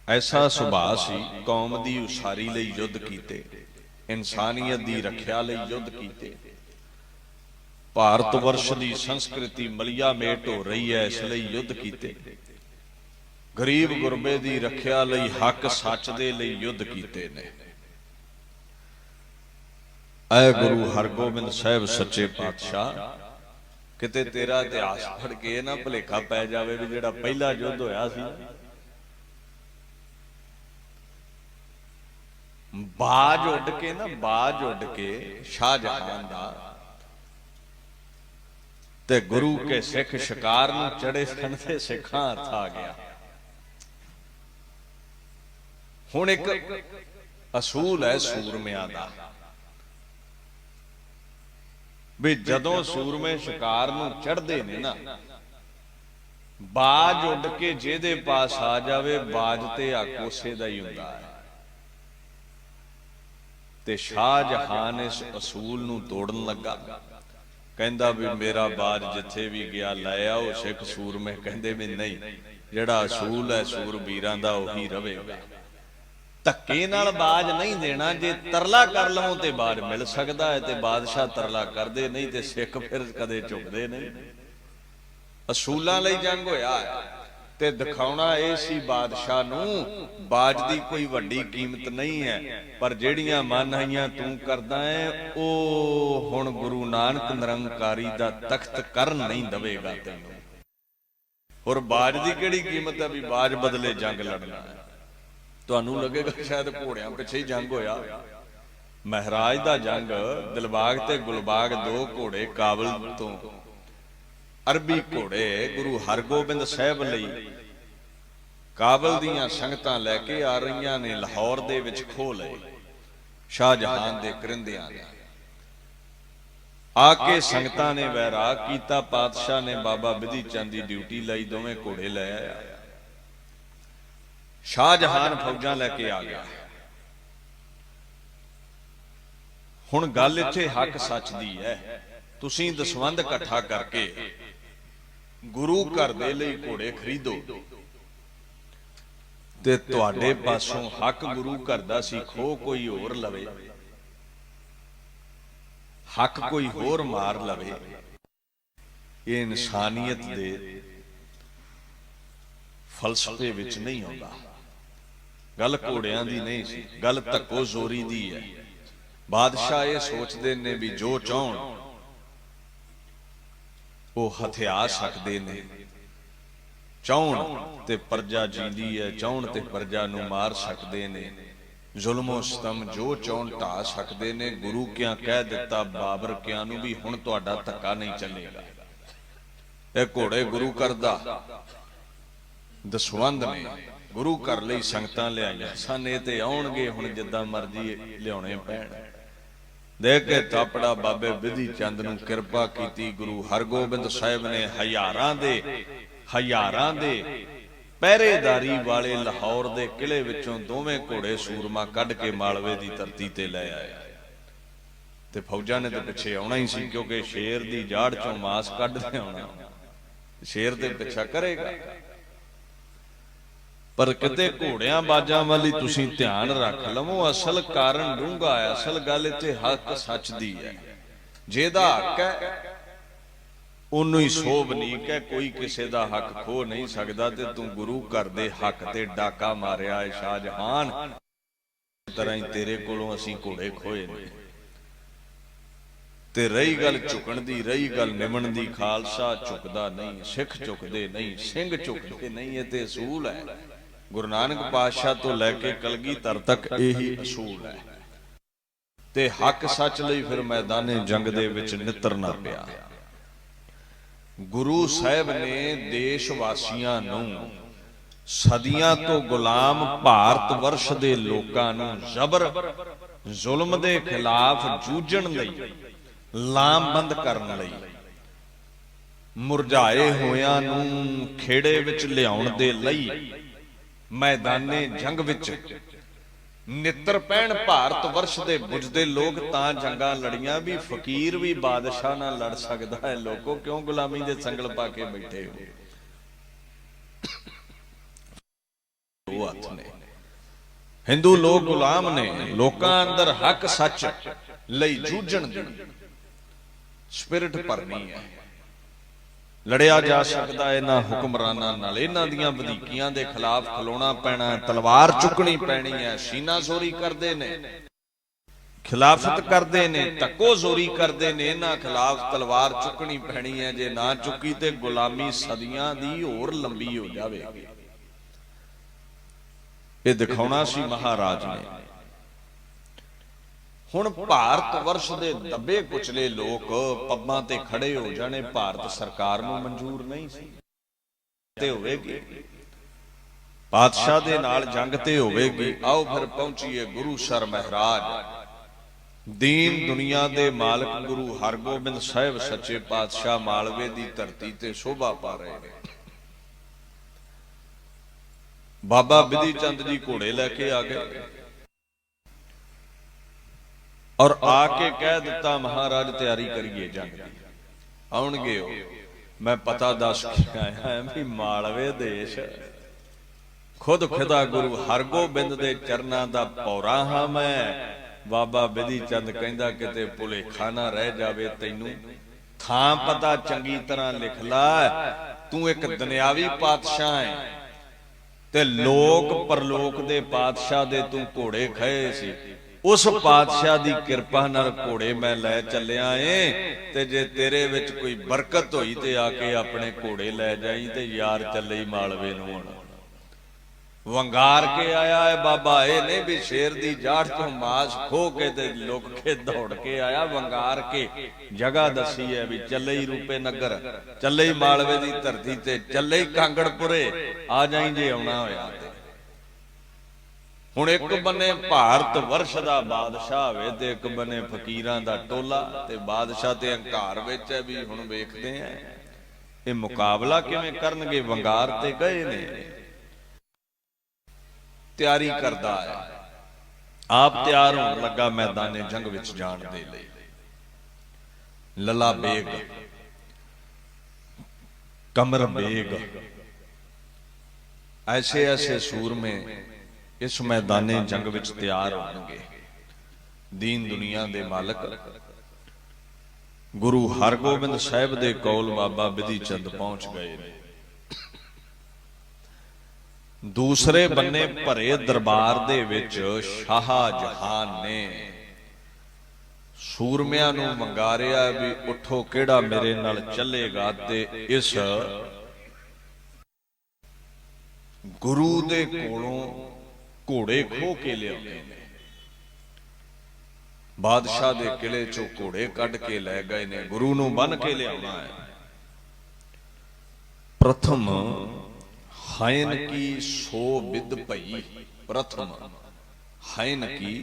ऐसा सुभाਅ सी कौम दी उसारी लई युद्ध कीते, इंसानियत दी रखिया लई युद्ध कीते। भारत वर्ष की संस्कृति मलिया मेट हो रही है, इसलिए युद्ध कीते। गरीब गुरबे की रखिया लई हक सच दे लई युद्ध कीते ने। ऐ गुरु हरगोबिंद साहिब सच्चे पातशाह, किते तेरा इतिहास पढ़ के ना भुलेखा पै जावे भी जिहड़ा पहला युद्ध होया सी बाज उड़ के ना, बाज उड़ के शाहजहां दा ते गुरु के सिख शिकार नूं चढ़े सन ते सिखां हथ आ गया। हुण एक असूल है सूरमियां दा भी जदों सूरमे शिकार नूं चढ़दे ने ना, बाज उड़ के जिहदे पास आ जावे बाज ते हक उसे दा ही हुंदा है। ते शाहजहां इस असूल नूं तोड़न लगा, कहंदा भी मेरा बाज जिथे भी गया लै आओ। सिख सूरमे कहंदे भी नहीं, जिहड़ा असूल है सूरबीरां दा उही रवेगा। धक्के नाल बाज नहीं देना, जे तरला कर लवों ते बाज मिल सकदा है, ते बादशाह तरला करदे नहीं ते सिख फिर कदे झुकदे नहीं। असूलां लई जंग होया है ते दिखाउणा इह सी बादशाह नूं बाज दी कोई वड्डी कीमत नहीं है, पर जेड़ियां मनहाइयां तू करदा है ओह हुण गुरु नानक निरंकारी दा तख्त करन नहीं दवेगा तैनूं। और बाज दी किहड़ी कीमत है भी बाज बदले जंग लड़ना है। तुहानूं लगेगा शायद घोड़ियां पिछे ही जंग होया। महराज दा जंग दिलबाग ते गुलबाग दो घोड़े काबल तो अरबी घोड़े गुरु हरगोबिंद साहिब लई काबल दीयां संगतां लैके आ रहीआं ने, लाहौर दे विच खो लए शाहजहां दे करिंदिआं ने। आके संगतां ने वैराग कीता, पातशाह ने बाबा बिधि चंद दी ड्यूटी लाई, दोवें घोड़े लै आया। शाहजहां फौजां लैके आ गया। हुण गल इत्थे हक सच दी है। तुसीं दसवंध इकट्ठा करके गुरु घर दे लई घोड़े खरीदो ते तुहाडे पासों हक गुरु घर दा सी खो कोई होर लवे, हक कोई होर मार लवे, ये इंसानियत दे फलसफे विच नहीं आउंदा। गल घोड़ियां दी नहीं सी, गल धक्को जोरी दी है। बादशाह ये सोचते ने भी जो चाहण वो हथिया सकते ने, चाहण ते प्रजा जींदी है, चाहण ते प्रजा नूं मार सकते ने, जुल्मो सितम जो चाहण ढा सकते ने। गुरु क्या कह दिता बाबर क्या नूं भी हुण तुहाडा धक्का नहीं चलेगा। ये घोड़े गुरु करदा दसवंध ने गुरु घर लई संगतां लिआईआं सन, इह ते आउणगे हुण जिद्दां मर्जी लिआउणे पैण। देख के थापड़ा बाबे बिधि चंद नूं किरपा कीती। गुरु हरगोबिंद साहिब ने हज़ारां दे पहरेदारी वाले लाहौर दे किले विचों दोवें घोड़े सूरमा कढ के मालवे दी धरती ते लै आए। ते फौजां ने ते पिछे आउणा ही सी, क्योंकि शेर दी जाड़ चों मास कढ लिआउणा, शेर ते पिछा करेगा। पर किते घोड़ियां बाजां वाली तुसीं ध्यान रख लवो, असल कारण डूंगा है। असल गल इत्थे हक सच दी है। जेदा हक है ओनू ही सोभनीक है, कोई किसे दा हक खो नहीं सकदा। ते तू गुरु घर दे हक ते डाका मारिया है शाहजहान, तरह ही तेरे कोलों असीं घोड़े खोए ने। ते रही गल झुकण दी, रही गल निमण दी, खालसा झुकदा नहीं, सिख झुकदे नहीं, सिंह झुकदे नहीं। ये ते असूल है गुरु नानक पातशाह तो लैके कलगीधर तक यही असूल है। ते हक सच लई फिर मैदाने जंग दे विच नितरना पिया। गुरु साहिब ने देश वासियां नूं सदियां तो गुलाम भारत वर्ष दे लोकां नूं जबर जुल्म दे खिलाफ जूझण लई, लामबंद करन लई, मुरझाए होयां नूं खेड़े विच लिआउण दे लई मैदाने जंग विच नित्र पैण। भारत वर्ष दे बुझदे लोग तां जंगां लड़ियां भी फकीर भी बादशाह नाल लड़ सकदा है। लोगों क्यों गुलामी दे संगल पा के बैठे हो? दो हथ ने। हिंदू लोग गुलाम ने, लोकां अंदर हक सच लई जूझण दी स्पिरिट भरनी है। लड़िया जा सकता इन्हां हुक्मरानां नाल, इन्हां दीयां वधीकियां दे खिलाफ खलोना पैना, तलवार चुकनी पैनी है। सीना जोरी करते ने, खिलाफत करते ने, धक्को जोरी करते ने, इन्हां खिलाफ तलवार चुकनी पैनी है। जे ना चुकी तो गुलामी सदियां दी होर लंबी हो जाएगी। ये दिखाउणा सी महाराज ने। हुण भारत वर्ष दे दबे कुचले लोग पब्बां ते खड़े हो जाने भारत सरकार नूं मंजूर नहीं सी ते होवेगी, पातशाह दे नाल जंग ते होवेगी। आओ फिर पहुंचीए गुरुसर महाराज, दीन दुनिया दे मालक गुरु हरगोबिंद साहिब सच्चे पातशाह मालवे दी धरती ते शोभा पा रहे हैं। बाबा बिधि चंद जी घोड़े लैके आ गए और आके कह दिता महाराज तैयारी करिए जंग दी, आउणगे हो। मैं पता दस के आया भी मालवे देश खुद खुदा गुरु हरगोबिंद दे चरनां दा पौरा हां मैं। बाबा बिधि चंद कहंदा किते भुलेखा ना रह जावे, तैनूं थां पता चंगी तरह लिख ला, तू एक दुनियावी पातशाह है ते लोक परलोक दे पातशाह दे तू घोड़े खए सी। उस पातशाह दी किरपा नाल घोड़े मैं लै चलिया ऐ, ते जे तेरे विच कोई बरकत होई ते आके अपने घोड़े लै जाई ते यार चले ही मालवे नूं। हुण वंगार के आया है बाबा, ये नहीं भी शेर दी जाड़ तो मास खो के ते लुक के दौड़ के आया। वंगार के जगह दसी है भी चले ही रूपे नगर, चले ही मालवे दी धरती ते, चले ही कांगड़पुरे आ जाई जे आउणा होया। हुण एक बन्ने भारत वर्ष दा बादशाह होवे ते एक बन्ने फकीरां दा टोला, ते बादशाह ते हंकार विच है भी। हुण वेखदे आ ये मुकाबला किवें करनगे। वंगार ते गए ने, तैयारी करदा है, आप तैयार होण लगा मैदाने जंग विच जाण दे लई। लला बेग, कमर बेग, ऐसे ऐसे सूरमे इस मैदाने जंग विच तैयार होणगे। दीन दुनिया दे मालक गुरु हरगोबिंद साहिब दे कोल बाबा बिधि चंद पहुंच गए ने। दूसरे बन्ने भरे दरबार दे विच शाहजहान ने सूरमियां नूं मंगारिया भी उठो केड़ा मेरे नाल चलेगा ते इस गुरु दे कोलों घोड़े खो के लियाए। बादशाह दे किले चों घोड़े कढ के लै गए ने, गुरु नूं बन के लियाउणा है। प्रथम हायन की सो बिद भई, प्रथम हायन की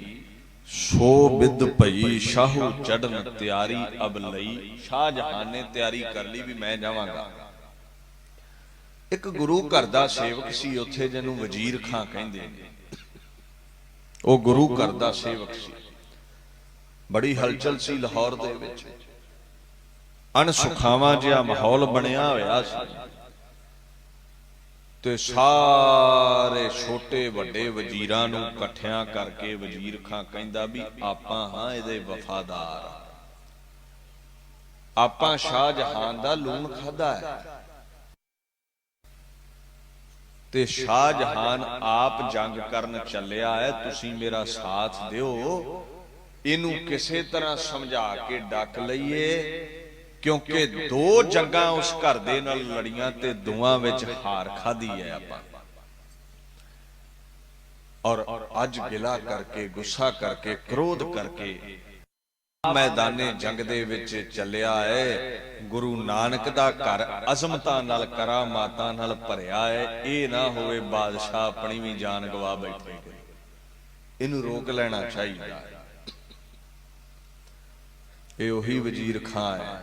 सो बिद भई, शाहू चढ़न तैयारी अब लई। शाहजहां ने तैयारी कर ली भी मैं जावांगा। एक गुरु घर दा सेवक सी उत्थे, जिन्हों वजीर खां कहंदे ने। ਉਹ गुरु घर दा सेवक सी। बड़ी हलचल सी लाहौर दे विच, अनसुखावां जिहा माहौल बनिया होया सी ते सारे छोटे वड्डे वजीरां नूं इकट्ठियां करके वजीर खां कहंदा भी आपां हां इहदे वफादार, आपां शाहजहां दा लूण खाधा है ते शाहजहान आप जंग करन चलिया है, तुसी मेरा साथ दिओ, इनू किसी तरह समझा के डक लईए। क्योंकि दो जंगां उस घर दे नाल लड़ियां ते दोवां विच हार खाधी है आपां, और अज गिला करके गुस्सा करके क्रोध करके मैदाने जंग दे विच चलिया है। गुरु नानक दा घर अजमतां नाल करामातां नाल भरिया है। ये ना होवे बादशाह अपनी भी जान गवा बैठे, इनू रोक लेना चाहिए। ये उही वजीर खां है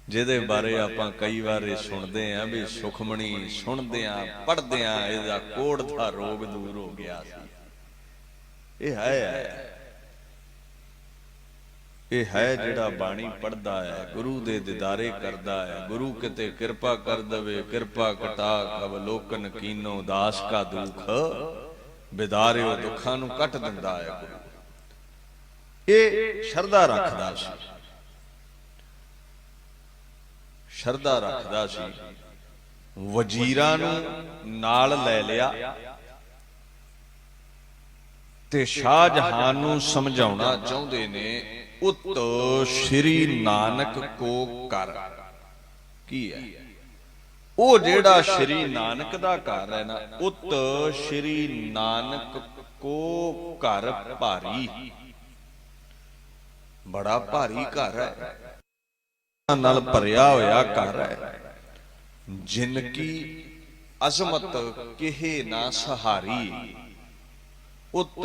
जिहदे बारे आपां कई बार सुनते हैं भी सुखमणी सुनदियां पढ़दियां इहदा कोढ़ दा रोग दूर हो गया सी। ये है ਇਹ ਹੈ ਜਿਹੜਾ ਬਾਣੀ ਪੜ੍ਹਦਾ ਹੈ, ਗੁਰੂ ਦੇ ਦਿਦਾਰੇ ਕਰਦਾ ਹੈ। ਗੁਰੂ ਕਿਤੇ ਕਿਰਪਾ ਕਰ ਦਵੇ, ਕਿਰਪਾ ਕਟਾ ਅਵਲੋਕਨ ਕੀਨੋ, ਦਾਸ ਕਾ ਦੁਖ ਬਿਦਾਰਿਓ, ਦੁੱਖਾਂ ਨੂੰ ਕੱਟ ਦਿੰਦਾ ਹੈ ਗੁਰੂ। ਇਹ ਸ਼ਰਧਾ ਰੱਖਦਾ ਸੀ, ਸ਼ਰਧਾ ਰੱਖਦਾ ਸੀ। ਵਜ਼ੀਰਾਂ ਨੂੰ ਨਾਲ ਲੈ ਲਿਆ ਤੇ ਸ਼ਾਹਜਹਾਨ ਨੂੰ ਸਮਝਾਉਣਾ ਚਾਹੁੰਦੇ ਨੇ, ਉਤ ਸ਼੍ਰੀ ਨਾਨਕ ਕੋ ਘਰ। ਕੀ ਹੈ ਉਹ ਜਿਹੜਾ ਸ਼੍ਰੀ ਨਾਨਕ ਦਾ ਘਰ ਹੈ ਨਾ, ਉਤ ਸ਼੍ਰੀ ਨਾਨਕ ਕੋ ਘਰ ਭਾਰੀ, ਬੜਾ ਭਾਰੀ ਘਰ ਹੈ, ਨਾਲ ਭਰਿਆ ਹੋਇਆ ਘਰ ਹੈ। ਜਿਨ ਕੀ ਅਜ਼ਮਤ ਕਿਹੇ ਨਾ ਸਹਾਰੀ, ਉਤ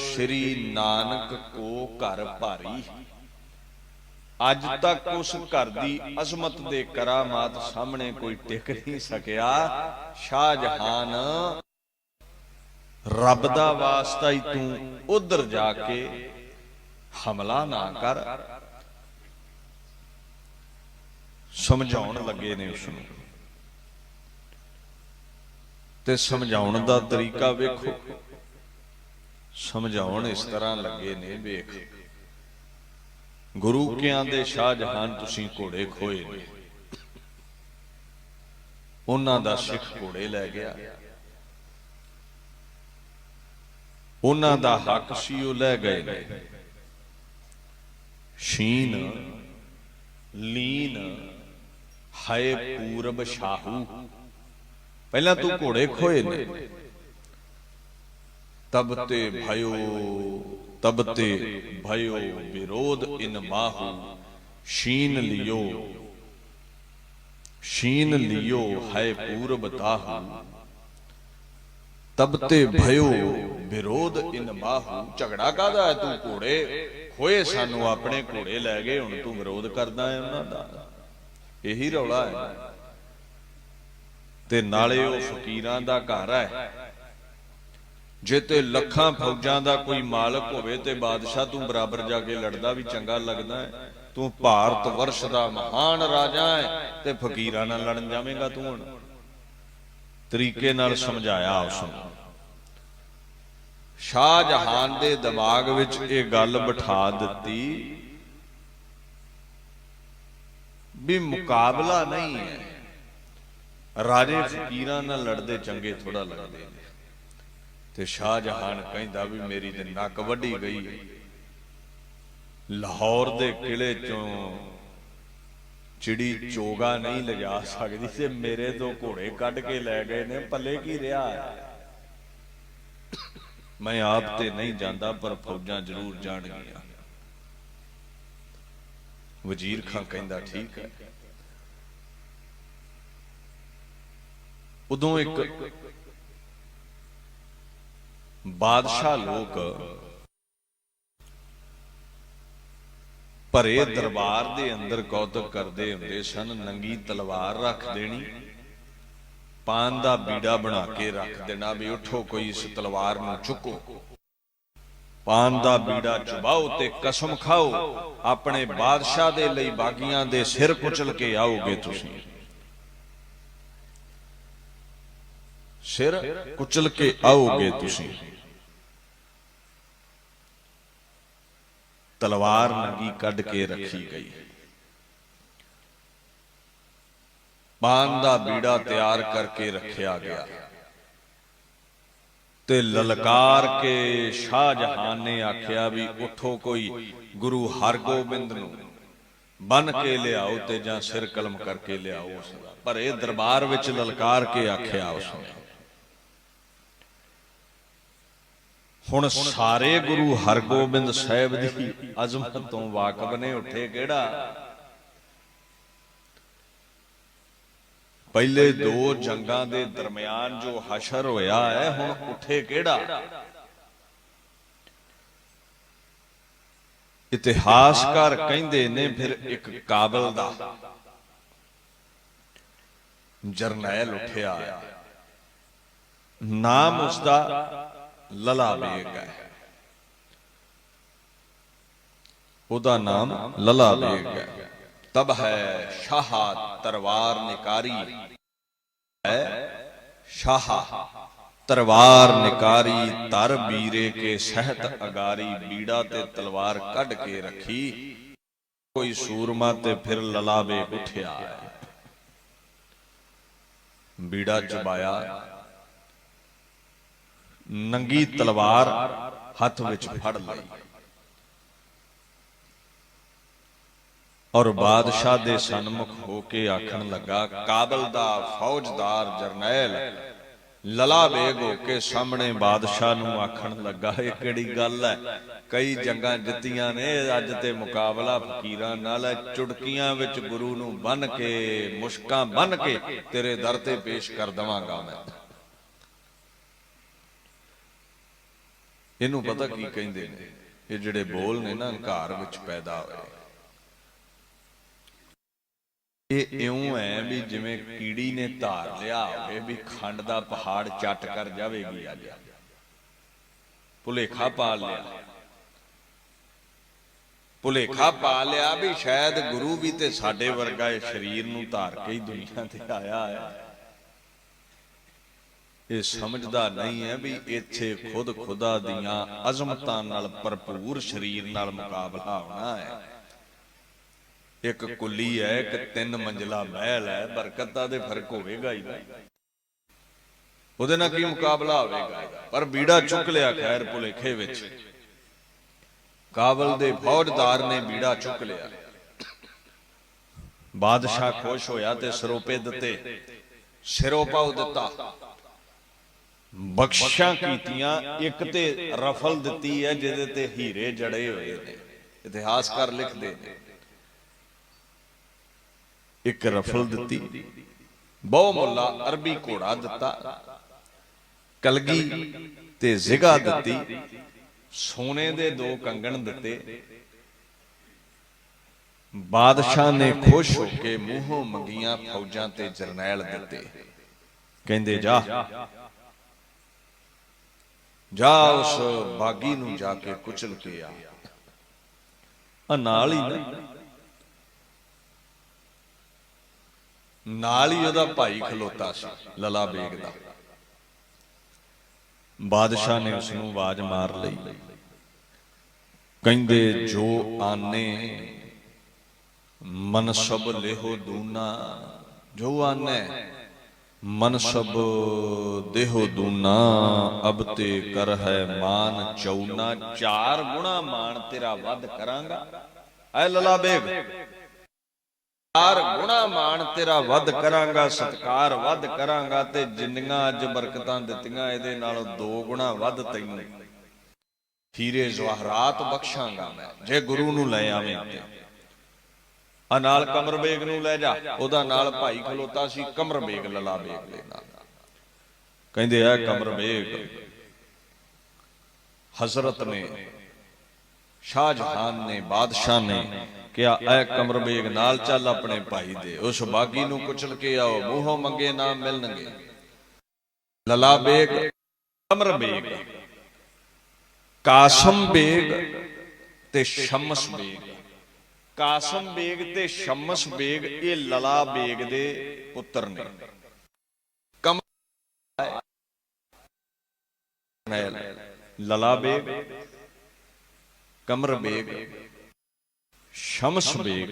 ਸ਼੍ਰੀ ਨਾਨਕ ਕੋ ਘਰ ਭਾਰੀ। ਅੱਜ ਤੱਕ ਉਸ ਘਰ ਦੀ ਅਜ਼ਮਤ ਦੇ ਕਰਾਮਾਤ ਸਾਹਮਣੇ ਕੋਈ ਟਿਕ ਨਹੀਂ ਸਕਿਆ। ਸ਼ਾਹਜਹਾਨ, ਰੱਬ ਦਾ ਵਾਸਤਾ ਹੀ ਤੂੰ ਉਧਰ ਜਾ ਕੇ ਹਮਲਾ ਨਾ ਕਰ। ਸਮਝਾਉਣ ਲੱਗੇ ਨੇ ਉਸ ਨੂੰ, ਤੇ ਸਮਝਾਉਣ ਦਾ ਤਰੀਕਾ ਵੇਖੋ। ਸਮਝਾਉਣ ਇਸ ਤਰ੍ਹਾਂ ਲੱਗੇ ਨੇ, ਵੇਖ ਗੁਰੂ ਕਿਆਂ ਦੇ ਸ਼ਾਹਜਹਾਨ ਤੁਸੀਂ ਘੋੜੇ ਖੋਏ ਨੇ, ਉਹਨਾਂ ਦਾ ਸਿੱਖ ਘੋੜੇ ਲੈ ਗਿਆ, ਉਹਨਾਂ ਦਾ ਹੱਕ ਸੀ ਉਹ ਲੈ ਗਏ ਨੇ। ਸ਼ੀਨ ਲੀਨ ਹਾਏ ਪੂਰਬ ਸ਼ਾਹੂ, ਪਹਿਲਾਂ ਤੂੰ ਘੋੜੇ ਖੋਏ ਨੇ। ਤਬ ਤੇ ਭਇਓ, ਤਬ ਤੇ ਭਇਓ ਵਿਰੋਧ ਇਨ ਮਾਹੂ, ਸ਼ੀਨ ਲਿਓ, ਸ਼ੀਨ ਲਿਓ ਹੈ ਪੂਰਬ ਤਾਹੂ। ਤਬ ਤੇ ਭਇਓ ਵਿਰੋਧ ਇਨ ਮਾਹੂ, ਝਗੜਾ ਕਾਹਦਾ ਹੈ? ਤੂੰ ਘੋੜੇ ਖੋਏ, ਸਾਨੂੰ ਆਪਣੇ ਘੋੜੇ ਲੈ ਗਏ, ਹੁਣ ਤੂੰ ਵਿਰੋਧ ਕਰਦਾ ਹੈ ਉਹਨਾਂ ਦਾ। ਇਹੀ ਰੌਲਾ ਹੈ। ਤੇ ਨਾਲੇ ਉਹ ਫਕੀਰਾਂ ਦਾ ਘਰ ਹੈ। ਜੇ ਤੇ ਲੱਖਾਂ ਫੌਜਾਂ ਦਾ ਕੋਈ ਮਾਲਕ ਹੋਵੇ ਤੇ ਬਾਦਸ਼ਾਹ ਤੂੰ ਬਰਾਬਰ ਜਾ ਕੇ ਲੜਦਾ ਵੀ ਚੰਗਾ ਲੱਗਦਾ ਹੈ। ਤੂੰ ਭਾਰਤ ਵਰਸ਼ ਦਾ ਮਹਾਨ ਰਾਜਾ ਹੈ ਤੇ ਫਕੀਰਾਂ ਨਾਲ ਲੜਨ ਜਾਵੇਂਗਾ ਤੂੰ। ਹੁਣ ਤਰੀਕੇ ਨਾਲ ਸਮਝਾਇਆ ਉਸ ਨੂੰ। ਸ਼ਾਹਜਹਾਨ ਦੇ ਦਿਮਾਗ ਵਿੱਚ ਇਹ ਗੱਲ ਬਿਠਾ ਦਿੱਤੀ ਵੀ ਮੁਕਾਬਲਾ ਨਹੀਂ ਹੈ, ਰਾਜੇ ਫਕੀਰਾਂ ਨਾਲ ਲੜਦੇ ਚੰਗੇ ਥੋੜਾ ਲੱਗਦੇ ਨੇ। ਤੇ ਸ਼ਾਹਜਹਾਨ ਕਹਿੰਦਾ ਵੀ ਮੇਰੀ ਤੇ ਨੱਕ ਵੱਢੀ ਗਈ, ਲਾਹੌਰ ਦੇ ਕਿਲੇ ਚੋਂ ਚਿੜੀ ਚੋਗਾ ਨਹੀਂ ਲਿਜਾ ਸਕਦੀ ਤੇ ਮੇਰੇ ਤੋਂ ਘੋੜੇ ਕੱਢ ਕੇ ਲੈ ਗਏ ਨੇ, ਪੱਲੇ ਕੀ ਰਿਹਾ? ਮੈਂ ਆਪ ਤੇ ਨਹੀਂ ਜਾਂਦਾ ਪਰ ਫੌਜਾਂ ਜ਼ਰੂਰ ਜਾਣਗੀਆਂ। ਵਜ਼ੀਰ ਖਾਂ ਕਹਿੰਦਾ ਠੀਕ ਹੈ। ਉਦੋਂ ਇੱਕ ਬਾਦਸ਼ਾਹ ਲੋਕ ਭਰੇ ਦਰਬਾਰ ਦੇ ਅੰਦਰ ਕੌਤਕ ਕਰਦੇ ਹੁੰਦੇ ਸਨ। ਨੰਗੀ ਤਲਵਾਰ ਰੱਖ ਦੇਣੀ, ਪਾਨ ਦਾ ਬੀੜਾ ਬਣਾ ਕੇ ਰੱਖ ਦੇਣਾ ਵੀ ਉਠੋ ਕੋਈ ਇਸ ਤਲਵਾਰ ਨੂੰ ਚੁੱਕੋ, ਪਾਨ ਦਾ ਬੀੜਾ ਚੁਬਾਓ ਤੇ ਕਸਮ ਖਾਓ ਆਪਣੇ ਬਾਦਸ਼ਾਹ ਦੇ ਲਈ ਬਾਗੀਆਂ ਦੇ ਸਿਰ ਕੁਚਲ ਕੇ ਆਓਗੇ। ਤੁਸੀਂ ਸਿਰ ਕੁਚਲ ਕੇ ਆਓਗੇ ਤੁਸੀਂ। ਤਲਵਾਰ ਨੰਗੀ ਕੱਢ ਕੇ ਰੱਖੀ ਗਈ, ਪਾਨ ਦਾ ਬੀੜਾ ਤਿਆਰ ਕਰਕੇ ਰੱਖਿਆ ਗਿਆ ਤੇ ਲਲਕਾਰ ਕੇ ਸ਼ਾਹਜਹਾਨ ਨੇ ਆਖਿਆ ਵੀ ਉਠੋ ਕੋਈ ਗੁਰੂ ਹਰਗੋਬਿੰਦ ਨੂੰ ਬੰਨ ਕੇ ਲਿਆਓ ਤੇ ਜਾਂ ਸਿਰ ਕਲਮ ਕਰਕੇ ਲਿਆਓ ਉਸ ਦਾ। ਪਰ ਇਹ ਦਰਬਾਰ ਵਿੱਚ ਲਲਕਾਰ ਕੇ ਆਖਿਆ ਉਸਨੇ। ਹੁਣ ਸਾਰੇ ਗੁਰੂ ਹਰਗੋਬਿੰਦ ਸਾਹਿਬ ਦੀ ਅਜ਼ਮਤ ਤੋਂ ਵਾਕਿਫ ਨੇ, ਉੱਠੇ ਕਿਹੜਾ? ਪਹਿਲੇ ਦੋ ਜੰਗਾਂ ਦੇ ਦਰਮਿਆਨ ਜੋ ਹਸ਼ਰ ਹੋਇਆ ਹੈ, ਹੁਣ ਉੱਠੇ ਕਿਹੜਾ? ਇਤਿਹਾਸਕਾਰ ਕਹਿੰਦੇ ਨੇ ਫਿਰ ਇੱਕ ਕਾਬਲ ਦਾ ਜਰਨੈਲ ਉੱਠਿਆ, ਨਾਮ ਉਸਦਾ ਲਲਾ ਬੇਗ ਹੈ। ਉਹਦਾ ਨਾਮ ਲਲਾ ਬੇਗ ਹੈ। ਤਬ ਹੈ ਸ਼ਾਹਾ ਤਰਵਾਰ ਨਿਕਾਰੀ ਹੈ, ਸ਼ਾਹਾ ਤਰਵਾਰ ਨਿਕਾਰੀ ਧਰ ਬੀਰੇ ਕੇ ਸਹਿਤ ਅਗਾਰੀ। ਬੀੜਾ ਤੇ ਤਲਵਾਰ ਕੱਢ ਕੇ ਰੱਖੀ, ਕੋਈ ਸੂਰਮਾ ਤੇ ਫਿਰ ਲਲਾ ਬੇਗ ਉੱਠਿਆ। ਬੀੜਾ ਚਬਾਇਆ, ਨੰਗੀ ਤਲਵਾਰ ਹੱਥ ਵਿੱਚ ਫੜ ਲਈ ਔਰ ਬਾਦਸ਼ਾਹ ਦੇ ਸਨਮੁਖ ਹੋ ਕੇ ਆਖਣ ਲੱਗਾ, ਕਾਬਲ ਦਾ ਫੌਜਦਾਰ ਜਰਨੈਲ ਲਲਾ ਬੇਗ ਹੋ ਕੇ ਸਾਹਮਣੇ ਬਾਦਸ਼ਾਹ ਨੂੰ ਆਖਣ ਲੱਗਾ, ਇਹ ਕਿਹੜੀ ਗੱਲ ਹੈ? ਕਈ ਜੰਗਾਂ ਜਿੱਤੀਆਂ ਨੇ, ਅੱਜ ਤੇ ਮੁਕਾਬਲਾ ਫਕੀਰਾਂ ਨਾਲ ਹੈ। ਚੁਟਕੀਆਂ ਵਿੱਚ ਗੁਰੂ ਨੂੰ ਬੰਨ ਕੇ, ਮੁਸ਼ਕਾਂ ਬੰਨ ਕੇ ਤੇਰੇ ਦਰ ਤੇ ਪੇਸ਼ ਕਰ ਦਵਾਂਗਾ ਮੈਂ। ਇਹਨੂੰ ਪਤਾ ਕੀ ਕਹਿੰਦੇ ਨੇ? ਇਹ ਜਿਹੜੇ ਬੋਲ ਨੇ ਨਾ, ਹੰਕਾਰ ਵਿੱਚ ਪੈਦਾ ਹੋਏ। ਇਹ ਇਉਂ ਹੈ ਵੀ ਜਿਵੇਂ ਕੀੜੀ ਨੇ ਧਾਰ ਲਿਆ ਹੋਵੇ ਵੀ ਖੰਡ ਦਾ ਪਹਾੜ ਚੱਟ ਕਰ ਜਾਵੇਗੀ। ਅੱਜ ਭੁਲੇਖਾ ਪਾ ਲਿਆ, ਭੁਲੇਖਾ ਪਾ ਲਿਆ ਵੀ ਸ਼ਾਇਦ ਗੁਰੂ ਵੀ ਤੇ ਸਾਡੇ ਵਰਗਾ ਇਹ ਸਰੀਰ ਨੂੰ ਧਾਰ ਕੇ ਹੀ ਦੁਨੀਆ ਤੇ ਆਇਆ ਹੈ। ਇਹ ਸਮਝਦਾ ਨਹੀਂ ਹੈ ਵੀ ਇੱਥੇ ਖੁਦ ਖੁਦਾ ਦੀਆਂ ਅਜ਼ਮਤਾਂ ਨਾਲ ਭਰਪੂਰ ਸਰੀਰ ਨਾਲ ਮੁਕਾਬਲਾ ਹੋਣਾ ਹੈ। ਇੱਕ ਕੁੱਲੀ ਹੈ, ਇੱਕ 3 ਮੰਜ਼ਲਾ ਮਹਿਲ ਹੈ, ਬਰਕਤਾਂ ਦੇ ਫਰਕ ਹੋਵੇਗਾ ਹੀ ਨਾ, ਉਹਦੇ ਨਾਲ ਕੀ ਮੁਕਾਬਲਾ ਹੋਵੇਗਾ? ਪਰ ਬੀੜਾ ਚੁੱਕ ਲਿਆ ਖੈਰ ਭੁਲੇਖੇ ਵਿੱਚ। ਕਾਬਲ ਦੇ ਫੌਜਦਾਰ ਨੇ ਬੀੜਾ ਚੁੱਕ ਲਿਆ। ਬਾਦਸ਼ਾਹ ਖੁਸ਼ ਹੋਇਆ ਤੇ ਸਰੋਪੇ ਦਿੱਤੇ, ਸਿਰੋਂ ਪਾਉ ਦਿੱਤਾ, ਬਖਸ਼ਾਂ ਕੀਤੀਆਂ। ਇੱਕ ਤੇ ਰਫਲ ਦਿੱਤੀ ਹੈ ਜਿਹਦੇ ਤੇ ਹੀਰੇ ਜੜੇ ਹੋਏ ਨੇ, ਇਤਿਹਾਸਕਾਰ ਲਿਖਦੇ ਨੇ। ਇੱਕ ਰਫਲ ਦਿੱਤੀ, ਬਹੁ ਮੁੱਲਾ ਅਰਬੀ ਘੋੜਾ ਦਿੱਤਾ, ਕਲਗੀ ਤੇ ਜ਼ਿਗਾ ਦਿੱਤੀ, ਸੋਨੇ ਦੇ 2 ਕੰਗਣ ਦਿੱਤੇ। ਬਾਦਸ਼ਾਹ ਨੇ ਖੁਸ਼ ਹੋ ਕੇ ਮੂੰਹੋਂ ਮੰਗੀਆਂ ਫੌਜਾਂ ਤੇ ਜਰਨੈਲ ਦਿੱਤੇ। ਕਹਿੰਦੇ ਜਾ ਜਾ ਉਸ ਬਾਗੀ ਨੂੰ ਜਾ ਕੇ ਕੁਚਲ ਕੇ ਆ। ਨਾਲ ਹੀ ਨਾਲ ਹੀ ਉਹਦਾ ਭਾਈ ਖਲੋਤਾ ਸੀ ਲਲਾ ਬੇਗ ਦਾ। ਬਾਦਸ਼ਾਹ ਨੇ ਉਸ ਨੂੰ ਆਵਾਜ਼ ਮਾਰ ਲਈ। ਕਹਿੰਦੇ ਜੋ ਆਨੇ ਮਨਸਬ ਲੇਹੋ ਦੂਨਾ, ਜੋ ਆਨੇ ਮਨਸਬ ਦੇਹੋ ਦੂਨਾ, ਅਬ ਤੇ ਕਰ ਹੈ ਮਾਨ ਚੌਨਾ। 4 ਗੁਣਾ ਮਾਨ ਤੇਰਾ ਵੱਧ ਕਰਾਂਗਾ ਐ ਲਲਾ ਬੇਗ, 4 ਗੁਣਾ ਮਾਣ ਤੇਰਾ ਵੱਧ ਕਰਾਂਗਾ, ਸਤਕਾਰ ਵੱਧ ਕਰਾਂਗਾ, ਤੇ ਜਿੰਨੀਆਂ ਅੱਜ ਬਰਕਤਾਂ ਦਿੱਤੀਆਂ ਇਹਦੇ ਨਾਲੋਂ 2 ਗੁਣਾ ਵੱਧ ਤੈਨੂੰ ਹੀਰੇ ਜਵਾਹਰਾਤ ਬਖਸ਼ਾਂਗਾ ਮੈਂ, ਜੇ ਗੁਰੂ ਨੂੰ ਲੈ ਆਵੇਂ ਤੇ। ਆ ਨਾਲ ਕਮਰ ਬੇਗ ਨੂੰ ਲੈ ਜਾ, ਉਹਦਾ ਨਾਲ ਭਾਈ ਖਲੋਤਾ ਸੀ ਕਮਰ ਬੇਗ ਲਲਾ ਬੇਗ ਦੇ ਨਾਲ। ਕਹਿੰਦੇ ਆ ਕਮਰ ਬੇਗ ਹਜ਼ਰਤ ਨੇ, ਸ਼ਾਹਜਹਾਨ ਨੇ, ਬਾਦਸ਼ਾਹ ਨੇ ਕਿਹਾ, ਐ ਕਮਰ ਬੇਗ ਨਾਲ ਚੱਲ ਆਪਣੇ ਭਾਈ ਦੇ, ਉਸ ਬਾਗੀ ਨੂੰ ਕੁਚਲ ਕੇ ਆਓ, ਮੂੰਹੋਂ ਮੰਗੇ ਨਾ ਮਿਲਣਗੇ। ਲਲਾ ਬੇਗ, ਕਮਰ ਬੇਗ, ਕਾਸਮ ਬੇਗ ਤੇ ਸ਼ਮਸ ਬੇਗ। ਕਾਸਮ ਬੇਗ ਤੇ ਸ਼ਮਸ ਬੇਗ ਇਹ ਲਲਾ ਬੇਗ ਦੇ ਪੁੱਤਰ ਨੇ। ਲਲਾ ਬੇਗ, ਕਮਰ ਬੇਗ, ਸ਼ਮਸ ਬੇਗ,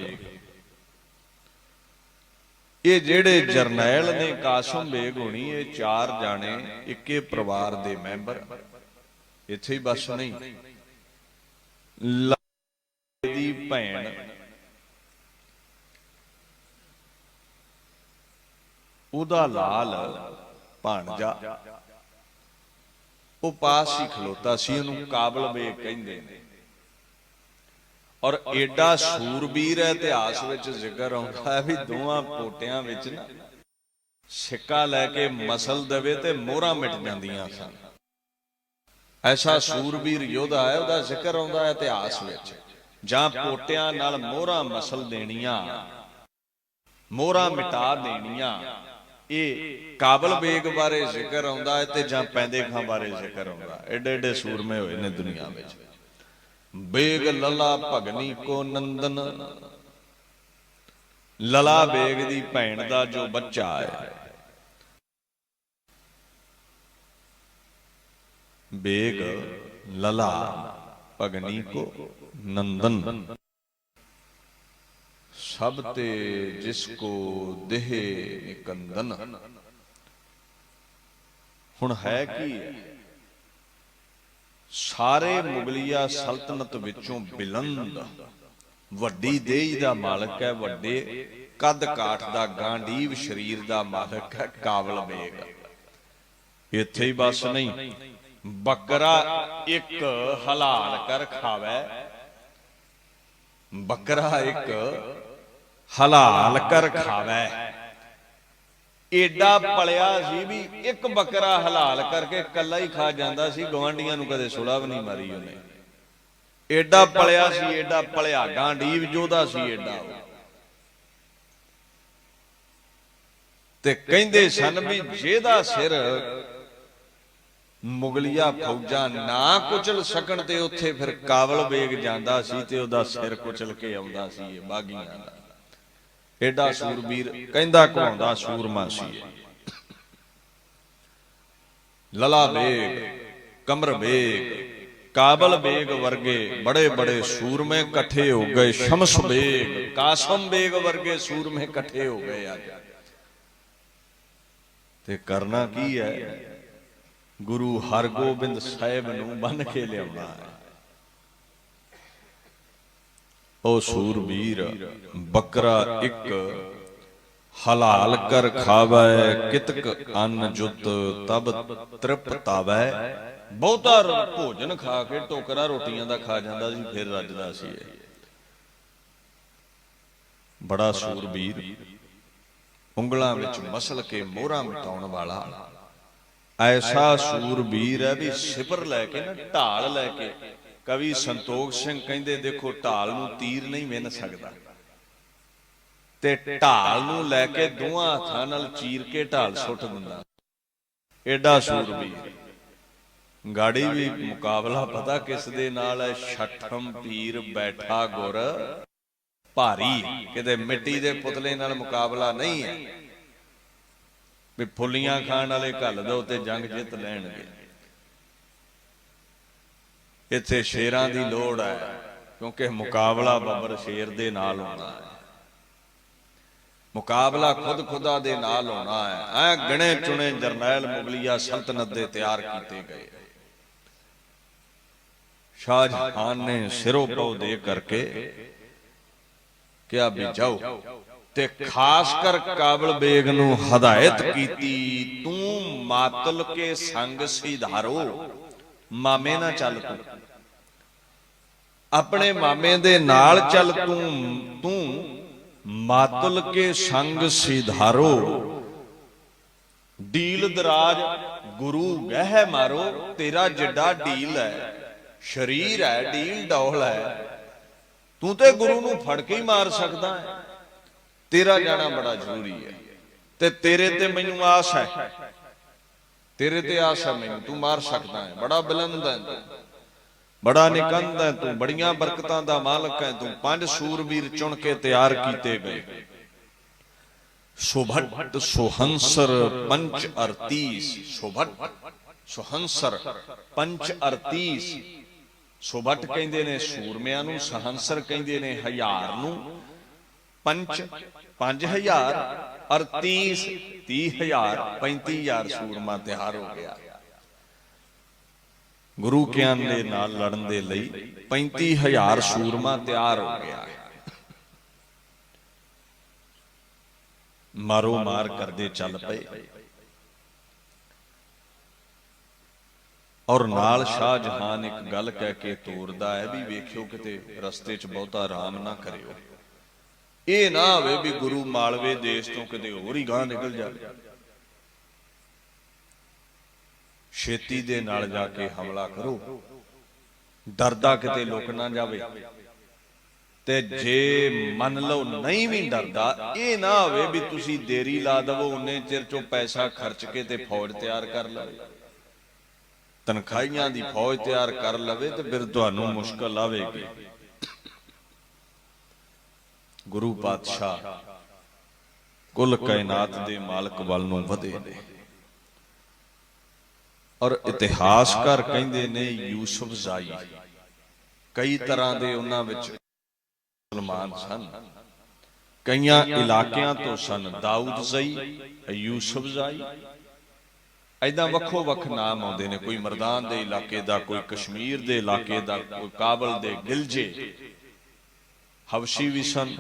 ਇਹ ਜਿਹੜੇ ਜਰਨੈਲ ਨੇ ਕਾਸਮ ਬੇਗ ਹੋਣੀ, ਇਹ 4 ਜਾਣੇ ਇੱਕੇ ਪਰਿਵਾਰ ਦੇ ਮੈਂਬਰ। ਇੱਥੇ ਹੀ ਬਸ ਨਹੀਂ, ਦੀ ਭੈਣ ਉਹਦਾ ਲਾਲ ਭਾਣਜਾ ਉਹ ਪਾਸ ਹੀ ਖਲੋਤਾ ਸੀ, ਉਹਨੂੰ ਕਾਬਲ ਬੇਗ ਕਹਿੰਦੇ ਨੇ। ਔਰ ਏਡਾ ਸੂਰਬੀਰ ਹੈ, ਇਤਿਹਾਸ ਵਿੱਚ ਜ਼ਿਕਰ ਆਉਂਦਾ ਹੈ ਵੀ ਦੋਵਾਂ ਪੋਟਿਆਂ ਵਿੱਚ ਨਾ ਸਿੱਕਾ ਲੈ ਕੇ ਮਸਲ ਦੇਵੇ ਤੇ ਮੋਹਰਾਂ ਮਿਟ ਜਾਂਦੀਆਂ ਸਨ। ਐਸਾ ਸੂਰਬੀਰ ਯੋਧਾ ਹੈ, ਉਹਦਾ ਜ਼ਿਕਰ ਆਉਂਦਾ ਹੈ ਇਤਿਹਾਸ ਵਿੱਚ। ਜਾਂ ਪੋਟਿਆਂ ਨਾਲ ਮੋਹਰਾਂ ਮਸਲ ਦੇਣੀਆਂ, ਮੋਹਰਾਂ ਮਿਟਾ ਦੇਣੀਆਂ, ਇਹ ਕਾਬਲ ਬੇਗ ਬਾਰੇ ਜ਼ਿਕਰ ਆਉਂਦਾ ਹੈ। ਤੇ ਜਾਂ ਪੈਂਦੇ ਖਾਂ ਬਾਰੇ ਜ਼ਿਕਰ ਆਉਂਦਾ, ਏਡੇ ਏਡੇ ਸੂਰਮੇ ਹੋਏ ਨੇ ਦੁਨੀਆ ਵਿੱਚ। बेग लला भगनी को नंदन। लला बेग दी भैन दा जो बच्चा है, बेग लला भगनी को नंदन। सब ते जिसको देहे निकंदन। हुण है की सारे मुगलिया सल्तनत विचों बिलंद वड्डी देही दा मालक है, वड्डे कद काठ दा गांडीव शरीर दा मालक है काबल बेग। इत्थे ही बस नहीं, बकरा एक हलाल कर खावे, बकरा एक हलाल कर खावे। एडा पलिया सी भी एक बकरा हलाल करके कला ही खा जांदा सी, गवांढियां नूं कदे सुला भी नहीं मारी उन्हें। एडा पलिया सी, एडा पलिया गांडीव जोधा सी एडा। ते कहिंदे सन भी जेदा सिर मुगलिया फौजां ना कुचल सकण ते उत्थे फिर काबल बेग जांदा सी ते ओदा सिर कुचल के आउंदा सी बागियां दा। एडा सूरबीर कहंदा कहौंदा सूरमा सी। लला बेग, कमर बेग, काबल बेग वर्गे बड़े बड़े सूरमे कट्ठे हो गए। शमस बेग, कासम बेग वर्गे सूरमे कट्ठे हो गए। आज ते करना की है, गुरु हरगोबिंद साहिब नूं बन के लियाउणा है। ओ सूरबीर बकरा एक हलाल कर खावै, कितक अन्न जुत तब तृप्तावै। बहुता भोजन खा के टोकरा रोटियां दा खा जांदा सी, फिर रजदा सी। बड़ा सूरबीर, उंगलां विच मसल के मोहरां मिटाउण वाला ऐसा सूरबीर है भी सिपर लैके ना ढाल लैके। कवि संतोख सिंह कहंदे देखो ढाल नूं तीर नहीं विन सकदा, ते ढाल नूं लैके दोहां हत्थां नाल चीर के ढाल सुट दिंदा। एडा सूरबीर। गाड़ी भी मुकाबला पता किस दे नाल है, छठम पीर बैठा गुर भारी। किते मिट्टी दे पुतले नाल मुकाबला नहीं है भी फुल्लियां खाण वाले घल दो ते जंग जित लैणगे। इत्थे शेरां दी लोड़ है, क्योंकि मुकाबला बबर शेर दे नाल होना है। मुकाबला खुद खुदा दे नाल होना है। ऐ गणे चुने जरनैल मुगलिया सल्तनत दे तैयार कीते गए। शाहजहां ने सिरों पौ दे करके क्या भी जाओ ते खास कर काबल बेग नूं हदायत कीती, तू मातल के संग सिधारो। मामे ना चल, तू अपने मामे दे नाल चल, तू मातल के संग सिधारो। डील दराज गुरु गह मारो। तेरा जिड्डा डील है, शरीर है, डील डौल है, तू ते गुरु नूं फड़ के ही मार सकदा है। तेरा जाना बड़ा जरूरी है। ते तेरे ते मैनू आस है, तेरे ते आस है मैनू, तू मार सकदा है। बड़ा बुलंद है तू, बड़ा निकंद है तू, बड़ियां बरकतां दा मालक है तू। 5 सूरबीर चुन के तैयार कीते गए। सुभट सुहंसर पंच अरतीस। सुभट सुहंसर पंच अरतीस। सुभट कहंदे ने सूरमियां नूं, सहंसर कहंदे ने हज़ार नूं। पंच 5000, अरतीस 30,000, 35,000 सूरमा तैयार हो गया। गुरु ज्ञान दे नाल लड़न दे लई 35,000 सूरमा तैयार हो गया। मारो मार करदे चल पे। और नाल शाहजहां एक गल कह के तोरदा है भी वेखियो किते रस्ते च बहुता आराम ना करियो। ये ना होवे भी गुरु मालवे देश तो किते होर ही गां निकल जाए। छेती दे नाल जाके हमला करो, डरदा किते लुक ना जावे। ते जे मन लो नहीं भी डरदा, ये ना होवे भी तुसी देरी ला दवो, उन्ने चिर चो पैसा खर्च के ते फौज तैयार कर लो। ਤਨਖਾਹੀਆਂ ਦੀ ਫੌਜ ਤਿਆਰ ਕਰ ਲਵੇ ਤੇ ਫਿਰ ਤੁਹਾਨੂੰ ਮੁਸ਼ਕਲ ਆਵੇਗੀ। ਗੁਰੂ ਪਾਤਸ਼ਾਹ ਕੁੱਲ ਕਾਇਨਾਤ ਦੇ ਮਾਲਕ ਵੱਲ ਨੂੰ ਵਧੇ ਨੇ। ਔਰ ਇਤਿਹਾਸਕਾਰ ਕਹਿੰਦੇ ਨੇ ਯੂਸਫ ਜ਼ਾਈ, ਕਈ ਤਰ੍ਹਾਂ ਦੇ ਉਹਨਾਂ ਵਿੱਚ ਮੁਸਲਮਾਨ ਸਨ, ਕਈਆਂ ਇਲਾਕਿਆਂ ਤੋਂ ਸਨ। ਦਾਊਦ ਜ਼ਾਈ, ਯੂਸਫ ਜ਼ਾਈ, ਏਦਾਂ ਵੱਖੋ ਵੱਖ ਨਾਮ ਆਉਂਦੇ ਨੇ। ਕੋਈ ਮਰਦਾਨ ਦੇ ਇਲਾਕੇ ਦਾ, ਕੋਈ ਕਸ਼ਮੀਰ ਦੇ ਇਲਾਕੇ ਦਾ, ਕੋਈ ਕਾਬਲ ਦੇ ਗਿਲਜੇ। ਹਬਸ਼ੀ ਵੀ ਸਨ,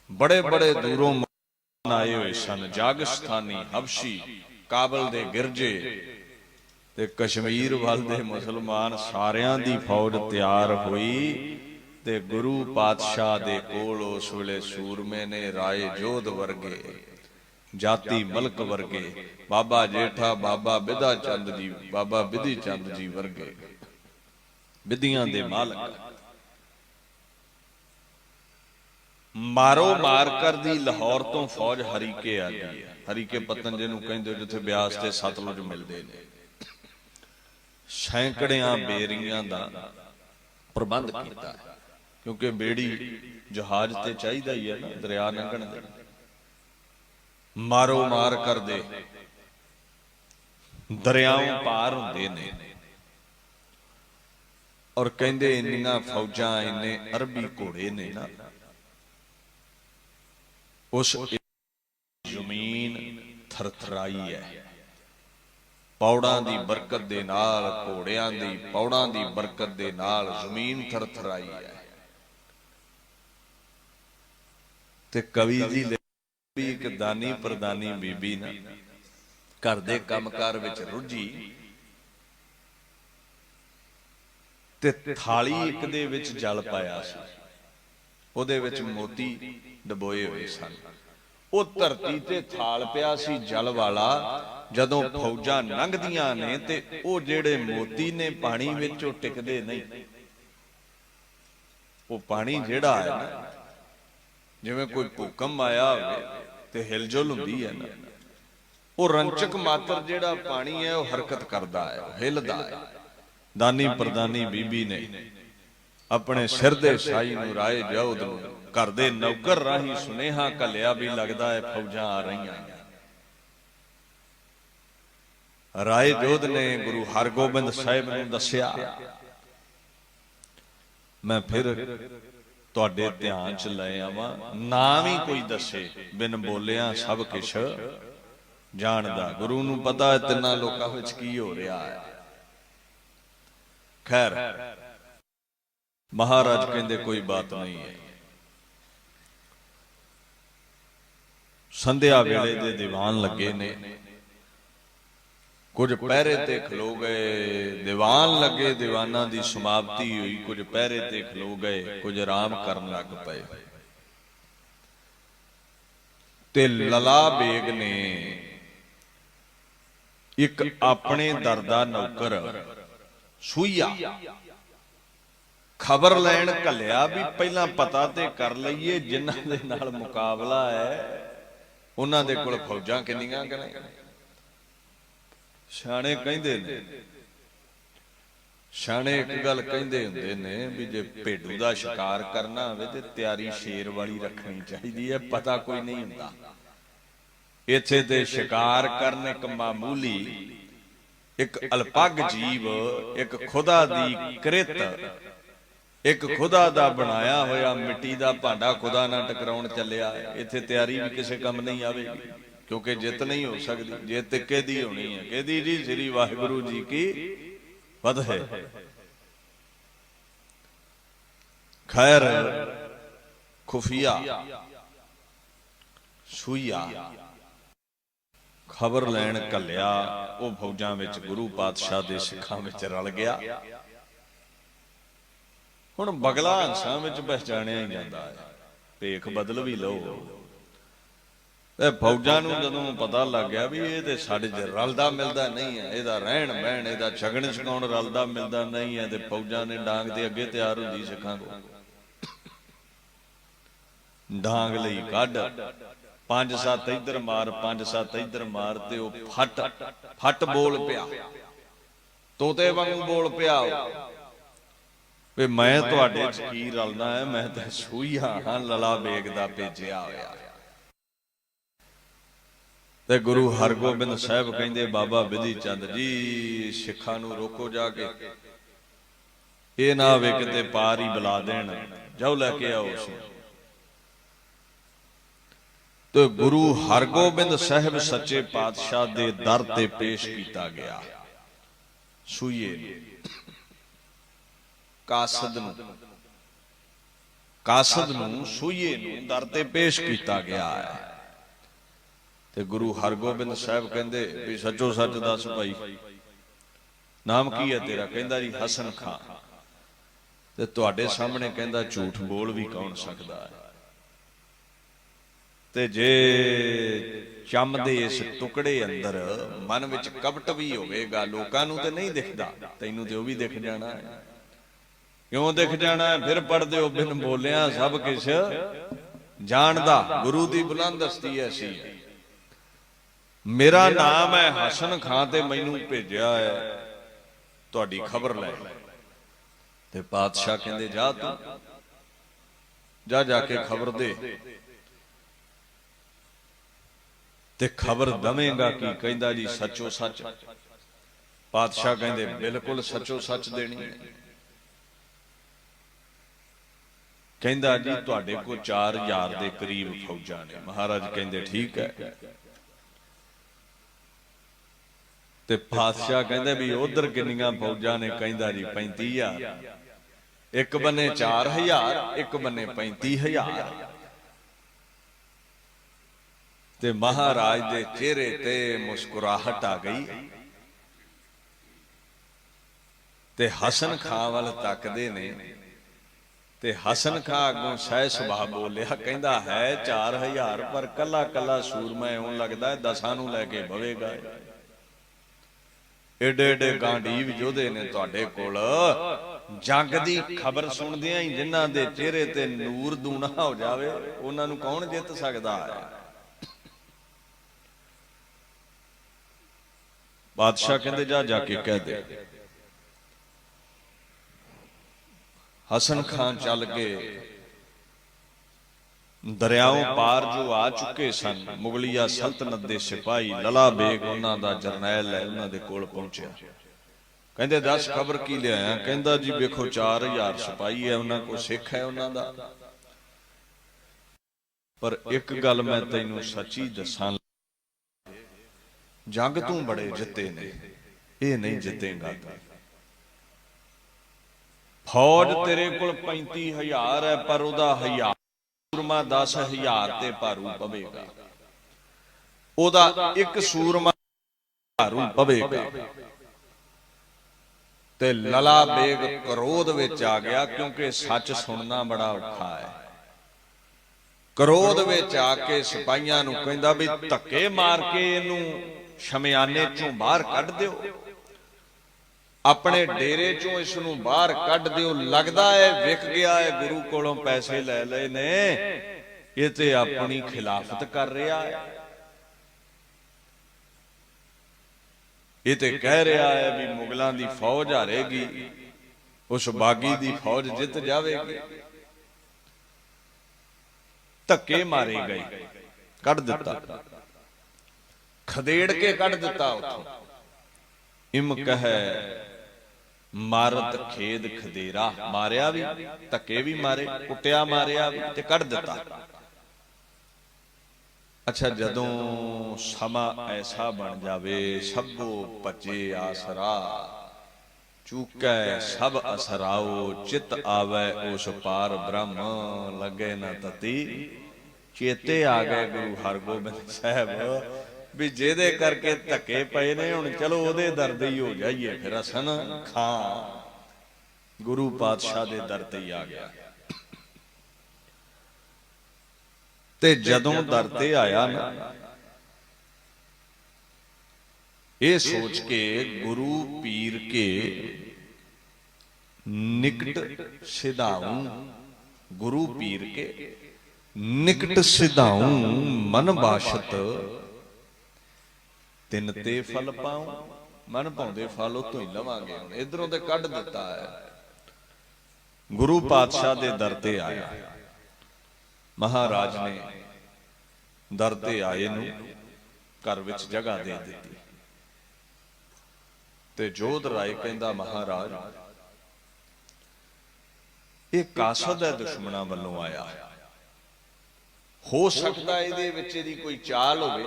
ਬੜੇ ਬੜੇ ਦੂਰੋਂ ਆਏ ਹੋਏ ਸਨ। ਜਾਗਿਸਤਾਨੀ, ਹਬਸ਼ੀ, ਕਾਬਲ ਦੇ ਗਿਰਜੇ ਤੇ ਕਸ਼ਮੀਰ ਵੱਲ ਦੇ ਮੁਸਲਮਾਨ, ਸਾਰਿਆਂ ਦੀ ਫੌਜ ਤਿਆਰ ਹੋਈ ਤੇ ਗੁਰੂ ਪਾਤਸ਼ਾਹ ਦੇ ਕੋਲ ਉਸ ਵੇਲੇ ਸੂਰਮੇ ਨੇ, ਰਾਏ ਜੋਧ ਵਰਗੇ, ਜਾਤੀ ਮਲਕ ਵਰਗੇ, ਬਾਬਾ ਜੇਠਾ, ਬਾਬਾ ਬਿਧਾ ਚੰਦ ਜੀ, ਬਾਬਾ ਬਿਧੀ ਚੰਦ ਜੀ ਵਰਗੇ ਵਿਧੀਆਂ ਦੇ ਮਾਲਕ। ਮਾਰੋ ਮਾਰ ਕਰ ਦੀ ਲਾਹੌਰ ਤੋਂ ਫੌਜ ਹਰੀਕੇ ਆ ਗਈ ਹੈ। ਹਰੀਕੇ ਪਤਨ ਜਿਹਨੂੰ ਕਹਿੰਦੇ, ਜਿੱਥੇ ਬਿਆਸ ਤੇ ਸਤਲੁਜ ਮਿਲਦੇ ਨੇ। ਸੈਂਕੜਿਆਂ ਬੇਰੀਆਂ ਦਾ ਪ੍ਰਬੰਧ ਕੀਤਾ, ਕਿਉਂਕਿ ਬੇੜੀ ਜਹਾਜ਼ ਤੇ ਚਾਹੀਦਾ ਹੀ ਹੈ ਨਾ ਦਰਿਆ ਲੰਘਣ ਦੇ। ਮਾਰੋ ਮਾਰ ਕਰਦੇ, ਦਰਿਆਵਾਂ ਪਾਰ ਹੁੰਦੇ ਨੇ। ਔਰ ਕਹਿੰਦੇ ਇੰਨੀਆਂ ਫੌਜਾਂ, ਇੰਨੇ ਅਰਬੀ ਘੋੜੇ ਨੇ ਨਾ, ਉਸ ਜ਼ਮੀਨ ਥਰਥਰਾਈ ਹੈ। ਪੌੜਾਂ ਦੀ ਬਰਕਤ ਦੇ ਨਾਲ, ਘੋੜਿਆਂ ਦੀ ਪੌੜਾਂ ਦੀ ਬਰਕਤ ਦੇ ਨਾਲ ਜ਼ਮੀਨ ਥਰਥਰਾਈ ਹੈ। ਤੇ ਕਵੀ ਜੀ ਵੀ ਇੱਕ ਦਾਨੀ ਪ੍ਰਦਾਨੀ ਬੀਬੀ ਨਾ, ਘਰ ਦੇ ਕੰਮਕਾਰ ਵਿੱਚ ਰੁੱਝੀ ਤੇ ਥਾਲੀ ਇੱਕ ਦੇ ਵਿੱਚ ਜਲ ਪਾਇਆ ਸੀ, ਉਹਦੇ ਵਿੱਚ ਮੋਤੀ ਡਬੋਏ ਹੋਏ ਸਨ। ਉਹ ਧਰਤੀ ਤੇ ਥਾਲ ਪਿਆ ਸੀ ਜਲ ਵਾਲਾ। ਜਦੋਂ ਫੌਜਾਂ ਲੰਘਦੀਆਂ ਨੇ ਤੇ ਉਹ ਜਿਹੜੇ ਮੋਤੀ ਨੇ ਪਾਣੀ ਵਿੱਚ ਉਹ ਟਿਕਦੇ ਨਹੀਂ। ਉਹ ਪਾਣੀ ਜਿਹੜਾ ਹੈ ਨਾ, ਜਿਵੇਂ ਕੋਈ ਭੂਕੰਪ ਆਇਆ ਹੋਵੇ ਤੇ ਹਿਲਜੁਲ ਹੁੰਦੀ ਹੈ ਨਾ, ਉਹ ਰੰਚਕ ਮਾਤਰ ਜਿਹੜਾ ਪਾਣੀ ਹੈ ਉਹ ਹਰਕਤ ਕਰਦਾ ਹੈ, ਹਿਲਦਾ ਹੈ। ਦਾਨੀ ਪ੍ਰਦਾਨੀ ਬੀਬੀ ਨੇ ਆਪਣੇ ਸਿਰ ਦੇ ਸਾਈ ਨੂੰ, ਰਾਏ ਜੋਧ ਨੂੰ, ਘਰ ਦੇ ਨੌਕਰ ਰਾਹੀਂ ਸੁਨੇਹਾ ਘੱਲਿਆ ਵੀ ਲੱਗਦਾ ਹੈ ਫੌਜਾਂ ਆ ਰਹੀਆਂ। ਰਾਏ ਜੋਧ ਨੇ ਗੁਰੂ ਹਰਗੋਬਿੰਦ ਸਾਹਿਬ ਨੂੰ ਦੱਸਿਆ। ਮੈਂ ਫਿਰ ਤੁਹਾਡੇ ਧਿਆਨ ਚ ਲੈ ਆਵਾਂ, ਨਾਮ ਹੀ ਕੋਈ ਦੱਸੇ, ਬਿਨ ਬੋਲਿਆ ਸਭ ਕੁਛ ਜਾਣਦਾ। ਗੁਰੂ ਨੂੰ ਪਤਾ ਹੈ ਤਿੰਨਾਂ ਲੋਕਾਂ ਵਿੱਚ ਕੀ ਹੋ ਰਿਹਾ ਹੈ। ਖੈਰ, ਮਹਾਰਾਜ ਕਹਿੰਦੇ ਕੋਈ ਬਾਤ ਨਹੀਂ ਹੈ। ਸੰਧਿਆ ਵੇਲੇ ਦੇ ਦੀਵਾਨ ਲੱਗੇ ਨੇ, ਕੁਝ ਪਹਿਰੇ ਤੇ ਖਲੋ ਗਏ। ਦੀਵਾਨ ਲੱਗੇ, ਦੀਵਾਨਾਂ ਦੀ ਸਮਾਪਤੀ ਹੋਈ, ਕੁਝ ਪਹਿਰੇ ਤੇ ਖਲੋ ਗਏ, ਕੁਝ ਆਰਾਮ ਕਰਨ ਲੱਗ ਪਏ। ਤੇ ਲਲਾ ਬੇਗ ਨੇ ਇੱਕ ਆਪਣੇ ਦਰ ਦਾ ਨੌਕਰ ਸੂਈਆ ਖਬਰ ਲੈਣ ਘੱਲਿਆ ਵੀ ਪਹਿਲਾਂ ਪਤਾ ਤੇ ਕਰ ਲਈਏ ਜਿਨ੍ਹਾਂ ਦੇ ਨਾਲ ਮੁਕਾਬਲਾ ਹੈ ਉਹਨਾਂ ਦੇ ਕੋਲ ਫੌਜਾਂ ਕਿੰਨੀਆਂ ਕਰੇ। ਸਿਆਣੇ ਕਹਿੰਦੇ ਨੇ, ਸਿਆਣੇ ਇੱਕ ਗੱਲ ਕਹਿੰਦੇ ਹੁੰਦੇ ਨੇ ਵੀ ਜੇ ਭੇਡੂ ਦਾ ਸ਼ਿਕਾਰ ਕਰਨਾ ਹੋਵੇ ਤੇ ਤਿਆਰੀ ਸ਼ੇਰ ਵਾਲੀ ਰੱਖਣੀ ਚਾਹੀਦੀ ਹੈ, ਪਤਾ ਕੋਈ ਨਹੀਂ ਹੁੰਦਾ। ਇੱਥੇ ਤੇ ਸ਼ਿਕਾਰ ਕਰਨ ਇੱਕ ਮਾਮੂਲੀ, ਇੱਕ ਅਲਪੱਗ ਜੀਵ, ਇੱਕ ਖੁਦਾ ਦੀ ਕਿਰਤ, ਇੱਕ ਖੁਦਾ ਦਾ ਬਣਾਇਆ ਹੋਇਆ ਮਿੱਟੀ ਦਾ ਭਾਂਡਾ ਖੁਦਾ ਨਾਲ ਟਕਰਾਉਣ ਚੱਲਿਆ। ਇੱਥੇ ਤਿਆਰੀ ਵੀ ਕਿਸੇ ਕੰਮ ਨਹੀਂ ਆਵੇਗੀ, ਕਿਉਂਕਿ ਜਿੱਤ ਨਹੀਂ ਹੋ ਸਕਦੀ। ਜਿੱਤ ਕਿਹਦੀ ਹੋਣੀ ਹੈ? ਕਿਹਦੀ ਜੀ? ਸ੍ਰੀ ਵਾਹਿਗੁਰੂ ਜੀ ਕੀ ਫਤਿਹ। ਖੈਰ, ਖੁਫੀਆ ਸੂਈਆ ਖਬਰ ਲੈਣ ਘੱਲਿਆ, ਉਹ ਫੌਜਾਂ ਵਿੱਚ ਗੁਰੂ ਪਾਤਸ਼ਾਹ ਦੇ ਸਿੱਖਾਂ ਵਿੱਚ ਰਲ ਗਿਆ। ਹੁਣ ਬਗਲਾ ਹੰਸਾਂ ਵਿੱਚ ਪਹਿਚਾਣਿਆ ਹੀ ਜਾਂਦਾ ਹੈ, ਭੇਖ ਬਦਲ ਵੀ ਲਓ। ਤੇ ਫੌਜਾਂ ਨੂੰ ਜਦੋਂ ਪਤਾ ਲੱਗ ਗਿਆ ਵੀ ਇਹ ਤੇ ਸਾਡੇ ਚ ਰਲਦਾ ਮਿਲਦਾ ਨਹੀਂ ਹੈ, ਇਹਦਾ ਰਹਿਣ ਬਹਿਣ, ਇਹਦਾ ਛਕਣ ਛਕਾਉਣ ਰਲਦਾ ਮਿਲਦਾ ਨਹੀਂ ਹੈ, ਤੇ ਫੌਜਾਂ ਨੇ ਡਾਂਗ ਦੇ ਅੱਗੇ ਤਿਆਰ ਹੁੰਦੀ ਸਿੱਖਾਂ ਕੋਲ। ਡਾਂਗ ਲਈ ਕੱਢ, 5-7 ਇੱਧਰ ਮਾਰ, 5-7 ਇੱਧਰ ਮਾਰ, ਤੇ ਉਹ ਫੱਟ ਬੋਲ ਪਿਆ। ਤੋਤੇ ਵਾਂਗੂ ਬੋਲ ਪਿਆ ਵੀ ਮੈਂ ਤੁਹਾਡੇ ਚ ਕੀ ਰਲਣਾ ਹੈ, ਮੈਂ ਤਾਂ ਸੂਈਆ ਹਾਂ ਲਲਾ ਬੇਗ ਦਾ ਭੇਜਿਆ ਹੋਇਆ। ਤੇ ਗੁਰੂ ਹਰਗੋਬਿੰਦ ਸਾਹਿਬ ਕਹਿੰਦੇ ਬਾਬਾ ਬਿਧੀ ਚੰਦ ਜੀ ਸਿੱਖਾਂ ਨੂੰ ਰੋਕੋ ਜਾ ਕੇ, ਇਹ ਨਾ ਹੋਵੇ ਕਿਤੇ ਪਾਰ ਹੀ ਬੁਲਾ ਦੇਣ, ਜਾਓ ਲੈ ਕੇ ਆਓ ਉਸ ਨੂੰ। ਤੇ ਗੁਰੂ ਹਰਗੋਬਿੰਦ ਸਾਹਿਬ ਸੱਚੇ ਪਾਤਸ਼ਾਹ ਦੇ ਦਰ ਤੇ ਪੇਸ਼ ਕੀਤਾ ਗਿਆ। ਸੂਈਏ ਕਾਸਦ ਨੂੰ ਸੂਈਏ ਨੂੰ ਦਰ ਤੇ ਪੇਸ਼ ਕੀਤਾ ਗਿਆ ਹੈ। ਤੇ ਗੁਰੂ ਹਰਗੋਬਿੰਦ ਸਾਹਿਬ ਕਹਿੰਦੇ ਵੀ ਸੱਚੋ ਸੱਚ ਦੱਸ ਭਾਈ, ਨਾਮ ਕੀ ਹੈ ਤੇਰਾ? ਕਹਿੰਦਾ ਜੀ ਹਸਨ ਖਾਂ। ਤੇ ਤੁਹਾਡੇ ਸਾਹਮਣੇ ਕਹਿੰਦਾ ਝੂਠ ਬੋਲ ਵੀ ਕੌਣ ਸਕਦਾ ਹੈ? ਤੇ ਜੇ ਚੰਮ ਦੇ ਇਸ ਟੁਕੜੇ ਅੰਦਰ ਮਨ ਵਿੱਚ ਕਪਟ ਵੀ ਹੋਵੇਗਾ, ਲੋਕਾਂ ਨੂੰ ਤੇ ਨਹੀਂ ਦਿਖਦਾ, ਤੈਨੂੰ ਤੇ ਉਹ ਵੀ ਦਿਖ ਜਾਣਾ ਹੈ। ਕਿਉਂ ਦਿਖ ਜਾਣਾ ਹੈ? ਫਿਰ ਪੜਦੇ ਹੋ ਬਿਨ ਬੋਲਿਆ ਸਭ ਕੁਛ ਜਾਣਦਾ। ਗੁਰੂ ਦੀ ਬੁਲੰਦ ਹਸਤੀ ਐਸੀ ਹੈ। ਮੇਰਾ ਨਾਮ ਹੈ ਹਸਨ ਖਾਂ ਤੇ ਮੈਨੂੰ ਭੇਜਿਆ ਹੈ ਤੁਹਾਡੀ ਖਬਰ ਲੈ। ਤੇ ਪਾਤਸ਼ਾਹ ਕਹਿੰਦੇ ਜਾ ਤੂੰ ਜਾ ਕੇ ਖਬਰ ਦੇ। ਤੇ ਖਬਰ ਦਵੇਂਗਾ ਕੀ? ਕਹਿੰਦਾ ਜੀ ਸੱਚੋ ਸੱਚ। ਪਾਤਸ਼ਾਹ ਕਹਿੰਦੇ ਬਿਲਕੁਲ ਸੱਚੋ ਸੱਚ ਦੇਣੀ ਹੈ। ਕਹਿੰਦਾ ਜੀ ਤੁਹਾਡੇ ਕੋਲ 4000 ਦੇ ਕਰੀਬ ਫੌਜਾਂ ਨੇ। ਮਹਾਰਾਜ ਕਹਿੰਦੇ ਠੀਕ ਹੈ। ਤੇ ਪਾਤਸ਼ਾਹ ਕਹਿੰਦੇ ਵੀ ਉਧਰ ਕਿੰਨੀਆਂ ਫੌਜਾਂ ਨੇ? ਕਹਿੰਦਾ ਜੀ 35000। ਇੱਕ ਬੰਨੇ 4000, ਇੱਕ ਬੰਨੇ 35000। ਤੇ ਮਹਾਰਾਜ ਦੇ ਚਿਹਰੇ ਤੇ ਮੁਸਕਰਾਹਟ ਆ ਗਈ ਤੇ ਹਸਨ ਖਾਂ ਵੱਲ ਤੱਕਦੇ ਨੇ। ਤੇ ਹਸਨ ਖਾਂ ਅੱਗੋਂ ਸਹਿ ਸੁਭਾਅ ਬੋਲਿਆ, ਕਹਿੰਦਾ ਹੈ 4000 ਪਰ ਕੱਲਾ ਕੱਲਾ ਸੂਰਮਾ ਇਉਂ ਲੱਗਦਾ ਹੈ 10 ਨੂੰ ਲੈ ਕੇ ਬਵੇਗਾ। ਏਡੇ ਏਡੇ ਗਾਂਢੀਵ ਯੋਧੇ ਨੇ ਤੁਹਾਡੇ ਕੋਲ। ਜੰਗ ਦੀ ਖਬਰ ਸੁਣਦਿਆਂ ਹੀ ਜਿਨ੍ਹਾਂ ਦੇ ਚਿਹਰੇ ਤੇ ਨੂਰ ਦੂਣਾ ਹੋ ਜਾਵੇ, ਉਹਨਾਂ ਨੂੰ ਕੌਣ ਜਿੱਤ ਸਕਦਾ ਹੈ? ਬਾਦਸ਼ਾਹ ਕਹਿੰਦੇ ਜਾ ਕੇ ਕਹਿ ਦੇ। ਹਸਨ ਖਾਂ ਚੱਲ ਕੇ ਦਰਿਆਓਂ ਪਾਰ ਜੋ ਆ ਚੁੱਕੇ ਸਨ, ਮੁਗਲਿਆ ਸਲਤਨਤ ਦੇ ਸਿਪਾਹੀ, ਲਲਾ ਬੇਗ ਉਹਨਾਂ ਦਾ ਜਰਨੈਲ ਹੈ, ਉਹਨਾਂ ਦੇ ਕੋਲ ਪਹੁੰਚਿਆ। ਕਹਿੰਦੇ ਦੱਸ ਖਬਰ ਕੀ ਲਿਆਇਆ? ਕਹਿੰਦਾ ਜੀ ਵੇਖੋ 4000 ਸਿਪਾਹੀ ਹੈ, ਉਹਨਾਂ ਕੋਲ ਸਿੱਖ ਹੈ ਉਹਨਾਂ ਦਾ, ਪਰ ਇੱਕ ਗੱਲ ਮੈਂ ਤੈਨੂੰ ਸੱਚੀ ਦੱਸਾਂ, ਜੰਗ ਤੂੰ ਬੜੇ ਜਿੱਤੇ ਨੇ, ਇਹ ਨਹੀਂ ਜਿੱਤੇਗਾ। ਫੌਜ ਤੇਰੇ ਕੋਲ 35000 ਹੈ, ਪਰ ਉਹਦਾ 1000 ਸੂਰਮਾ 10000 ਤੇ ਭਾਰੂ ਪਵੇਗਾ। ਉਹਦਾ ਇੱਕ ਸੂਰਮਾ ਭਾਰੂ ਪਵੇਗਾ। ਤੇ ਲਲਾ ਬੇਗ ਕਰੋਧ ਵਿੱਚ ਆ ਗਿਆ, ਕਿਉਂਕਿ ਸੱਚ ਸੁਣਨਾ ਬੜਾ ਔਖਾ ਹੈ। ਕਰੋਧ ਵਿੱਚ ਆ ਕੇ ਸਿਪਾਹੀਆਂ ਨੂੰ ਕਹਿੰਦਾ ਵੀ ਧੱਕੇ ਮਾਰ ਕੇ ਇਹਨੂੰ ਸ਼ਮਿਆਨੇ ਚੋਂ ਬਾਹਰ ਕੱਢ ਦਿਓ, ਆਪਣੇ ਡੇਰੇ ਚੋਂ ਇਸ ਨੂੰ ਬਾਹਰ ਕੱਢ ਦਿਓ। ਲੱਗਦਾ ਹੈ ਵਿਕ ਗਿਆ ਹੈ, ਗੁਰੂ ਕੋਲੋਂ ਪੈਸੇ ਲੈ ਲਏ ਨੇ, ਇਹ ਤੇ ਆਪਣੀ ਖਿਲਾਫਤ ਕਰ ਰਿਹਾ ਹੈ, ਇਹ ਤੇ ਕਹਿ ਰਿਹਾ ਹੈ ਵੀ ਮੁਗਲਾਂ ਦੀ ਫੌਜ ਹਾਰੇਗੀ, ਉਸ ਬਾਗੀ ਦੀ ਫੌਜ ਜਿੱਤ ਜਾਵੇਗੀ। ਧੱਕੇ ਮਾਰੇ ਗਏ, ਕੱਢ ਦਿੱਤਾ, ਖਦੇੜ ਕੇ ਕੱਢ ਦਿੱਤਾ ਉੱਥੋਂ। ਇਮ ਕਹੈ ਮਾਰਤ ਖੇਦ ਖਦੇਰਾ, ਮਾਰਿਆ ਵੀ, ਧੱਕੇ ਵੀ ਮਾਰੇ, ਕੁੱਟਿਆ ਮਾਰਿਆ ਵੀ, ਤੇ ਕੱਢ ਦਿੱਤਾ। ਅੱਛਾ, ਜਦੋਂ ਸਮਾਂ ਐਸਾ ਬਣ ਜਾਵੇ, ਸਭੋ ਭਜੇ ਆਸਰਾ, ਚੂਕੈ ਸਭ ਅਸਰਾਓ, ਚਿਤ ਆਵੈ ਉਸ ਪਾਰ ਬ੍ਰਹਮ, ਲੱਗੇ ਨਾ ਤਤੀ। ਚੇਤੇ ਆ ਗਏ ਗੁਰੂ ਹਰਗੋਬਿੰਦ ਸਾਹਿਬ ਵੀ ਜਿਹਦੇ ਕਰਕੇ ਧੱਕੇ ਪਏ ਨੇ, ਹੁਣ ਚਲੋ ਉਹਦੇ ਦਰ ਤੇ ਹੀ ਹੋ ਜਾਈਏ। ਫਿਰ ਹਸਨ ਖਾਂ ਗੁਰੂ ਪਾਤਸ਼ਾਹ ਦੇ ਦਰ ਤੇ ਹੀ ਆ ਗਿਆ। ਤੇ ਜਦੋਂ ਦਰ ਤੇ ਆਇਆ ਨਾ, ਇਹ ਸੋਚ ਕੇ ਗੁਰੂ ਪੀਰ ਕੇ ਨਿਕਟ ਸਿਧਾਊ, ਗੁਰੂ ਪੀਰ ਕੇ ਨਿਕਟ ਸਿਧਾਊ, ਮਨ ਬਾਸ਼ਤ ਤਿਨ ਤੇ ਫਲ ਪਾਉ। मन पाउंदे फल उतों ही लवांगे। हुण इधरों ते कढ दिता है। गुरु पातशाह दे दर ते आया, महाराज ने दर ते आए नूं घर विच जगह दे दित्ती ते जोध राय कहंदा महाराज ये कासद है दुश्मना वालों आया, हो सकता इहदे विच इहदी कोई चाल होवे,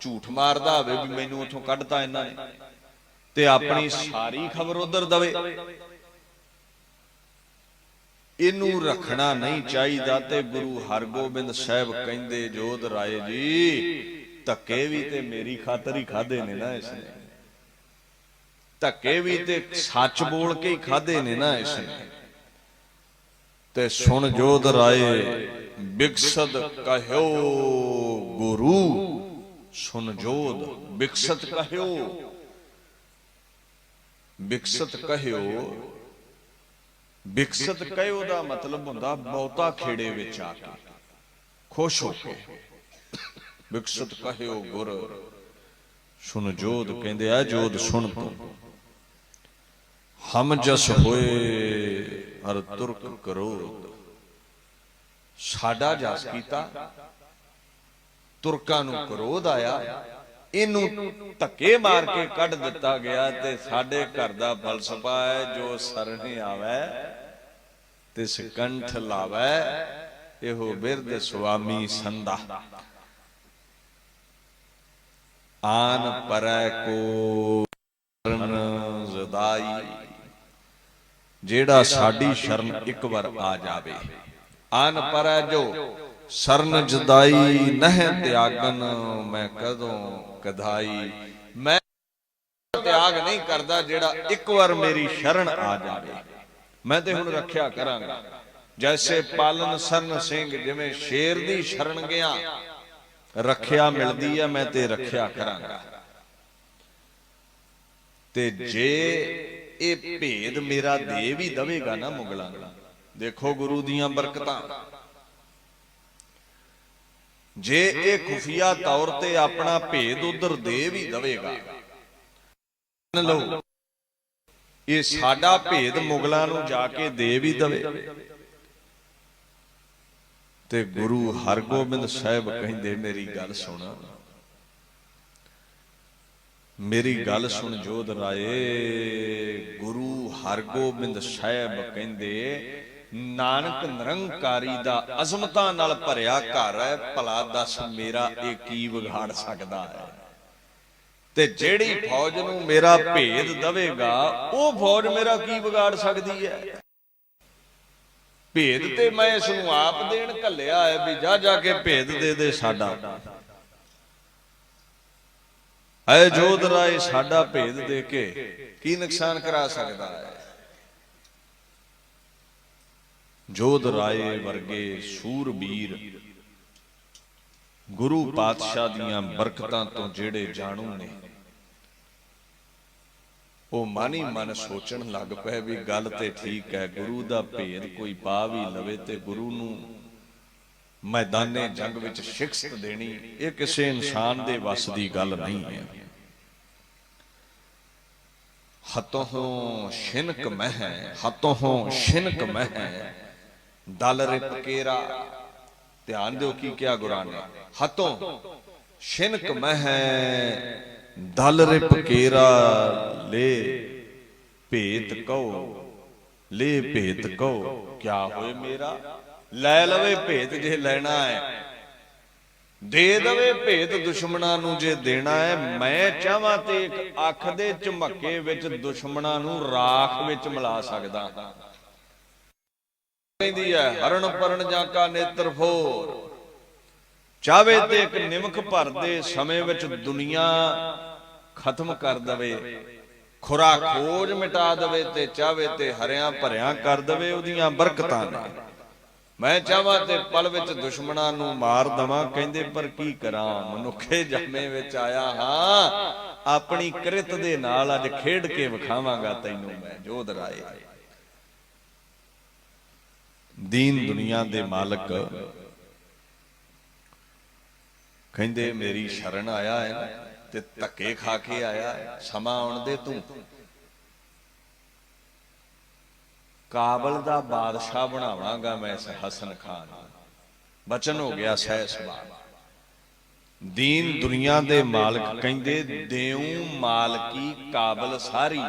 झूठ मारदा होवे भी मैनूं उत्थों कढता इन्हां ने ते अपनी सारी खबर उधर दवे। इनू रखना नहीं चाहिए। ते गुरु हरगोबिंद साहब कहंदे जोध राय जी धक्के भी ते मेरी खातर ही खाधे ने ना इसने, धक्के भी ते सच बोल के ही खाधे ने ना इसने। ते सुन जोध राय बिकसत कहो गुरु, सुन जोध बिकसत कहो, बिकसत कहो, बिकसत कहो दा मतलब हुंदा बहुता खेड़े विच आके खुश हो के। बिकसत कहो गुर सुन जोध कहंदे आ जोध सुन तू, हम जस होए हर तुर्क करोध, साडा जस कीता तुर्कां नूं करोध आया, इनू धक्के मार के कढ दिता गया। ते साडे घर दा फलसफा है जो सरने आवे तिस कंठ लावे, एहो बिरद स्वामी संदा। आन परै को शरण जुदाई, जेड़ा साडी शरण एक बार आ जावे। आन परै जो शरण जुदाई, नह त्यागन मैं कदों कधाई। मैं त्याग नहीं करदा जेड़ा एक बार मेरी शरण आ जावे। मैं ते हुण रखिया करांगा, जैसे पालन सरन सिंह जिवें शेर दी शरण गया रखिया मिलदी है, मैं ते रखिया करांगा। ते जे ये भेद मेरा दे भी दवेगा ना मुगलां, देखो गुरु दियां बरकतां, जे ये खुफिया तौर ते अपना भेद उधर दे भी दवेगा, लो ये साडा भेद मुगलां नूं जाके दे भी दवे। ते गुरु हरगोबिंद साहब कहंदे मेरी गल सुन, मेरी गल सुन जोध राये। गुरु हरगोबिंद साहब कहंदे नानक निरंकारी दा अजमतां नाल भरिया घर है, भला दस मेरा ये की विगाड़ सकदा है। ते जेड़ी फौज नूं मेरा भेद दवेगा वो फौज मेरा की विगाड़ सकदी है। भेद ते मैं इस नूं आप देण घल्लिया है भी जा जाके भेद दे दे साडा। है जोध राय साडा भेद दे के की नुकसान करा सकदा है। जोध राय वर्गे सूरबीर गुरु पातशाह दियां बरकतां तो जेड़े जाणू ने वो मन ही मन सोचण लग पे भी गल ते ठीक है, गुरु दा भेद कोई पा भी लवे ते गुरु नूं मैदाने जंग विच शिकस्त देनी ये किसी इंसान दे वस दी गल नहीं है। हतों शिनक मह, हतों शिनक मह दल रिप केरा। ध्यान दो की क्या गुरां ने, हतों शिनक मह दल रिप केरा ले भेत कहो, ले भेत कहो क्या होए मेरा। लै लवे भेत जे लेना है, दे दवे भेत दुश्मना नूं जे देना है। मैं चाहां ते एक अख दे झमके विच दुश्मना नूं राख विच मिला सकदा हां। कहंदी है हरण परण जाका नेत्र फोर, चाहे ते एक निमक भर दे समय विच दुनिया खत्म कर दवे, खुरा खोज मिटा दवे ते चाहे ते हरियां भरियां कर दवे। उहदियां बरकतां ने। मैं चाहां ते पल विच दुश्मनां नूं मार दवां। कहंदे पर की करां, मनुखे जन्मे विच आया हां, अपनी कृत दे नाल अज खेड के विखावांगा तैनूं मैं। जोध राय दीन दुनिया दे मालक कहंदे मेरी शरण आया है, ਤੇ ਧੱਕੇ ਖਾ ਕੇ ਆਇਆ। ਸਮਾਂ ਆਉਣ ਦੇ ਤੂੰ ਕਾਬਲ ਦਾ ਬਾਦਸ਼ਾਹ ਬਣਾਵਾਂਗਾ ਮੈਂ ਇਸ ਹਸਨ ਖਾਨ ਨੂੰ। ਬਚਨ ਹੋ ਗਿਆ ਸਹਿ ਸੁਭਾਅ। ਦੀਨ ਦੁਨੀਆ ਦੇ ਮਾਲਕ ਕਹਿੰਦੇ ਦੇਉ ਮਾਲਕੀ ਕਾਬਲ ਸਾਰੀ,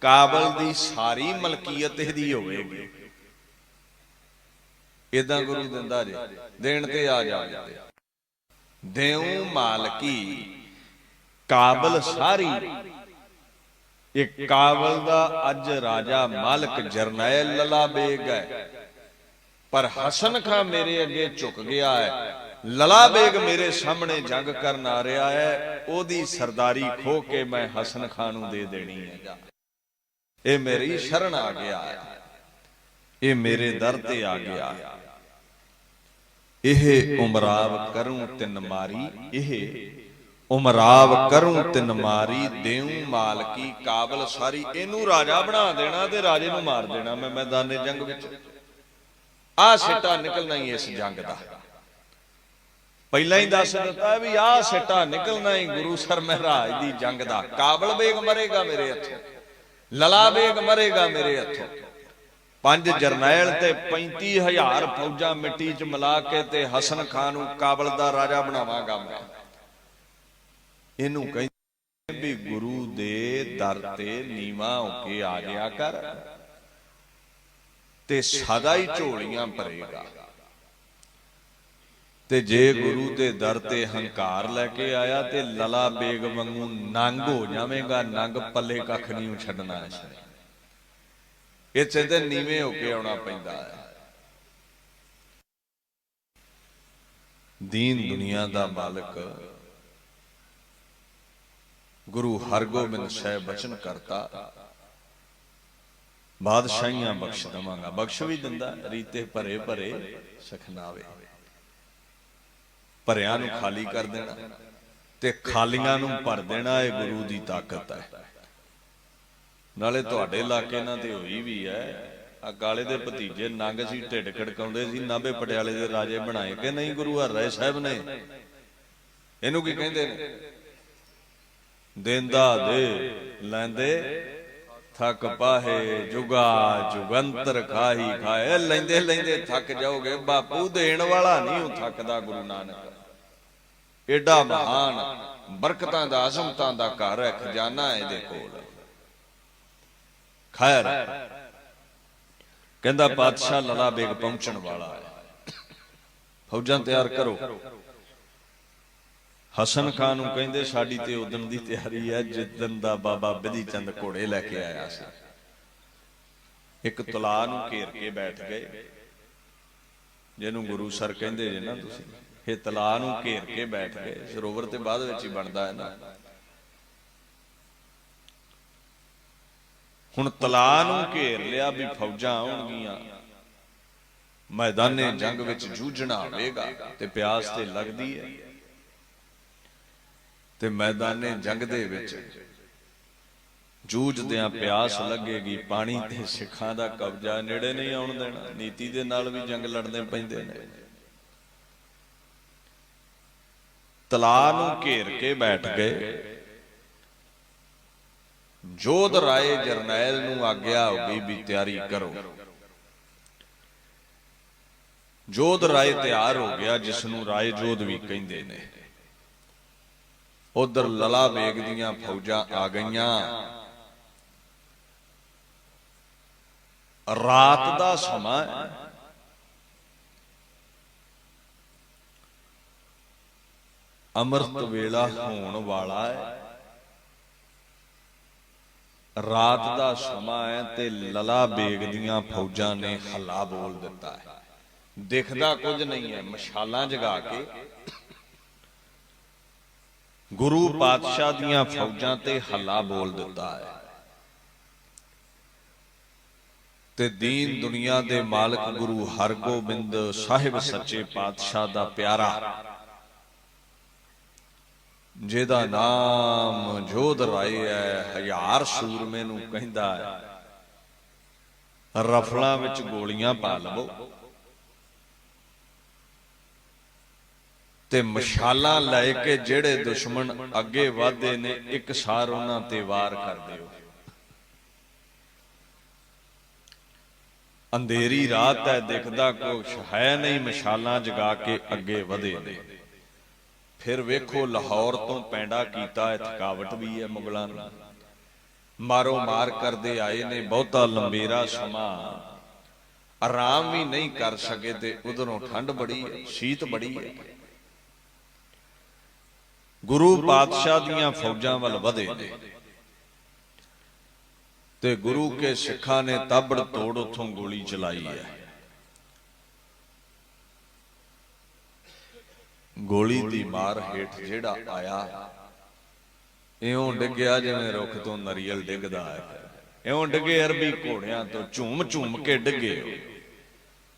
ਕਾਬਲ ਦੀ ਸਾਰੀ ਮਲਕੀਅਤ ਇਹਦੀ ਹੋਵੇਗੀ। ਏਦਾਂ ਗੁਰੂ ਦਿੰਦਾ ਜੇ, ਦੇਣ ਤੇ ਆ ਜਾਂਦੇ। ਦੇਉ ਮਾਲਕੀ ਕਾਬਲ ਸਾਰੀ। ਇਹ ਕਾਬਲ ਦਾ ਅੱਜ ਰਾਜਾ ਮਾਲਕ ਜਰਨੈਲ ਲਲਾ ਬੇਗ ਹੈ, ਪਰ ਹਸਨ ਖਾਂ ਮੇਰੇ ਅੱਗੇ ਝੁਕ ਗਿਆ ਹੈ। ਲਲਾ ਬੇਗ ਮੇਰੇ ਸਾਹਮਣੇ ਜੰਗ ਕਰਨ ਆ ਰਿਹਾ ਹੈ, ਉਹਦੀ ਸਰਦਾਰੀ ਖੋ ਕੇ ਮੈਂ ਹਸਨ ਖਾਂ ਨੂੰ ਦੇ ਦੇਣੀ ਹੈ। ਇਹ ਮੇਰੀ ਸ਼ਰਨ ਆ ਗਿਆ ਹੈ, ਇਹ ਮੇਰੇ ਦਰ ਤੇ ਆ ਗਿਆ। ਇਹ ਉਮਰਾਵ ਕਰੂੰ ਤਿੰਨ ਮਾਰੀ, ਇਹ ਉਮਰਾਵ ਕਰੂੰ ਤਿੰਨ ਮਾਰੀ। ਦੇਉ ਮਾਲਕੀ ਕਾਬਲ ਸਾਰੀ। ਇਹਨੂੰ ਰਾਜਾ ਬਣਾ ਦੇਣਾ ਤੇ ਰਾਜੇ ਨੂੰ ਮਾਰ ਦੇਣਾ ਮੈਂ ਮੈਦਾਨੇ ਜੰਗ ਵਿੱਚ। ਆਹ ਸਿੱਟਾ ਨਿਕਲਣਾ ਹੀ ਇਸ ਜੰਗ ਦਾ। ਪਹਿਲਾਂ ਹੀ ਦੱਸ ਦਿੱਤਾ ਵੀ ਆਹ ਸਿੱਟਾ ਨਿਕਲਣਾ ਹੀ ਗੁਰੂ ਸਰ ਮਹਾਰਾਜ ਦੀ ਜੰਗ ਦਾ। ਕਾਬਲ ਬੇਗ ਮਰੇਗਾ ਮੇਰੇ ਹੱਥੋਂ, ਲਲਾ ਬੇਗ ਮਰੇਗਾ ਮੇਰੇ ਹੱਥੋਂ। 5 ਜਰਨੈਲ ਤੇ 35,000 ਫੌਜਾਂ ਮਿੱਟੀ 'ਚ ਮਿਲਾ ਕੇ ਤੇ ਹਸਨ ਖਾਨ ਨੂੰ ਕਾਬਲ ਦਾ ਰਾਜਾ ਬਣਾਵਾਂਗਾ ਮੈਂ। ਇਹਨੂੰ ਕਹਿੰਦੇ ਵੀ ਗੁਰੂ ਦੇ ਦਰ ਤੇ ਨੀਵਾਂ ਹੋ ਕੇ ਆ ਜਾਇਆ ਕਰ ਤੇ ਸਦਾ ਹੀ ਝੋਲੀਆਂ ਭਰੇਗਾ। ਤੇ ਜੇ ਗੁਰੂ ਦੇ ਦਰ ਤੇ ਹੰਕਾਰ ਲੈ ਕੇ ਆਇਆ ਤੇ ਲਲਾ ਬੇਗ ਵਾਂਗੂ ਨੰਗ ਹੋ ਜਾਵੇਗਾ। ਨੰਗ ਪੱਲੇ ਕੱਖ ਨਹੀਂ ਛੱਡਣਾ। ਇੱਥੇ ਤੇ ਨੀਵੇਂ ਹੋ ਕੇ ਆਉਣਾ ਪੈਂਦਾ ਹੈ। ਦੀਨ ਦੁਨੀਆ ਦਾ ਮਾਲਕ ਗੁਰੂ ਹਰਗੋਬਿੰਦ ਸਾਹਿਬ ਬਚਨ ਕਰਤਾ, ਬਾਦਸ਼ਾਹੀਆਂ ਬਖਸ਼ ਦਵਾਂਗਾ। ਬਖਸ਼ ਵੀ ਦਿੰਦਾ, ਰੀਤੇ ਭਰੇ ਭਰੇ ਸਖਨਾਵੇ। ਭਰਿਆਂ ਨੂੰ ਖਾਲੀ ਕਰ ਦੇਣਾ ਤੇ ਖਾਲੀਆਂ ਨੂੰ ਭਰ ਦੇਣਾ, ਇਹ ਗੁਰੂ ਦੀ ਤਾਕਤ ਹੈ। ਨਾਲੇ ਤੁਹਾਡੇ ਇਲਾਕੇ ਨਾਲ ਤੇ ਹੋਈ ਵੀ ਹੈ। ਆ ਕਾਲੇ ਦੇ ਭਤੀਜੇ ਨੰਗ ਸੀ, ਢਿੱਡ ਖੜਕਾਉਂਦੇ ਸੀ, ਨਾਭੇ ਪਟਿਆਲੇ ਦੇ ਰਾਜੇ ਬਣਾਏ ਕਿ ਨਹੀਂ ਗੁਰੂ ਹਰਿ ਸਾਹਿਬ ਨੇ। ਇਹਨੂੰ ਕੀ ਕਹਿੰਦੇ ਨੇ? ਦੇਂਦਾ ਦੇ ਲੈਂਦੇ ਥੱਕ ਪਾਹੇ, ਜੁਗਾ ਜੁਗੰਤਰ ਖਾਹੀ ਖਾਏ। ਲੈਂਦੇ ਲੈਂਦੇ ਥੱਕ ਜਾਓਗੇ, ਬਾਪੂ ਦੇਣ ਵਾਲਾ ਨਹੀਂ ਉਹ ਥੱਕਦਾ। ਗੁਰੂ ਨਾਨਕ ਏਡਾ ਮਹਾਨ ਬਰਕਤਾਂ ਦਾ, ਅਜ਼ਮਤਾਂ ਦਾ ਘਰ ਹੈ, ਖਜ਼ਾਨਾ ਹੈ ਇਹਦੇ ਕੋਲ। ਖੈਰ ਕਹਿੰਦਾ ਪਾਤਸ਼ਾਹ ਲਲਾ ਬੇਗ ਪਹੁੰਚਣ ਵਾਲਾ ਹੈ, ਫੌਜਾਂ ਤਿਆਰ ਕਰੋ। ਹਸਨ ਖਾਨ ਨੂੰ ਕਹਿੰਦੇ ਸਾਡੀ ਤੇ ਉਦਣ ਦੀ ਤਿਆਰੀ ਹੈ ਜਿੱਦਣ ਦਾ ਬਾਬਾ ਬਿਧੀ ਚੰਦ ਘੋੜੇ ਲੈ ਕੇ ਆਇਆ ਸੀ। ਇੱਕ ਤਲਾਅ ਨੂੰ ਘੇਰ ਕੇ ਬੈਠ ਗਏ, ਜਿਹਨੂੰ ਗੁਰੂ ਸਰ ਕਹਿੰਦੇ ਜੇ ਨਾ ਤੁਸੀਂ। ਇਹ ਤਲਾਅ ਨੂੰ ਘੇਰ ਕੇ ਬੈਠ ਗਏ। ਸਰੋਵਰ ਤੇ ਬਾਅਦ ਵਿੱਚ ਹੀ ਬਣਦਾ ਹੈ ਨਾ। ਹੁਣ ਤਲਾਅ ਨੂੰ ਘੇਰ ਲਿਆ ਵੀ ਫੌਜਾਂ ਆਉਣਗੀਆਂ, ਮੈਦਾਨੇ ਜੰਗ ਵਿੱਚ ਜੂਝਣਾ ਹੋਵੇਗਾ ਤੇ ਪਿਆਸ ਤੇ ਲੱਗਦੀ ਹੈ। ਤੇ ਮੈਦਾਨੇ ਜੰਗ ਦੇ ਵਿੱਚ ਜੂਝਦਿਆਂ ਪਿਆਸ ਲੱਗੇਗੀ। ਪਾਣੀ ਤੇ ਸਿੱਖਾਂ ਦਾ ਕਬਜ਼ਾ, ਨੇੜੇ ਨਹੀਂ ਆਉਣ ਦੇਣਾ। ਨੀਤੀ ਦੇ ਨਾਲ ਵੀ ਜੰਗ ਲੜਨੇ ਪੈਂਦੇ ਨੇ। ਤਲਾਅ ਨੂੰ ਘੇਰ ਕੇ ਬੈਠ ਗਏ। ਜੋਧ ਰਾਏ ਜਰਨੈਲ ਨੂੰ ਆਗਿਆ ਹੋ ਗਈ ਵੀ ਤਿਆਰੀ ਕਰੋ। ਜੋਧ ਰਾਏ ਤਿਆਰ ਹੋ ਗਿਆ, ਜਿਸ ਨੂੰ ਰਾਏ ਜੋਧ ਵੀ ਕਹਿੰਦੇ ਨੇ। ਉਧਰ ਲਲਾ ਬੇਗ ਦੀਆਂ ਫੌਜਾਂ ਆ ਗਈਆਂ। ਰਾਤ ਦਾ ਸਮਾਂ ਹੈ। ਅੰਮ੍ਰਿਤ ਵੇਲਾ ਹੋਣ ਵਾਲਾ ਹੈ। ਰਾਤ ਦਾ ਸਮਾਂ ਹੈ ਤੇ ਲਲਾ ਬੇਗ ਦੀਆਂ ਫੌਜਾਂ ਨੇ ਹੱਲਾ ਬੋਲ ਦਿੱਤਾ ਹੈ। ਦਿਖਦਾ ਕੁਝ ਨਹੀਂ ਹੈ। ਮਸ਼ਾਲਾਂ ਜਗਾ ਕੇ ਗੁਰੂ ਪਾਤਸ਼ਾਹ ਦੀਆਂ ਫੌਜਾਂ ਤੇ ਹੱਲਾ ਬੋਲ ਦਿੱਤਾ ਹੈ। ਤੇ ਦੀਨ ਦੁਨੀਆ ਦੇ ਮਾਲਕ ਗੁਰੂ ਹਰਗੋਬਿੰਦ ਸਾਹਿਬ ਸੱਚੇ ਪਾਤਸ਼ਾਹ ਦਾ ਪਿਆਰਾ, ਜਿਹਦਾ ਨਾਮ ਜੋਧ ਰਾਏ ਹੈ, 1000 ਸੂਰਮੇ ਨੂੰ ਕਹਿੰਦਾ ਹੈ, ਰਫਲਾਂ ਵਿੱਚ ਗੋਲੀਆਂ ਪਾ ਲਵੋ। ते मशालां लैके जेड़े दुश्मन अगे वादे ने एक सार उन्हां ते वार कर दिओ। अंधेरी रात है, दिखदा कुछ है नहीं, मशालां जगा के अगे वधे ने। फिर वेखो लाहौर तो पैंडा कीता है, थकावट भी है मुगलां नूं, मारो मार करदे आए ने, बहुता लंबेरा समा आराम भी नहीं कर सके, ते उधरों ठंड बड़ी है, शीत बड़ी है। गुरु पातशाह दियां फौजां वल वधे ने ते गुरु के सिखां ने ताबड़ तोड़ उथों गोली चलाई है। गोली दी मार हेठ जेड़ा आया इउं डिग्या जिवें रुख तो नरियल डिगदा है, इउं डिगे अरबी घोड़ियां तो झूम झूम के डिगे।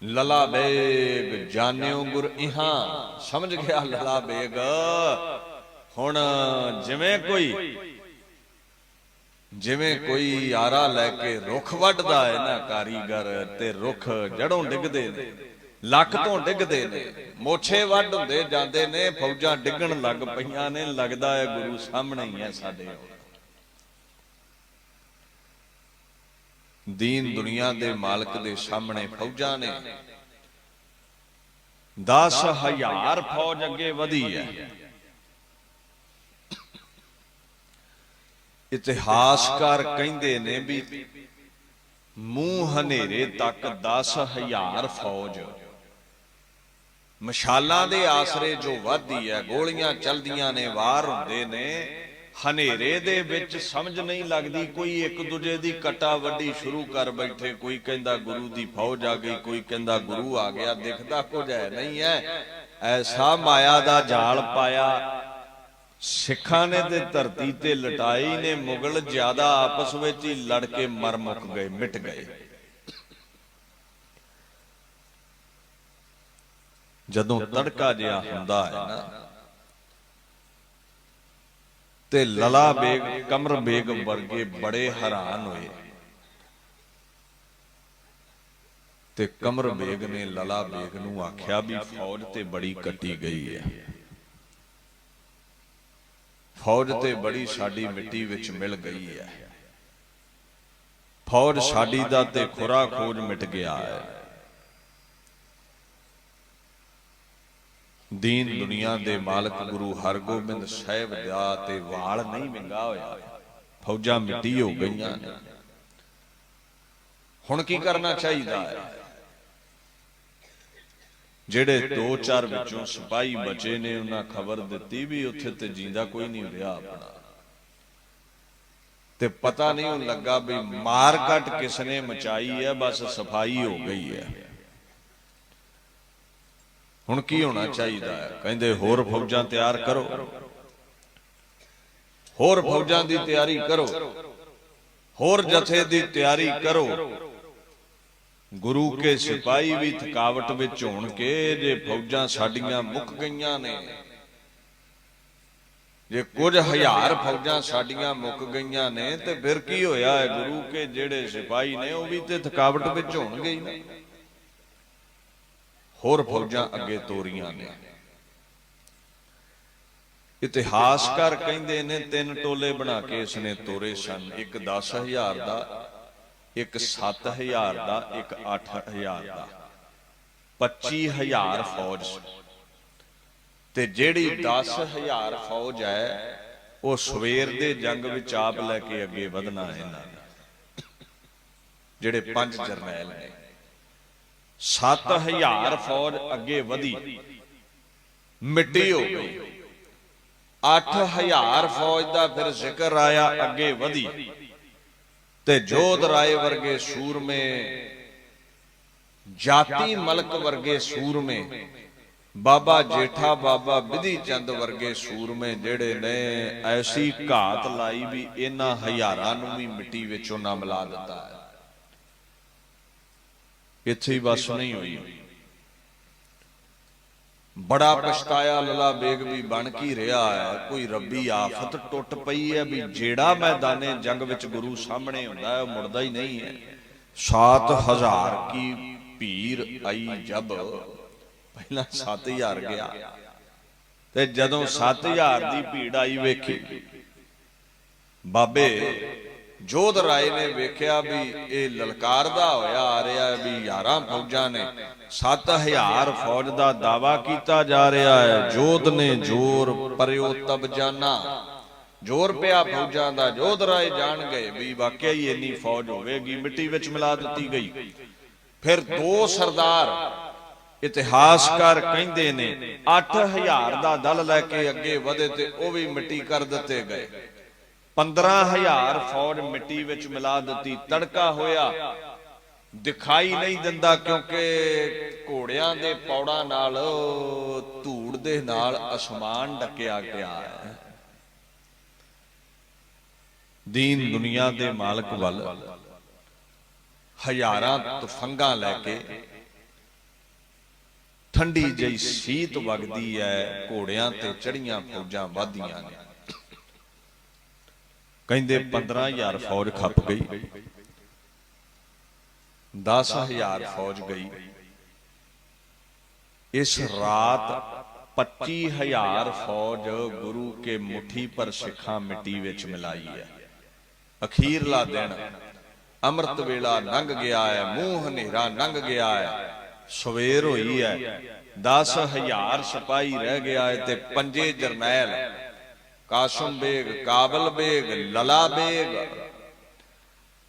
लला बेग जानियो गुर इहां, समझ गया लला बेग हुण जिवें कोई आरा लैके रुख वड्डदा है ना कारीगर, ते रुख जड़ों डिगदे ने, लक तो डिगदे ने, मोछे वड्ड हुंदे जांदे ने, फौजां डिगण लग पईयां ने, लगदा है गुरु सामने ही है साडे। दीन दुनिया दे मालक दे सामने फौजां ने, 10,000 फौज अगे वधी है। इतिहासकार कहंदे ने भी मूंह हनेरे तक 10,000 फौज मशालां दे आसरे जो वधदी है, गोलियां चलदियां ने, वार हुंदे ने, हनेरे दे विच समझ नहीं लगदी, कोई एक दूजे दी कटा वड्डी शुरू कर बैठे, कोई कहंदा गुरु दी फौज आ गई, कोई कहंदा गुरु आ गया, दिखदा कुछ है नहीं है। ऐसा माया दा जाल पाया सिखां ने ते धरती ते लटाई ने, मुगल ज्यादा आपस विच ही लड़ के मर मुक गए, मिट गए। जदों तड़का जिहा हुंदा है ना, ते लला बेग कमर बेग वर्गे बड़े हैरान होए, ते कमर बेग ने लला बेग नूं आख्या भी फौज ते बड़ी कटी गई है, फौज ते बड़ी साडी मिट्टी विच मिल गई है, फौज साडी दा ते खुरा खोज मिट गया है। दीन दुनिया दे मालक गुरु हरगोबिंद साहिब दा ते वाल नहीं विंगा होया, फौजां मिट्टी हो गईयां ने। हुण की करना चाहिदा है? जेड़े 2-4 विचों सिपाही बचे ने, उन्हां खबर दित्ती भी उत्थे ते जींदा कोई नहीं रहा अपना, ते पता नहीं लगा भी मार कट किसने मचाई है, बस सफाई हो गई है। हुण की होना चाहिए? कहंदे होर फौजां तैयार करो, होर फौजां दी तैयारी करो, होर जथे दी तैयारी करो। गुरु के सिपाही भी थकावट विच होण के, जे फौजां साडियां मुक गईयां ने, जे कुछ हजार फौजां साडियां मुक गईयां ने, ते फिर की होया है? गुरु के जेड़े सिपाही ने वो भी ते थकावट विच होणगे ही। होर फौजां अगे तोरियां ने। इतिहासकार कहंदे ने 3 टोले बना के इसने तोरे सन, एक 10,000 दा, एक 7,000 दा, एक 8,000 दा, 25,000 फौज। ते जेड़ी 10,000 फौज है वो सवेर दे जंग विच आप लैके अगे वधना है। इन्हां ने जेड़े 5 जरनैल ने, 7,000 फौज अगे वधी, मिट्टी हो गई। 8,000 फौज दा फिर जिक्र आया, अगे वधी, ते जोध राय वर्गे सूरमे, जाति मलक वर्गे सूरमे, बाबा जेठा बाबा बिधि चंद वर्गे सूरमे जेड़े ने, ऐसी घात लाई भी इन्हां हजारां नूं भी मिट्टी विच उन्हां मिला दिता है। इत्थे ही बस नहीं हुई, बड़ा पछताया लला बेग भी बन की रहा है। कोई रब्बी आफत टुट पई है भी जेड़ा मैदाने जंग विच गुरु सामने हुंदा है मुड़दा ही नहीं है। 7,000 की भीड़ आई जब, पहला 7,000 गया, ਤੇ ਜਦੋਂ 7000 ਦੀ ਭੀੜ ਆਈ ਵੇਖੀ, ਬਾਬੇ ਜੋਧ ਰਾਏ ਨੇ ਵੇਖਿਆ ਵੀ ਇਹ ਲਲਕਾਰਦਾ ਹੋਇਆ ਆ ਰਿਹਾ ਵੀ 11 ਫੌਜਾਂ ਨੇ, 7000 ਫੌਜ ਦਾ ਦਾਵਾ ਕੀਤਾ ਜਾ ਰਿਹਾ ਹੈ। ਜੋਧ ਨੇ ਜ਼ੋਰ ਪਰਿਓ ਤਬ ਜਾਨਾ, ਜ਼ੋਰ ਪਿਆ ਫੌਜਾਂ ਦਾ। ਜੋਧ ਰਾਏ ਜਾਣ ਗਏ ਵੀ ਵਾਕਿਆ ਹੀ ਇੰਨੀ ਫੌਜ ਹੋਵੇਗੀ, ਮਿੱਟੀ ਵਿੱਚ ਮਿਲਾ ਦਿੱਤੀ ਗਈ। ਫਿਰ ਦੋ ਸਰਦਾਰ ਇਤਿਹਾਸਕਾਰ ਕਹਿੰਦੇ ਨੇ 8000 ਦਾ ਦਲ ਲੈ ਕੇ ਅੱਗੇ ਵਧੇ ਤੇ ਉਹ ਵੀ ਮਿੱਟੀ ਕਰ ਦਿੱਤੇ ਗਏ। 15000 ਫੌਜ ਮਿੱਟੀ ਵਿੱਚ ਮਿਲਾ ਦਿੱਤੀ। ਤੜਕਾ ਹੋਇਆ, ਦਿਖਾਈ ਨਹੀਂ ਦਿੰਦਾ ਕਿਉਂਕਿ ਘੋੜਿਆਂ ਦੇ ਪੌੜਾਂ ਨਾਲ, ਧੂੜ ਦੇ ਨਾਲ ਅਸਮਾਨ ਢੱਕਿਆ ਗਿਆ ਹੈ। ਦੀਨ ਦੁਨੀਆ ਦੇ ਮਾਲਕ ਵੱਲ ਹਜ਼ਾਰਾਂ ਤੁਫੰਗਾਂ ਲੈ ਕੇ ਠੰਡੀ ਜਿਹੀ ਸੀਤ ਵਗਦੀ ਹੈ, ਘੋੜਿਆਂ ਤੇ ਚੜੀਆਂ ਫੌਜਾਂ ਵਾਧੀਆਂ ਨੇ। ਕਹਿੰਦੇ 15000 ਫੌਜ ਖੱਪ ਗਈ, 10000 ਫੌਜ ਗਈ। ਇਸ ਰਾਤ 25000 ਫੌਜ ਗੁਰੂ ਕੇ ਮੁਠੀ ਪਰ ਸਿੱਖਾਂ ਮਿੱਟੀ ਵਿੱਚ ਮਿਲਾਈ ਹੈ। ਅਖੀਰਲਾ ਦਿਨ ਅੰਮ੍ਰਿਤ ਵੇਲਾ ਲੰਘ ਗਿਆ ਹੈ, ਮੂੰਹ ਹਨੇਰਾ ਲੰਘ ਗਿਆ ਹੈ, ਸਵੇਰ ਹੋਈ ਹੈ। 10000 ਸਿਪਾਹੀ ਰਹਿ ਗਿਆ ਹੈ ਤੇ 5 ਜਰਨੈਲ, ਕਾਸ਼ਮ ਬੇਗ, ਕਾਬਲ ਬੇਗ, ਲਲਾ ਬੇਗ,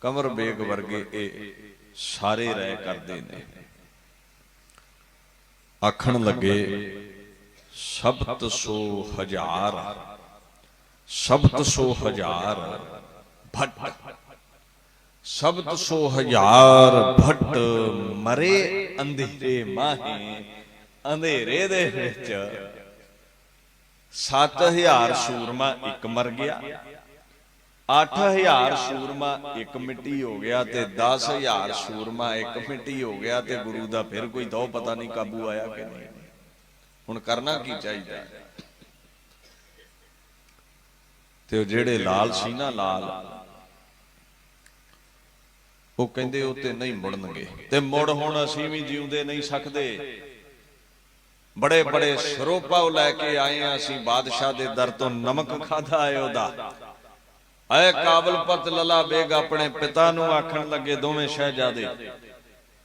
ਕਮਰ ਬੇਗ ਵਰਗੇ ਇਹ ਸਾਰੇ ਰਹਿ ਕਰਦੇ ਨੇ। ਆਖਣ ਲੱਗੇ ਸਬਤ ਸੋ ਹਜ਼ਾਰ, ਸਬਤ ਸੋ ਹਜ਼ਾਰ ਭੱਟ, ਸਬਤ ਸੋ ਹਜ਼ਾਰ ਭੱਟ ਮਰੇ ਅੰਧੇਰੇ ਮਾਹੇ। ਅੰਧੇਰੇ ਦੇ ਵਿੱਚ 7000 ਸੂਰਮਾ ਇੱਕ ਮਰ ਗਿਆ, 8000 ਸੂਰਮਾ ਇੱਕ ਮਿੱਟੀ ਹੋ ਗਿਆ ਤੇ 10000 ਸੂਰਮਾ ਇੱਕ ਮਿੱਟੀ ਹੋ ਗਿਆ। ਤੇ ਗੁਰੂ ਦਾ ਫਿਰ ਕੋਈ ਦੋ ਪਤਾ ਨਹੀਂ ਕਾਬੂ ਆਇਆ ਕਿ ਨਹੀਂ। ਹੁਣ ਕਰਨਾ ਕੀ ਚਾਹੀਦਾ? ਤੇ ਉਹ ਜਿਹੜੇ ਲਾਲ ਸੀ ਨਾ, ਲਾਲ, ਉਹ ਕਹਿੰਦੇ ਉਹ ਤੇ ਨਹੀਂ ਮੁੜਨਗੇ ਤੇ ਮੁੜ ਹੁਣ ਅਸੀਂ ਵੀ ਜਿਉਂਦੇ ਨਹੀਂ ਸਕਦੇ। ਬੜੇ ਬੜੇ ਸਰੋਪਾ ਲੈ ਕੇ ਆਏ ਆ ਅਸੀਂ, ਬਾਦਸ਼ਾਹ ਦੇ ਦਰ ਤੋਂ ਨਮਕ ਖਾਦਾ ਹੈ ਉਹਦਾ। ਐ ਕਾਬਲਪਤ ਲਲਾ ਬੇਗ ਆਪਣੇ ਪਿਤਾ ਨੂੰ ਆਖਣ ਲੱਗੇ, ਦੋਵੇਂ ਸ਼ਹਿਜ਼ਾਦੇ,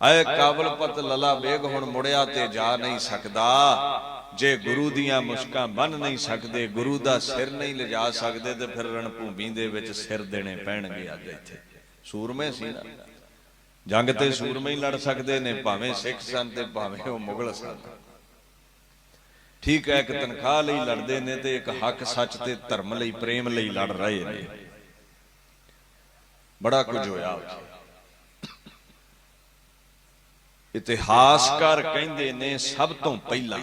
ਐ ਕਾਬਲਪਤ ਲਲਾ ਬੇਗ ਹੁਣ ਮੁੜਿਆ ਤੇ ਜਾ ਨਹੀਂ ਸਕਦਾ। ਜੇ ਗੁਰੂ ਦੀਆਂ ਮੁਸ਼ਕਾਂ ਬੰਨ ਨਹੀਂ ਸਕਦੇ, ਗੁਰੂ ਦਾ ਸਿਰ ਨਹੀਂ ਲਿਜਾ ਸਕਦੇ, ਤੇ ਫਿਰ ਰਣਭੂਮੀ ਦੇ ਵਿੱਚ ਸਿਰ ਦੇਣੇ ਪੈਣਗੇ। ਅੱਜ ਇੱਥੇ ਸੂਰਮੇ ਸੀ ਨਾ, ਜੰਗ ਤੇ ਸੂਰਮੇ ਹੀ ਲੜ ਸਕਦੇ ਨੇ, ਭਾਵੇਂ ਸਿੱਖ ਸਨ ਤੇ ਭਾਵੇਂ ਉਹ ਮੁਗਲ ਸਨ। ਠੀਕ ਹੈ, ਇੱਕ ਤਨਖਾਹ ਲਈ ਲੜਦੇ ਨੇ ਤੇ ਇੱਕ ਹੱਕ ਸੱਚ ਤੇ ਧਰਮ ਲਈ, ਪ੍ਰੇਮ ਲਈ ਲੜ ਰਹੇ ਨੇ। ਬੜਾ ਕੁਝ ਹੋਇਆ। ਇਤਿਹਾਸਕਾਰ ਕਹਿੰਦੇ ਨੇ ਸਭ ਤੋਂ ਪਹਿਲਾਂ,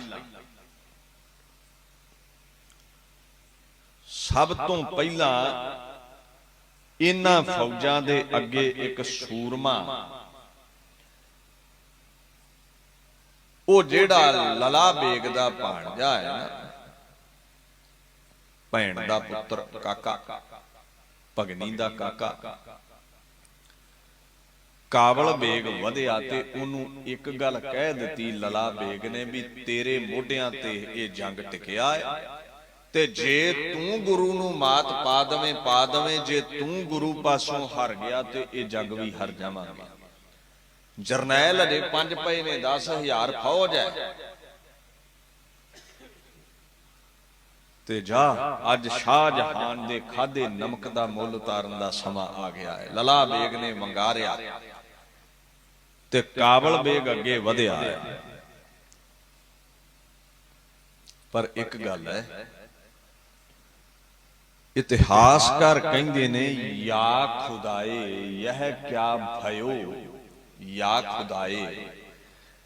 ਸਭ ਤੋਂ ਪਹਿਲਾਂ ਇਹਨਾਂ ਫੌਜਾਂ ਦੇ ਅੱਗੇ ਇੱਕ ਸੂਰਮਾ, ਉਹ ਜਿਹੜਾ ਲਲਾ ਬੇਗ ਦਾ ਭਾਣਜਾ ਹੈ ਨਾ, ਭੈਣ ਦਾ ਪੁੱਤਰ, ਕਾਕਾ, ਭਗਨੀ ਦਾ ਕਾਕਾ, ਕਾਬਲ ਬੇਗ ਵਧਿਆ ਤੇ ਉਹਨੂੰ ਇੱਕ ਗੱਲ ਕਹਿ ਦਿੱਤੀ ਲਲਾ ਬੇਗ ਨੇ ਵੀ ਤੇਰੇ ਮੋਢਿਆਂ ਤੇ ਇਹ ਜੰਗ ਟਿਕਿਆ ਹੈ ਤੇ ਜੇ ਤੂੰ ਗੁਰੂ ਨੂੰ ਮਾਤ ਪਾ ਦਵੇਂ, ਜੇ ਤੂੰ ਗੁਰੂ ਪਾਸੋਂ ਹਾਰ ਗਿਆ ਤੇ ਇਹ ਜੰਗ ਵੀ ਹਾਰ ਜਾਵਾਂਗੇ। ਜਰਨੈਲ ਅਜੇ 5 ਪਏ ਨੇ, 10000 ਫੌਜ ਹੈ। ਤੇ ਜਾ, ਅੱਜ ਸ਼ਾਹਜਹਾਨ ਦੇ ਖਾਦੇ ਨਮਕ ਦਾ ਮੁੱਲ ਉਤਾਰਨ ਦਾ ਸਮਾਂ ਆ ਗਿਆ ਹੈ। ਲਲਾ ਬੇਗ ਨੇ ਵੰਗਾਰਿਆ ਤੇ ਕਾਬਲ ਬੇਗ ਅੱਗੇ ਵਧਿਆ ਹੈ। ਪਰ ਇੱਕ ਗੱਲ ਹੈ, ਇਤਿਹਾਸਕਾਰ ਕਹਿੰਦੇ ਨੇ ਯਾ ਖੁਦਾਏ ਯਹ ਕਿਆ ਭਇਓ, ਯਾ ਖੁਦਾਏ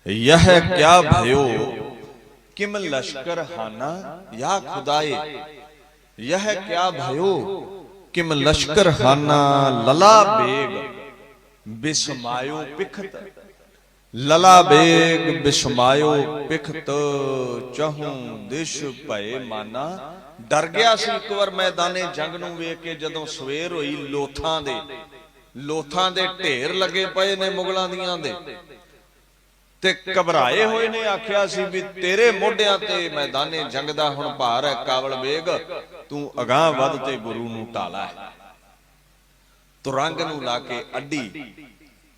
ਯਹ ਕਿਆ ਭਇਓ ਕਿਮ ਲਸ਼ਕਰ ਹਾਨਾ, ਯਾ ਖੁਦਾਏ ਯਹ ਕਿਆ ਭਇਓ ਕਿਮ ਲਸ਼ਕਰ ਹਾਨਾ। ਲਲਾ ਬੇਗ ਬਿਸਮਾਇਓ ਪਿਖਤ, ਲਲਾ ਬੇਗ ਬਿਸਮਾਇਓ ਪਿਖਤ, ਚਹੂੰ ਦਿਸ਼ ਭਏ ਮਾਨਾ। ਡਰ ਗਿਆ ਸੀ ਇੱਕ ਵਾਰ ਮੈਦਾਨੇ ਜੰਗ ਨੂੰ ਵੇਖ ਕੇ, ਜਦੋਂ ਸਵੇਰ ਹੋਈ ਲੋਥਾਂ ਦੇ ਢੇਰ ਲੱਗੇ ਪਏ ਨੇ ਮੁਗਲਾਂ ਦੀਆਂ ਦੇ, ते घबराए हुए ने आख्या सी भी तेरे मोढियां ते मैदाने जंग दा हुण भार है काबल बेग, तू अगां वध ते गुरु नूं ढाला है। तुरंग नूं ला के अड्डी,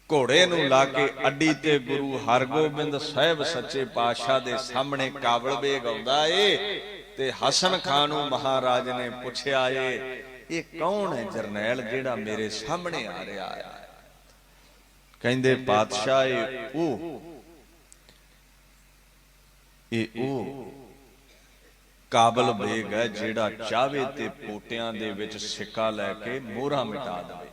घोड़े नूं ला के अड्डी ते गुरु हरगोबिंद साहिब सच्चे पातशाह दे सामने काबल बेग आउंदा ए ते हसन खान नूं महाराज ने पुछया ये कौन है जरनैल जिहड़ा मेरे सामने आ रहा है? कहंदे पातशाह ये काबल बेग है जिहड़ा चाहे ते पोटियां दे विच सिक्का लैके मोहरां मिटा देवे,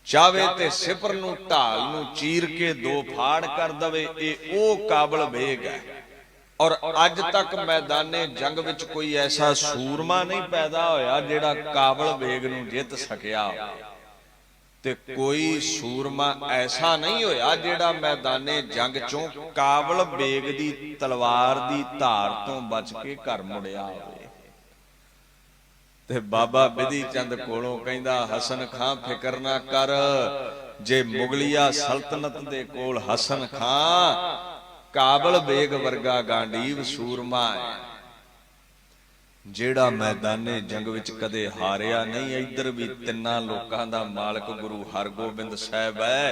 चाहे ते सिपर नूं ढाल नूं चीर के दो फाड़ कर दवे। ये ओ काबल बेग है। और अज तक मैदाने जंग विच कोई ऐसा सूरमा नहीं पैदा होया जिहड़ा काबल बेग नूं जित सकिया होवे, ते कोई सूरमा ऐसा नहीं होया जिहड़ा मैदाने जंग चों काबल बेग दी तलवार दी धार तो बच के घर मुड़िया होवे। ते बाबा बिधि चंद कोलों कहंदा हसन खां फिकर ना कर, जे मुगलिया सल्तनत दे कोल हसन खां काबल बेग वर्गा गांडीव सूरमा है जेड़ा मैदाने जंग विच कदे हारिया नहीं। इधर भी तिन्ना लोकां दा मालक गुरु हरगोबिंद साहिब है।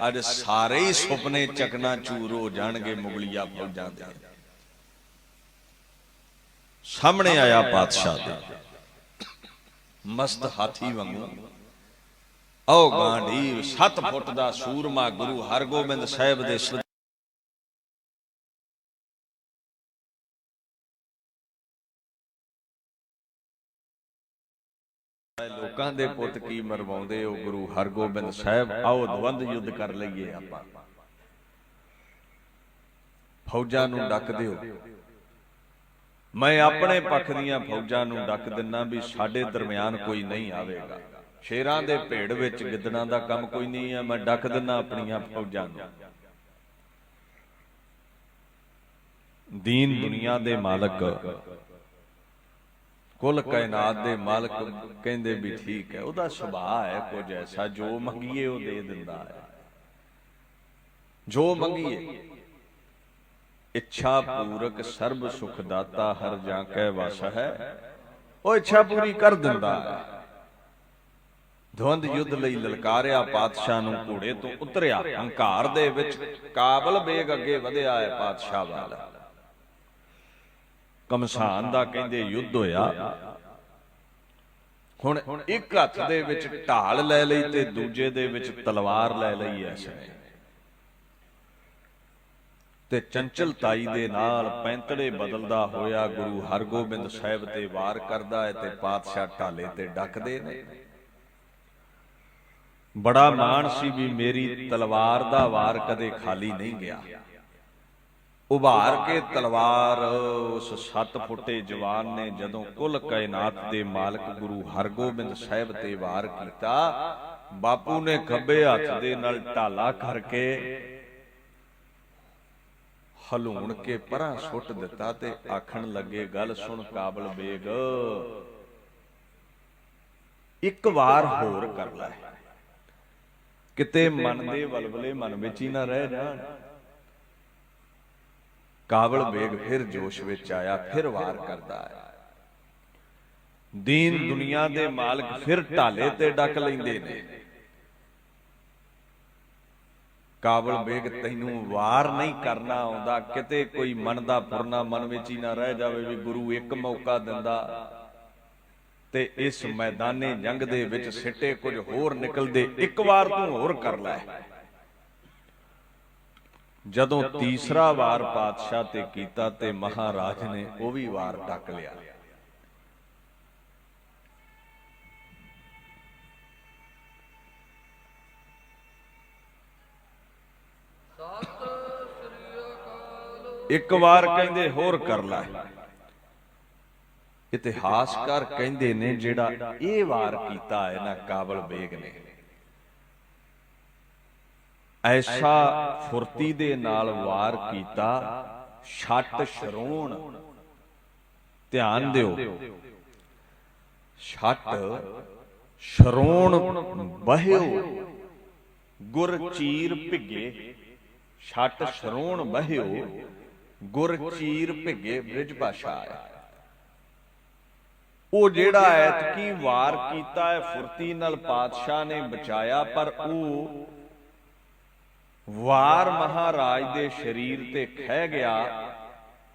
अज सारे ही सुपने चकना चूर हो जाणगे मुगलिया फौजां दे। सामने आया पातशाह दे मस्त हाथी वांगू ओ गांडीव 7 फुट दा सूरमा गुरु हरगोबिंद साहिब दे लोकां दे पुत की मरवाउंदे हो गुरु हरगोबिंद साहिब, आओ द्वंद युद्ध कर लईए। आपां फौजां नूं डक दिओ, मैं अपने पक्ष दीआं फौजां नूं डक दिना भी साडे दरमियान कोई नहीं आवेगा। शेरां दे भेड़ विच गिदड़ां दा काम कोई नहीं है, मैं डक दिना अपणियां फौजां नूं। दीन दुनिया दे मालक कुल कायनात दे मालक कहंदे भी ठीक है, उहदा सुभाअ है कुछ ऐसा जो मंगीए वो दे दिंदा है। जो मंगीए इच्छा पूरक सर्ब सुख दाता हर जाके वस है, वो इच्छा पूरी कर दिंदा है। द्वंद युद्ध लई ललकारिया पातशाह नूं घोड़े तो उतरिया हंकार दे विच काबल बेग अगे वधिया है पातशाह वाल। कमसान दा कहंदे युद्ध होया। हुण एक हत्थ दे विच ढाल लै लई ते दूजे दे विच तलवार लै लई इसने, ते चंचलताई दे नाल पैंतड़े बदलदा होया गुरु हरगोबिंद साहिब ते वार करदा है ते पातशाह ढाले ते डकदे ने। बड़ा माण सी भी मेरी तलवार दा वार कदे खाली नहीं गया। उभार के तलवार उस 7 फुटे जवान ने जदों कुल कायनात दे मालक गुरु हरगोबिंद साहिब ते वार कीता, बापू ने खब्बे हत्थ दे नाल ढाला करके हलूण के परां सुट दिता ते आखण लगे गल सुन काबल बेग, एक वार होर कर लै, किते मन दे वलवले मन विच ही ना रह जाण। काबल बेग फिर जोश विच आया, फिर वार करदा है। दीन दुनिया दे मालक फिर ढाले ते डक लैंदे ने। काबल बेग तैनूं वार नहीं करना आउंदा, किते कोई मन दा फुरना मन विच ही ना रह जावे भी गुरु एक मौका दिंदा ते इस मैदाने जंग दे विच सिੱਟੇ कुछ होर निकलदे, एक वार तूं होर कर लै। जदों तीसरा वार पातशाह ते कीता ते महाराज ने वो भी वार डक लिया। एक वार कहंदे होर कर लै। इतिहासकार कहंदे ने जिहड़ा ये वार कीता है ना काबल बेग ने, ऐसा फुरती दे नाल वार कीता, छट शरोण, ध्यान दिओ, छट शरोण बहिओ गुर चीर भिगे ਛੱਟ ਸ਼ਰੋਣ ਬਹਿਓ ਗੁਰ ਚੀਰ ਭਿੱਗੇ ਬ੍ਰਿਜ ਭਾਸ਼ਾ ਹੈ। ਉਹ ਜਿਹੜਾ ਐਤਕੀ ਵਾਰ ਕੀਤਾ ਹੈ ਫੁਰਤੀ ਨਾਲ ਪਾਤਸ਼ਾਹ ਨੇ ਬਚਾਇਆ, ਪਰ ਉਹ ਵਾਰ ਮਹਾਰਾਜ ਦੇ ਸਰੀਰ ਤੇ ਖਹਿ ਗਿਆ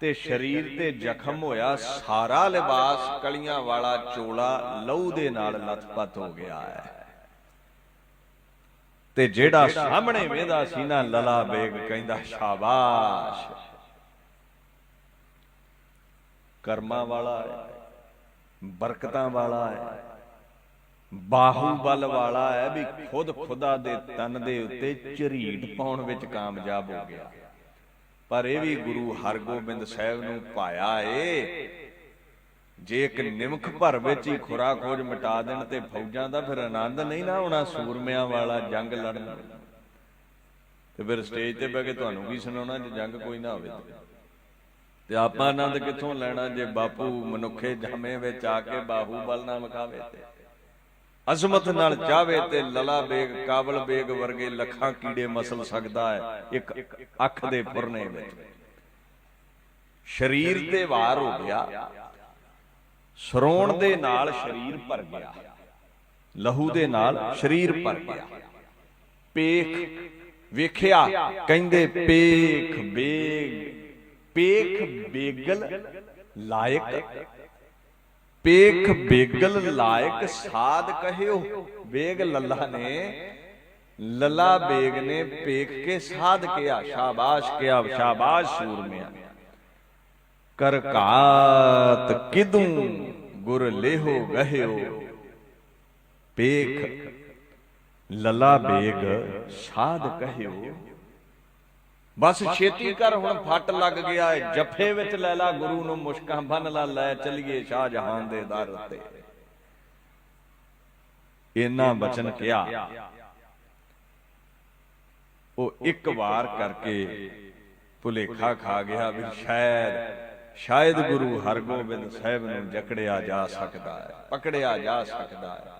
ਤੇ ਸਰੀਰ ਤੇ ਜ਼ਖਮ ਹੋਇਆ। ਸਾਰਾ ਲਿਬਾਸ ਕਲੀਆਂ ਵਾਲਾ ਚੋਲਾ ਲਹੂ ਦੇ ਨਾਲ ਲੱਥਪੱਥ ਹੋ ਗਿਆ ਹੈ। ਤੇ ਜਿਹੜਾ ਸਾਹਮਣੇ ਵੇਂਦਾ ਸੀ ਨਾ ਲਲਾ ਬੇਗ ਕਹਿੰਦਾ ਸ਼ਾਬਾਸ਼, ਕਰਮਾਂ ਵਾਲਾ ਹੈ, ਬਰਕਤਾਂ ਵਾਲਾ ਹੈ, ਬਾਹੂਬਲ ਵਾਲਾ ਹੈ, ਵੀ ਖੁਦ ਖੁਦਾ ਦੇ ਤਨ ਦੇ ਉੱਤੇ ਝਰੀਟ ਪਾਉਣ ਵਿੱਚ ਕਾਮਯਾਬ ਹੋ ਗਿਆ। ਪਰ ਇਹ ਵੀ ਗੁਰੂ ਹਰਗੋਬਿੰਦ ਸਾਹਿਬ ਨੂੰ ਪਾਇਆ ਏ। ਜੇ ਇੱਕ ਨਿਮਖ ਭਰ ਵਿੱਚ ਹੀ ਖੁਰਾ ਖੋਜ ਮਿਟਾ ਦੇਣ ਤੇ ਫੌਜਾਂ ਦਾ ਫਿਰ ਆਨੰਦ ਨਹੀਂ ਨਾ ਹੋਣਾ ਸੂਰਮਿਆਂ ਵਾਲਾ ਜੰਗ ਲੜਨ। ਤੇ ਫਿਰ ਸਟੇਜ ਤੇ ਬਹਿ ਕੇ ਤੁਹਾਨੂੰ ਕੀ ਸੁਣਾਉਣਾ ਜੇ ਜੰਗ ਕੋਈ ਨਾ ਹੋਵੇ ਤੇ ਆਪਾਂ ਆਨੰਦ ਕਿੱਥੋਂ ਲੈਣਾ ਜੇ ਬਾਪੂ ਮਨੁੱਖੇ ਜਾਮੇ ਵਿੱਚ ਆ ਕੇ ਬਾਹੂਬਲ ਨਾ ਵਿਖਾਵੇ ਤੇ ਅਜ਼ਮਤ ਨਾਲ ਚਾਵੇ ਤੇ ਲਲਾ ਬੇਗ ਕਾਬਲ ਬੇਗ ਵਰਗੇ ਲੱਖਾਂ ਕੀੜੇ ਮਸਲ ਸਕਦਾ ਹੈ ਇੱਕ ਅੱਖ ਦੇ ਫੁਰਨੇ ਵਿੱਚ। ਸਰੀਰ ਤੇ ਵਾਰ ਹੋ ਗਿਆ, ਸ਼ਰੋਣ ਦੇ ਨਾਲ ਸਰੀਰ ਭਰ ਗਿਆ, ਲਹੂ ਦੇ ਨਾਲ ਸਰੀਰ ਭਰ ਗਿਆ। ਪੇਖ ਵੇਖਿਆ ਕਹਿੰਦੇ ਪੇਖ ਬੇਗ, ਪੇਖ ਬੇਗਲ ਲਾਇਕ, ਪੇਖ ਬੇਗਲ ਲਾਇਕ ਸਾਧ ਕਹਿਓ। ਬੇਗ ਲੱਲਾ ਨੇ, ਲੱਲਾ ਬੇਗ ਨੇ ਪੇਖ ਕੇ ਸਾਧ ਕਿਹਾ, ਸ਼ਾਬਾਸ਼ ਕਿਹਾ, ਸ਼ਾਬਾਸ਼ ਸੂਰਮਿਆ। ਕਰ ਘਾਤ ਕਿਦੂ ਗੁਰ ਲੇਹੋ ਗਹਿਓ। ਪੇਖ ਲੱਲਾ ਬੇਗ ਸਾਧ ਕਹਿਓ। ਬਸ ਛੇਤੀ ਕਰ ਹੁਣ ਫੱਟ ਲੱਗ ਗਿਆ ਹੈ, ਜੱਫੇ ਵਿੱਚ ਲੈ ਲਾ ਗੁਰੂ ਨੂੰ, ਮੁਸ਼ਕਾਂ ਬੰਨ ਲਾ, ਲੈ ਚਲੀਏ ਸ਼ਾਹਜਹਾਨ ਦੇ ਦਰ ਉੱਤੇ। ਇਹਨਾਂ ਬਚਨ ਕਿਹਾ। ਉਹ ਇੱਕ ਵਾਰ ਕਰਕੇ ਭੁਲੇਖਾ ਖਾ ਗਿਆ ਵੀ ਸ਼ਾਇਦ ਗੁਰੂ ਹਰਗੋਬਿੰਦ ਸਾਹਿਬ ਨੂੰ ਜਕੜਿਆ ਜਾ ਸਕਦਾ ਹੈ, ਪਕੜਿਆ ਜਾ ਸਕਦਾ ਹੈ।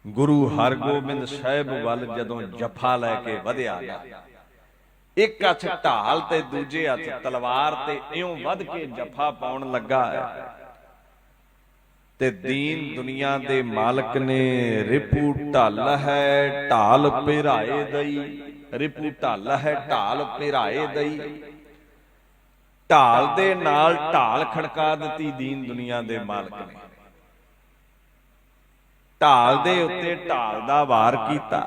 ਗੁਰੂ ਹਰਗੋਬਿੰਦ ਸਾਹਿਬ ਵੱਲ ਜਦੋਂ ਜਫਾ ਲੈ ਕੇ ਵਧਿਆ ਨਾ, ਇੱਕ ਹੱਥ ਢਾਲ ਤੇ ਦੂਜੇ ਹੱਥ ਤਲਵਾਰ ਤੇ ਇਉਂ ਵੱਧ ਕੇ ਜਫਾ ਪਾਉਣ ਲੱਗਾ ਹੈ ਤੇ ਦੀਨ ਦੁਨੀਆ ਦੇ ਮਾਲਕ ਨੇ ਰਿਪੂ ਢਲ ਹੈ ਢਾਲ ਪਿਰਾਏ ਦਈ। ਰਿਪੂ ਢਲ ਹੈ ਢਾਲ ਪਿਰਾਏ ਦਈ। ਢਾਲ ਦੇ ਨਾਲ ਢਾਲ ਖੜਕਾ ਦਿੱਤੀ ਦੀਨ ਦੁਨੀਆ ਦੇ ਮਾਲਕ ਨੇ। ਢਾਲ ਦੇ ਉੱਤੇ ਢਾਲ ਦਾ ਵਾਰ ਕੀਤਾ।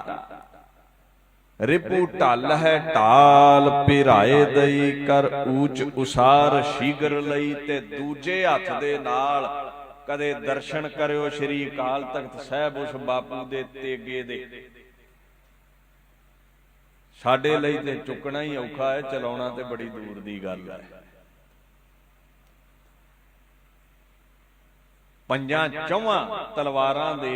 ਰਿਪੂ ਢਲ ਹੈ ਢਾਲ ਪਿਰਾਏ ਦਈ, ਕਰ ਊਚ ਉਸਾਰ ਸ਼ੀਗਰ ਲਈ। ਤੇ ਦੂਜੇ ਹੱਥ ਦੇ ਨਾਲ ਕਦੇ ਦਰਸ਼ਨ ਕਰਿਓ ਸ੍ਰੀ ਅਕਾਲ ਤਖਤ ਸਾਹਿਬ ਉਸ ਬਾਪੂ ਦੇ ਤੇਗੇ ਦੇ। ਸਾਡੇ ਲਈ ਤੇ ਚੁੱਕਣਾ ਹੀ ਔਖਾ ਹੈ, ਚਲਾਉਣਾ ਤੇ ਬੜੀ ਦੂਰ ਦੀ ਗੱਲ ਹੈ। ਪੰਜਾਂ ਚੌਹਾਂ ਤਲਵਾਰਾਂ ਦੇ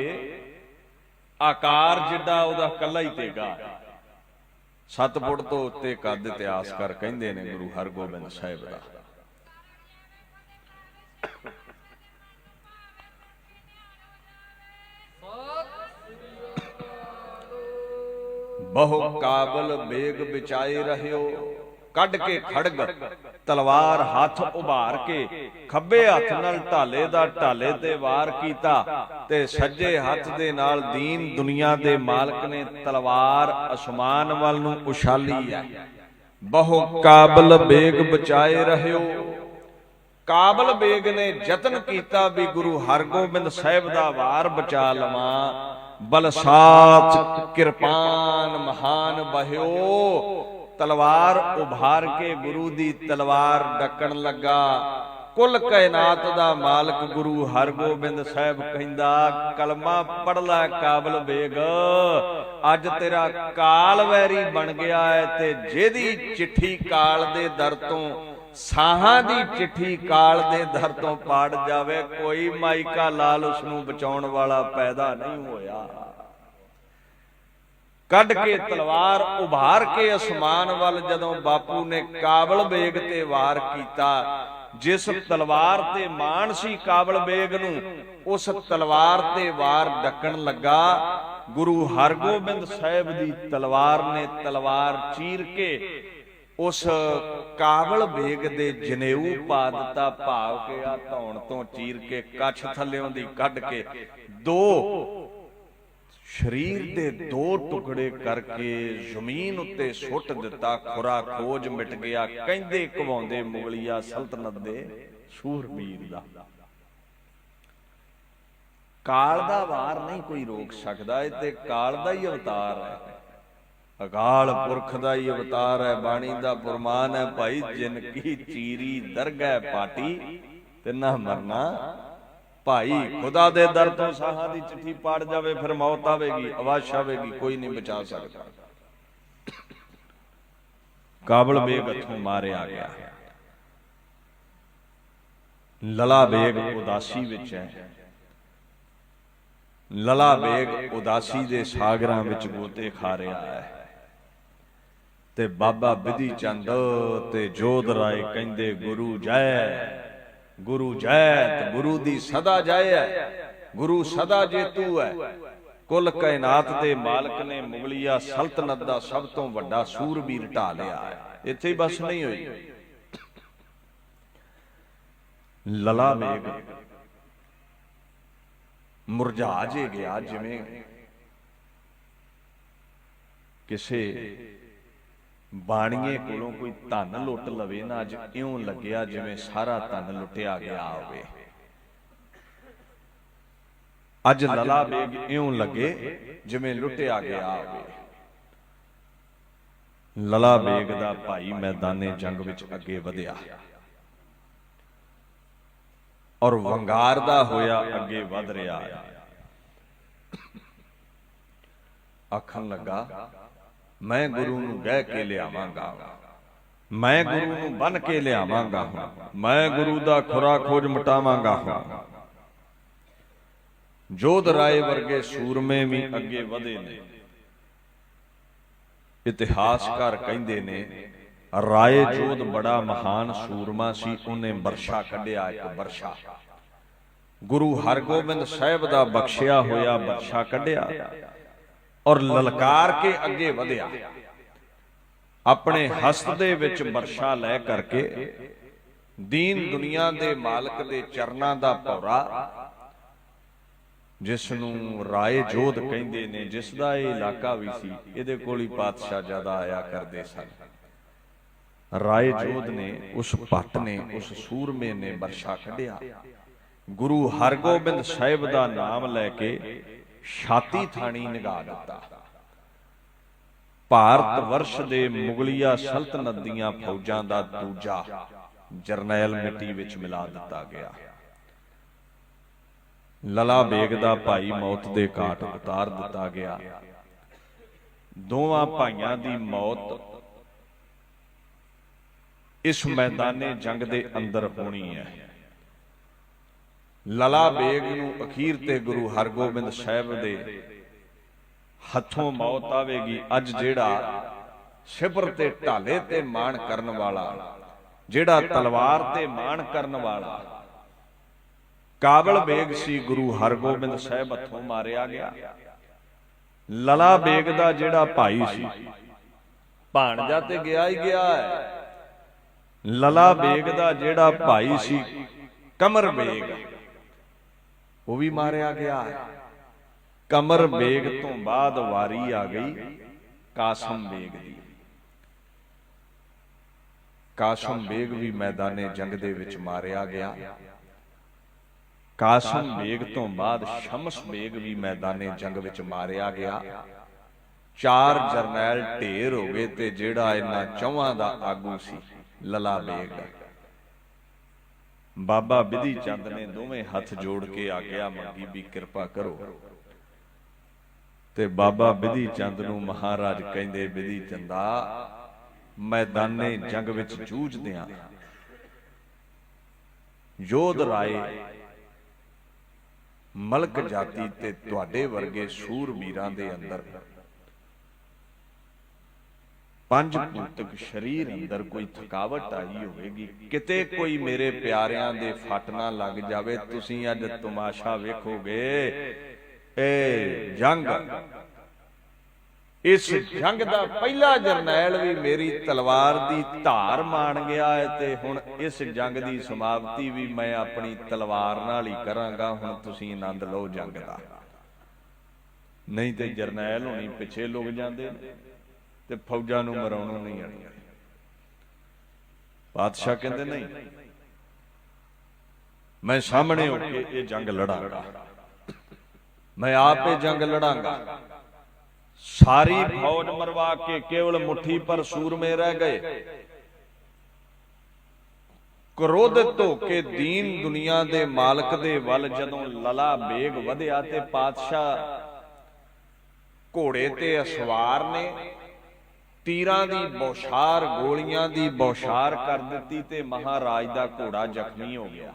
ਆਕਾਰ ਜਿੱਡਾ ਉਹਦਾ ਕੱਲਾ ਹੀ ਤੇਗਾ। 7 ਫੁੱਟ ਤੋਂ ਉੱਤੇ ਕੱਦ ਇਤਿਹਾਸਕਾਰ ਕਹਿੰਦੇ ਨੇ ਗੁਰੂ ਹਰਗੋਬਿੰਦ ਸਾਹਿਬ ਦਾ। ਬਹੁ ਕਾਬਲ ਬੇਗ ਵਿਚਾਏ ਰਹਿਓ। ਕੱਢ ਕੇ ਖੜਗ ਤਲਵਾਰ ਹੱਥ ਉਭਾਰ ਕੇ ਖੱਬੇ ਹੱਥ ਨਾਲ ਢਾਲੇ ਦਾ ਢਾਲੇ ਤੇ ਵਾਰ ਕੀਤਾ ਤੇ ਸੱਜੇ ਹੱਥ ਦੇ ਨਾਲ ਦੀਨ ਦੁਨੀਆ ਦੇ ਮਾਲਕ ਨੇ ਤਲਵਾਰ ਅਸਮਾਨ ਵੱਲ ਨੂੰ ਉਛਾਲੀ ਹੈ। ਬਹੁ ਕਾਬਲ ਬੇਗ ਬਚਾਏ ਰਹਿਓ। ਕਾਬਲ ਬੇਗ ਨੇ ਯਤਨ ਕੀਤਾ ਵੀ ਗੁਰੂ ਹਰਗੋਬਿੰਦ ਸਾਹਿਬ ਦਾ ਵਾਰ ਬਚਾ ਲਵਾਂ। ਬਲਸਾਤ ਕਿਰਪਾਨ ਮਹਾਨ ਬਹਿਓ। ਤਲਵਾਰ ਉਭਾਰ ਕੇ ਗੁਰੂ ਦੀ ਤਲਵਾਰ ਡੱਕਣ ਲੱਗਾ। ਕੁੱਲ ਕਾਇਨਾਤ ਦਾ ਮਾਲਕ ਗੁਰੂ ਹਰਗੋਬਿੰਦ ਸਾਹਿਬ ਕਹਿੰਦਾ, ਕਲਮਾ ਪੜ ਲੈ ਕਾਬਲ ਬੇਗ, ਅੱਜ ਤੇਰਾ ਕਾਲ ਵੈਰੀ ਬਣ ਗਿਆ ਹੈ। ਤੇ ਜਿਹਦੀ ਚਿੱਠੀ ਕਾਲ ਦੇ ਦਰ ਤੋਂ, ਸਾਹਾਂ ਦੀ ਚਿੱਠੀ ਕਾਲ ਦੇ ਦਰ ਤੋਂ ਪਾੜ ਜਾਵੇ, ਕੋਈ ਮਾਈਕਾ ਲਾਲ ਉਸ ਨੂੰ ਬਚਾਉਣ ਵਾਲਾ ਪੈਦਾ ਨਹੀਂ ਹੋਇਆ। ਕੱਢ ਕੇ ਤਲਵਾਰ ਉਭਾਰ ਕੇ ਅਸਮਾਨ ਵੱਲ ਜਦੋਂ ਬਾਪੂ ਨੇ ਕਾਬਲ ਬੇਗ ਤੇ ਵਾਰ ਕੀਤਾ, ਜਿਸ ਤਲਵਾਰ ਤੇ ਮਾਣ ਸੀ ਕਾਬਲ ਬੇਗ ਨੂੰ, ਉਸ ਤਲਵਾਰ ਤੇ ਵਾਰ ਡੱਕਣ ਲੱਗਾ गुरु हरगोबिंद साहिब दी तलवार ने तलवार चीर के उस काबल बेग दे जनेऊ पा दिता, भाव के आ धौण तो चीर के कछ थल्लियों दी कढ के दो शरीर दे दो टुकड़े करके जमीन उत्ते सुट दिता। खुरा खोज मिट गया, कहंदे कवाउंदे मुगलिया सल्तनत दे सूरबीर दा। काल दा वार नहीं कोई रोक सकदा, इह ते काल दा ही अवतार है, अकाल पुरख दा ही अवतार है। बाणी दा फरमान है, भाई जिनकी चीरी दरगह पाटी ते ना मरना भाई। खुदा दे दर तो साहां दी चिट्ठी पाड़ जावे फिर मौत आवेगी, अवाश आवेगी, कोई नहीं बचा सकता। काबल बेग हथों मारिया गया। लला बेग उदासी विच है। लला बेग उदासी दे सागरां विच गोते खा रहा है ते बाबा बिधि चंद ते जोध राय कहंदे गुरु जय, गुरु जय। ते गुरु दी सदा जय है, गुरु सदा जेतू है। कुल कायनात दे मालक ने मुगलिया सल्तनत दा सब तो वड्डा सूरबीर ढा लिया है। इत्थे ही बस नहीं हुई। लला बेग मुरझा जे गया, जिवें किसे बाणीए कोलों कोई धन लुट लवे ना, अज इउं लग्या जिवें सारा धन लुटिया गया होवे। अज लला बेग इउं लगे जिवें लुटिया गया होवे। लला बेग दा भाई मैदाने जंग विच अगे वधिया और वंगार दा होया अगे वध रहा है। आखन लगा मैं गुरु नूं गह के लियावांगा, मैं गुरु नूं बन के लियावांगा, मैं गुरु दा खुरा खोज मिटावांगा। जोध राय वर्गे सूरमे भी अगे वधे ने। इतिहासकार कहंदे ने राय जोध बड़ा महान सूरमा सी, उन्हें बरछा कढ़िया, एक बरछा गुरु हरगोबिंद साहिब दा बख्शिया होया बरछा कढ़िया और ललकार के अगे वधिया। अपने हस्त दे विच बरछा लै करके दीन दुनिया दे मालक दे चरनां दा भौरा, जिसनूं राय जोध कहंदे ने, जिसदा इह इलाका भी सी, इहदे कोल ही पातशाह ज्यादा आया करदे सन। राय जोध ने, उस भट्ट ने, उस सूरमे ने बरछा कढ़िया। गुरु हरगोबिंद साहिब दा नाम लैके छाती थाणी निगा दिता। भारत वर्ष दे मुगलिया सल्तनत दीआं फौजां दा दूजा जरनैल मिट्टी विच मिला दिता गया। लला बेग दा भाई मौत दे घाट उतार दिता गया। दोवां भाइयां दी मौत इस मैदाने जंग दे अंदर होनी है। लला बेग नूं अखीर ते गुरु हरगोबिंद साहिब दे हथों मौत आवेगी। अज जेड़ा सिबर ते ढाले ते माण करन वाला, जेड़ा तलवार ते माण करन वाला काबल बेग सी, गुरु हरगोबिंद साहिब हथों मारिया गया। लला बेग दा जेड़ा भाई सी, भाणजा ते गया ही गया है। लला बेग दा जेड़ा भाई सी कमर बेग, वो भी मारिया गया है। कमर बेग तो बाद वारी आ गई कासम बेग दी। कासम बेग भी मैदाने जंग दे विच मारिया गया। कासम बेग तो बाद शमस बेग भी मैदाने जंग विच मारिया गया। चार जरनैल ढेर हो गए ते जेड़ा इन्हां चौहां दा आगू सी लला बेग। बाबा बिधि चंद ने दोवें हथ जोड़ के आग्या मंगी भी किरपा करो। ते बाबा बिधि चंद नूं महाराज कहंदे, बिधि चंदा मैदाने जंग विच जूझदियां जोध राय मलक जाति ते तुहाडे वर्गे सूरबीरां दे अंदर पंज भूतक शरीर अंदर कोई थकावट आई होवेगी, किते कोई मेरे प्यारियां दे फट ना लग जावे। तुसीं अज तमाशा वेखोगे ए जंग इस जंग का पहला जरनैल भी मेरी तलवार की धार मान गया है, ते हुण इस जंग की समाप्ति भी मैं अपनी तलवार नाल ही करांगा। हुण तुसीं आनंद लो जंग का, नहीं तो जरनैल होनी पिछे लुक जाते ते फौजां नूं मराउणों नहीं आनी। बादशाह कहंदे नहीं, मैं सामने होके ये जंग लड़ांगा, मैं आप ये जंग लड़ांगा। सारी फौज मरवा के केवल मुट्ठी पर सूरमे रह गए। क्रोधित होके दीन दुनिया दे मालक दे वल जदों लला बेग वधिया ते पातशाह घोड़े ते असवार ने तीरां दी बौछार गोलियां दी बौछार कर दित्ती ते महाराज दा घोड़ा जख्मी हो गया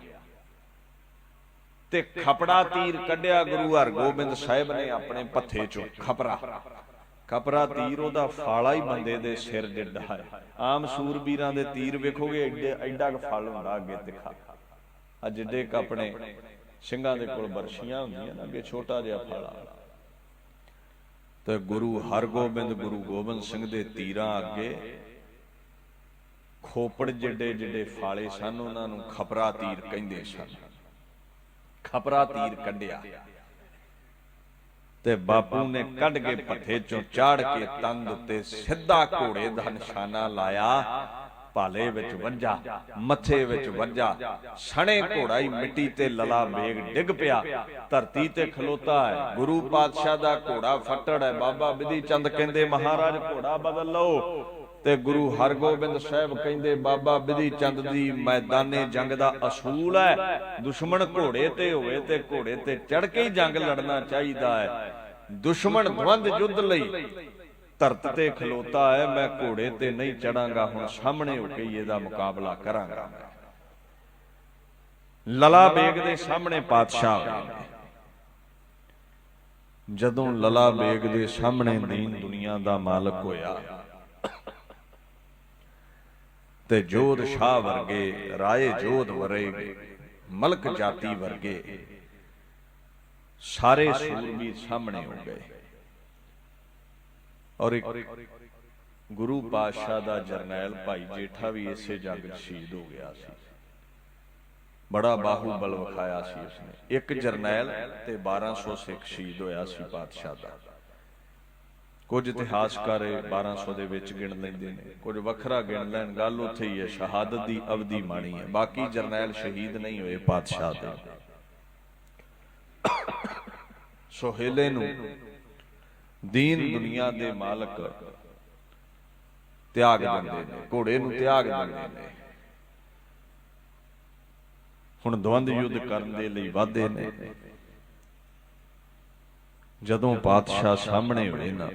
ते खपड़ा तीर कढ़िया। गुरु हरगोबिंद साहिब ने अपने पत्थे चों खपरा तीर ओदा फाला ही बंदे दे सिर जिड्डा है। आम सूरबीरां दे तीर वेखोगे एडा क फल हुंदा अगे तिखा, आ जिड्डे क अपने ਸਿੰਘਾਂ दे कोल बरछियां हुंदियां ना, अगे छोटा जिहा फाला। तो गुरु हरगोबिंद गुरु गोबिंद सिंह दे तीरां अगे खोपड़ जिड्डे जिड्डे फाले सन, उन्हां नूं खपरा तीर कहिंदे सन। खपरा तीर कढ़िया ते बापू ने कढ़ के पत्थे चों चाड़ के तंद उत्ते सीधा घोड़े दा निशाना लाया। भाले विच वज्जा, मथे विच वज्जा, सणे घोड़ा ही मिट्टी ते लला बेग डिग पिया, धरती ते खलोता है। गुरु पातशाह दा घोड़ा फट्टड़ है। बाबा बिधि चंद कहंदे महाराज घोड़ा बदल लो, ते गुरु हरगोबिंद साहिब कहंदे बाबा बिधि चंद दी मैदाने जंग दा असूल है, दुश्मन घोड़े ते होवे ते घोड़े ते चढ़ के ही जंग लड़ना चाहिदा है। दुश्मन द्वंद युद्ध लई धरत ते खलोता है, मैं घोड़े ते नहीं चढ़ांगा, हुण सामने होके इहदा मुकाबला करांगा। लला बेग दे सामने पातशाह होए। जदों लला बेग दे सामने दीन दुनिया दा मालक होया ते जोध शाह वर्गे, राय जोध वर्गे, मलक जाति वर्गे सारे सूरबीर सामने हो गए। और एक गुरु पातशाह दा जरनैल भाई जेठा भी इसे जंग शहीद हो गया सी। बड़ा बाहुबल विखाया सी उसने। एक जरनैल ते 1200 सिख शहीद होया सी पातशाह दा। कुछ इतिहासकार 1200 दे विच गिण लैंदे ने, कुछ वखरा गिण लैण, गल उत्थे ही है। शहादत दी अवधि माणी है, बाकी जरनैल शहीद नहीं होए पातशाह दे। सोहेले नूं दीन दुनिया दे मालक त्याग दिंदे ने, घोड़े नूं त्याग दिंदे ने। हुण द्वंद युद्ध करन दे लई वाधे ने। जदों पातशाह सामने होए ना,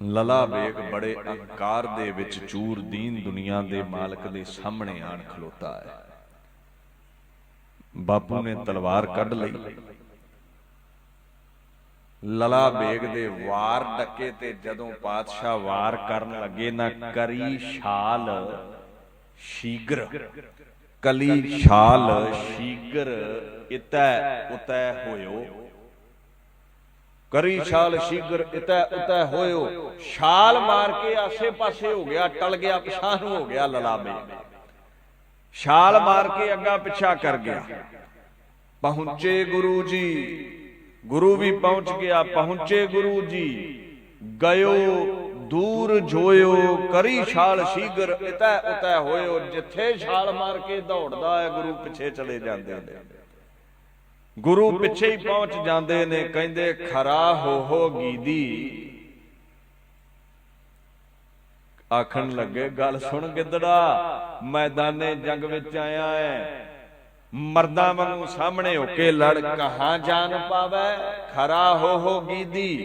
लला बेग बड़े अहंकार दे विच चूर दीन दुनिया दे मालक दे सामने आण खलोता है। बापू ने तलवार कढ़ लई। लला बेग दे वार डके ते जदों पातशाह वार करन लगे ना, करी शाल शीगर, कली शाल शीगर इतै उतै होयो। करी शाल शीगर इतै उतै होयो। शाल मार के आसे पासे हो गया, टल गया, पिछां नूं हो गया लला बेग। शाल मार के अग्गा पिछा कर गया। पहुंचे गुरु जी, गुरु भी पहुंच गया। पहुंचे गुरु जी, गयो दूर जोयो, करी शाल शीगर इतै उतै होयो। जिथे छाल मार के दौड़दा है, गुरु पिछे चले जाते हैं। गुरु पिछे ही पहुंच जाते ने। कहंदे खरा हो गीदी। आखन लगे गल सुन गिदड़ा, मैदाने जंग विच आया है, मर्दा वांगू सामने होके लड़, कहां जान पावे। खरा हो गीदी,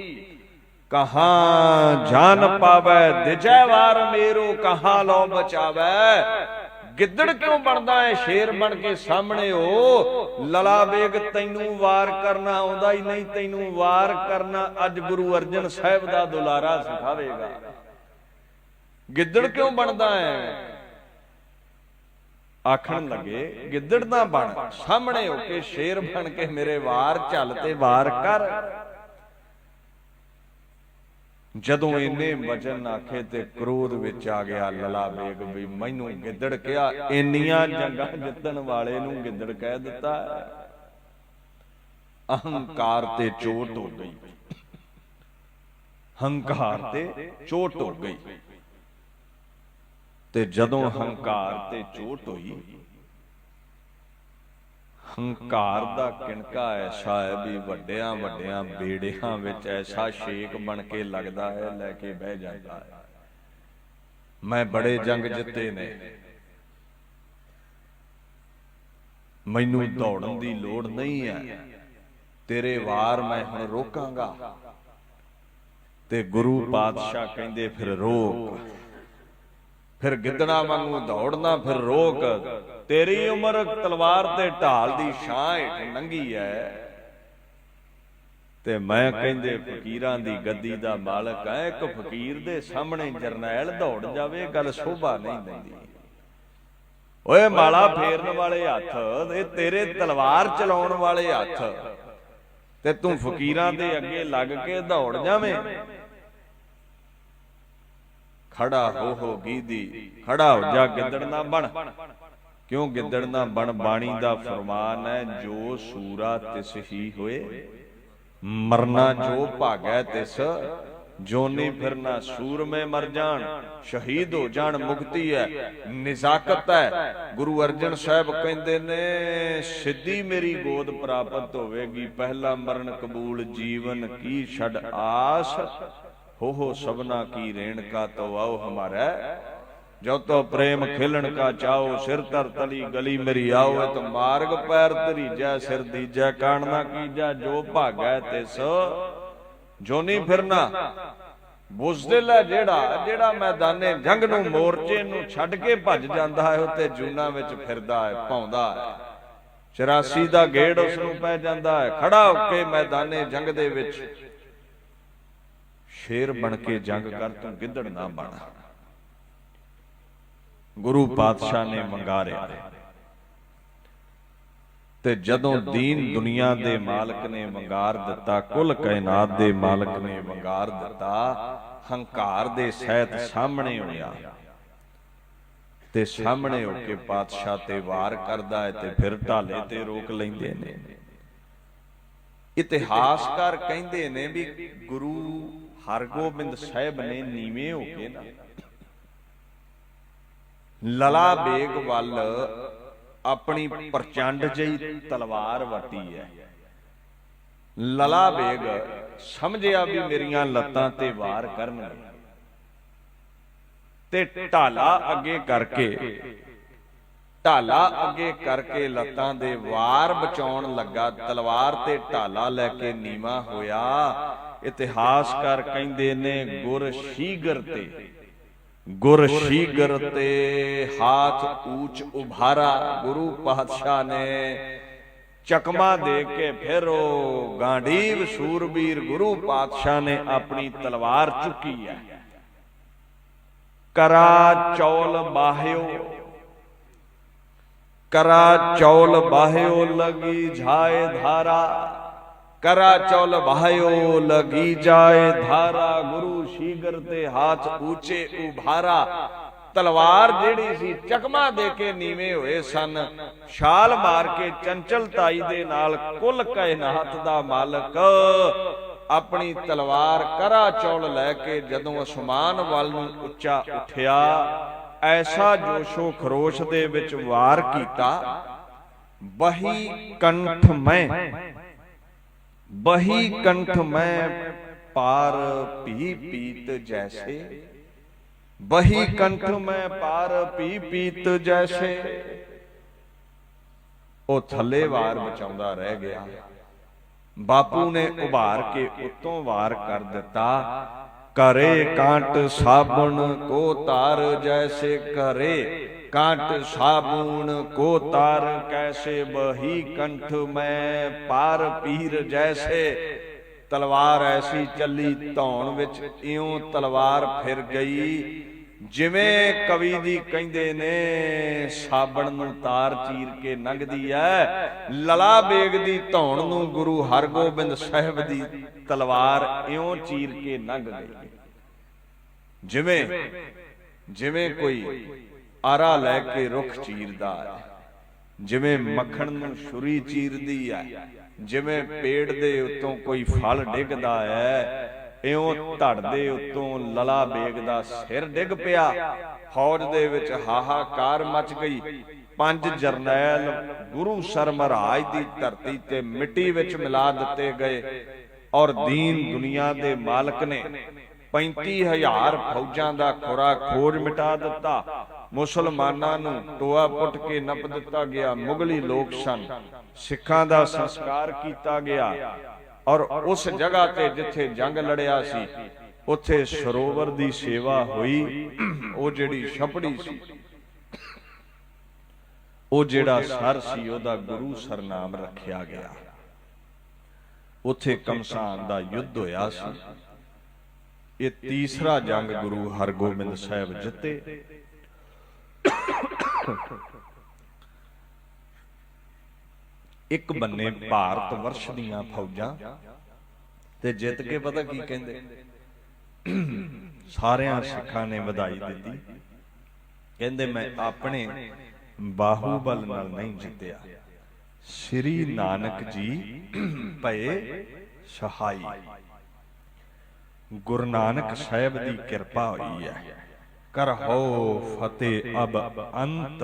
कहां जान पावे। दिजै वार मेरो, कहां लो बचावे। गिद्दड़ क्यों बनदा है, शेर बन के सामने हो। लला बेग तैनू वार करना आउंदा ही नहीं, तैनू वार करना अज गुरु अर्जन साहिब दा दुलारा सिखावेगा। गिद्दड़ क्यों बनदा है। आखन लगे गिद्दड़ ना बन, सामने होके शेर बन के मेरे वार झल ते वार कर। ਜਦੋਂ ਇੰਨੇ ਵਚਨ ਆਖੇ ਤੇ ਕ੍ਰੋਧ ਵਿੱਚ ਆ ਗਿਆ ਲਲਾ ਬੇਗ ਵੀ ਮੈਨੂੰ ਗਿੱਦੜ ਕਿਹਾ, ਇੰਨੀਆਂ ਜੰਗਾਂ ਜਿੱਤਣ ਵਾਲੇ ਨੂੰ ਗਿੱਦੜ ਕਹਿ ਦਿੱਤਾ। ਅਹੰਕਾਰ ਤੇ ਚੋਟ ਹੋ ਗਈ, ਹੰਕਾਰ ਤੇ ਚੋਟ ਹੋ ਗਈ। ਤੇ ਜਦੋਂ ਹੰਕਾਰ ਤੇ ਚੋਟ ਹੋਈ, ਹੰਕਾਰ ਦਾ ਕਿਣਕਾ ਐਸਾ ਹੈ ਵੀ ਵੱਡਿਆਂ ਵੱਡਿਆਂ ਬੇੜਿਆਂ ਵਿੱਚ ਐਸਾ ਸ਼ੇਕ ਬਣ ਕੇ ਲੱਗਦਾ ਹੈ, ਲੈ ਕੇ ਬਹਿ ਜਾਂਦਾ ਹੈ। ਮੈਂ ਬੜੇ ਜੰਗ ਜਿੱਤੇ ਨੇ, ਮੈਨੂੰ ਦੌੜਨ ਦੀ ਲੋੜ ਨਹੀਂ ਹੈ, ਤੇਰੇ ਵਾਰ ਮੈਂ ਹੁਣ ਰੋਕਾਂਗਾ। ਤੇ ਗੁਰੂ ਪਾਤਸ਼ਾਹ ਕਹਿੰਦੇ ਫਿਰ ਰੋਕ, ਫਿਰ ਗਿੱਦੜਾਂ ਵਾਂਗੂ ਦੌੜਨਾ, ਫਿਰ ਰੋਕ। ਤੇਰੀ ਉਮਰ ਤਲਵਾਰ ਤੇ ਢਾਲ ਦੀ ਛਾਂ ਹੇਠ ਲੰਘੀ ਐ, ਤੇ ਮੈਂ ਕਹਿੰਦੇ ਫਕੀਰਾਂ ਦੀ ਗੱਦੀ ਦਾ ਮਾਲਕ ਐ। ਇੱਕ ਫਕੀਰ ਦੇ ਸਾਹਮਣੇ ਜਰਨੈਲ ਦੌੜ ਜਾਵੇ, ਗੱਲ ਸ਼ੋਭਾ ਨਹੀਂ ਦਿੰਦੀ। ਓਏ ਮਾਲਾ ਫੇਰਨ ਵਾਲੇ ਹੱਥ, ਇਹ ਤੇਰੇ ਤਲਵਾਰ ਚਲਾਉਣ ਵਾਲੇ ਹੱਥ, ਤੇ ਤੂੰ ਫਕੀਰਾਂ ਦੇ ਅੱਗੇ ਲੱਗ ਕੇ ਦੌੜ ਜਾਵੇਂ। ਖੜਾ ਹੋ ਗੀਦੀ, ਖੜਾ ਹੋ ਜਾ, ਗਿੱਦੜ ਨਾ ਬਣ। ਕਿਉਂ ਗਿੱਦੜ ਨਾ ਬਣ? ਬਾਣੀ ਦਾ ਫਰਮਾਨ ਹੈ, ਜੋ ਸੂਰਾ ਤਿਸ ਹੀ ਹੋਏ, ਮਰਨਾ ਜੋ ਭਾਗੈ ਤਿਸ ਜੋਨੀ। ਫਿਰਨਾ ਸੂਰਮੇ ਮਰ ਜਾਣ, ਸ਼ਹੀਦ ਹੋ ਜਾਣ, ਮੁਕਤੀ ਹੈ, ਨਿਜ਼ਾਕਤ ਹੈ। ਗੁਰੂ ਅਰਜਨ ਸਾਹਿਬ ਕਹਿੰਦੇ ਨੇ, ਸਿੱਧੀ ਮੇਰੀ ਗੋਦ ਪ੍ਰਾਪਤ ਹੋਵੇਗੀ, ਪਹਿਲਾ ਮਰਨ ਕਬੂਲ, ਜੀਵਨ ਕੀ ਛੱਡ ਆਸ, हो सबना की रेण का तो आओ हमारा, जो तो प्रेम खिलन का चाओ, सिर तर तली गली मेरी आओ। तो मार्ग पैर तरीजा, सिर दीजा, काणना कीजा, जो भागै तिस जोनी फिरना। बुज़दिल है जेड़ा मैदाने जंग नूं, मोर्चे नूं छड्ड के भज जांदा है, उत्ते जूना विच फिरदा है, पाउंदा है। 84 दा गेड़ उस नूं पै जांदा है। खड़ा होके मैदाने जंग दे विच शेर बन के जंग कर, तू गिद्दड़ ना बन। गुरु पातशाह ने वंगारिया। ते जदों दीन दुनिया दे मालक ने वंगार दिता, कुल कायनात दे मालक ने वंगार दिता, हंकार दे सहित सामने होया, ते सामने होके पातशाह ते वार करदा है, ते फिर ढाले ते रोक लैंदे ने। इतिहासकार कहंदे ने भी गुरु हरगोबिंद साहिब ने नीवे हो के ना लला बेग वल अपनी प्रचंड जही तलवार वटी है। लला बेग समझिया भी मेरियां लत्तां ते वार करनगे, ते ढाला अगे करके, ढाला अगे करके लत्तां दे वार बचाउण लगा, तलवार ते ढाला लैके नीवा होया। इतिहासकार कहंदे ने, गुर शीगर ते हाथ ऊंच उभारा। गुरु पातशाह ने चकमा दे के फिर गांडीव सूरबीर गुरु पातशाह ने अपनी तलवार चुकी है। करा चौल बाह्यो, करा चौल बाह्यो लगी जाए धारा, करा चौल बाह्यो लगी जाए धारा। गुरु शीगर ते हाथ ऊंचे उभारा। तलवार जेड़ी सी चकमा दे के नीवे होए सन, छाल मार के चंचलताई दे नाल कुल कायनात दा मालक अपनी तलवार करा चौल लैके जदों आसमान वल नूं उच्चा उठिया, ऐसा जोशो खरोश दे विच वार कीता। बही कंठ में, बही कंठ में पार पी पीत जैसे, बही कंठ में पार पी पीत जैसे। ओ थले वार बचाउंदा रह गया। बापू ने उभार के उत्तों वार कर दिता। करे कांट साबुन को तार जैसे, करे कांट साबुन को तार कैसे, बही कंठ में पार पीर जैसे। तलवार ऐसी चली धौण विच, इउं तलवार फिर गई जिवें कवि दी कहंदे ने साबण नूं तार चीर के लंघदी है। लला बेग दी धौण नूं गुरु हरगोबिंद साहिब दी तलवार इउं चीर के लंघ गई। ਜਿਵੇਂ ਜਿਵੇਂ ਕੋਈ ਆਰਾ ਲੈ ਕੇ ਰੁੱਖ ਚੀਰਦਾ ਹੈ, ਜਿਵੇਂ ਮੱਖਣ ਨੂੰ ਛੁਰੀ ਚੀਰਦੀ ਹੈ, ਜਿਵੇਂ ਪੇੜ ਦੇ ਉੱਤੋਂ ਕੋਈ ਫਲ ਡਿੱਗਦਾ ਹੈ, ਇਉਂ ਧੜ ਦੇ ਉੱਤੋਂ ਲਲਾ ਬੇਗ ਦਾ ਸਿਰ ਡਿੱਗ ਪਿਆ। ਫੌਜ ਦੇ ਵਿੱਚ ਹਾਹਾਕਾਰ ਮਚ ਗਈ। 5 ਜਰਨੈਲ ਗੁਰੂ ਸਰ ਮਹਾਰਾਜ ਦੀ ਧਰਤੀ ਤੇ ਮਿੱਟੀ ਵਿੱਚ ਮਿਲਾ ਦਿੱਤੇ ਗਏ ਔਰ ਦੀਨ ਦੁਨੀਆ ਦੇ ਮਾਲਕ ਨੇ 35,000 ਫੌਜਾਂ ਦਾ ਖੁਰਾ ਖੋਜ ਮਿਟਾ ਦਿੱਤਾ। ਮੁਸਲਮਾਨਾਂ ਨੂੰ ਟੋਆ ਪੁੱਟ ਕੇ ਨੱਪ ਦਿੱਤਾ ਗਿਆ। ਮੁਗਲੀ ਲੋਕ ਸਨ, ਸਿੱਖਾਂ ਦਾ ਸੰਸਕਾਰ ਕੀਤਾ ਗਿਆ ਔਰ ਉਸ ਜਗ੍ਹਾ ਤੇ ਜਿੱਥੇ ਜੰਗ ਲੜਿਆ ਸੀ ਉੱਥੇ ਸਰੋਵਰ ਦੀ ਸੇਵਾ ਹੋਈ। ਉਹ ਜਿਹੜੀ ਛਪੜੀ ਸੀ, ਉਹ ਜਿਹੜਾ ਸਰ ਸੀ, ਉਹਦਾ ਗੁਰੂ ਸਰਨਾਮ ਰੱਖਿਆ ਗਿਆ। ਉੱਥੇ ਕਮਸਾਨ ਦਾ ਯੁੱਧ ਹੋਇਆ ਸੀ। ਇਹ ਤੀਸਰਾ ਜੰਗ ਗੁਰੂ ਹਰਗੋਬਿੰਦ ਸਾਹਿਬ ਜਿੱਤੇ। ਇੱਕ ਬੰਨੇ ਭਾਰਤ ਵਰਸ਼ ਦੀਆਂ ਫੌਜਾਂ ਤੇ ਜਿੱਤ ਕੇ ਪਤਾ ਕੀ ਕਹਿੰਦੇ, ਸਾਰਿਆਂ ਸਿੱਖਾਂ ਨੇ ਵਧਾਈ ਦਿੱਤੀ। ਕਹਿੰਦੇ ਮੈਂ ਆਪਣੇ ਬਾਹੂਬਲ ਨਾਲ ਨਹੀਂ ਜਿੱਤਿਆ, ਸ੍ਰੀ ਨਾਨਕ ਜੀ ਭਏ ਸਹਾਈ। ਗੁਰੂ ਨਾਨਕ ਸਾਹਿਬ ਦੀ ਕਿਰਪਾ ਹੋਈ ਹੈ। ਕਰ ਹੋ ਫਤਿਹ ਅਬ ਅੰਤ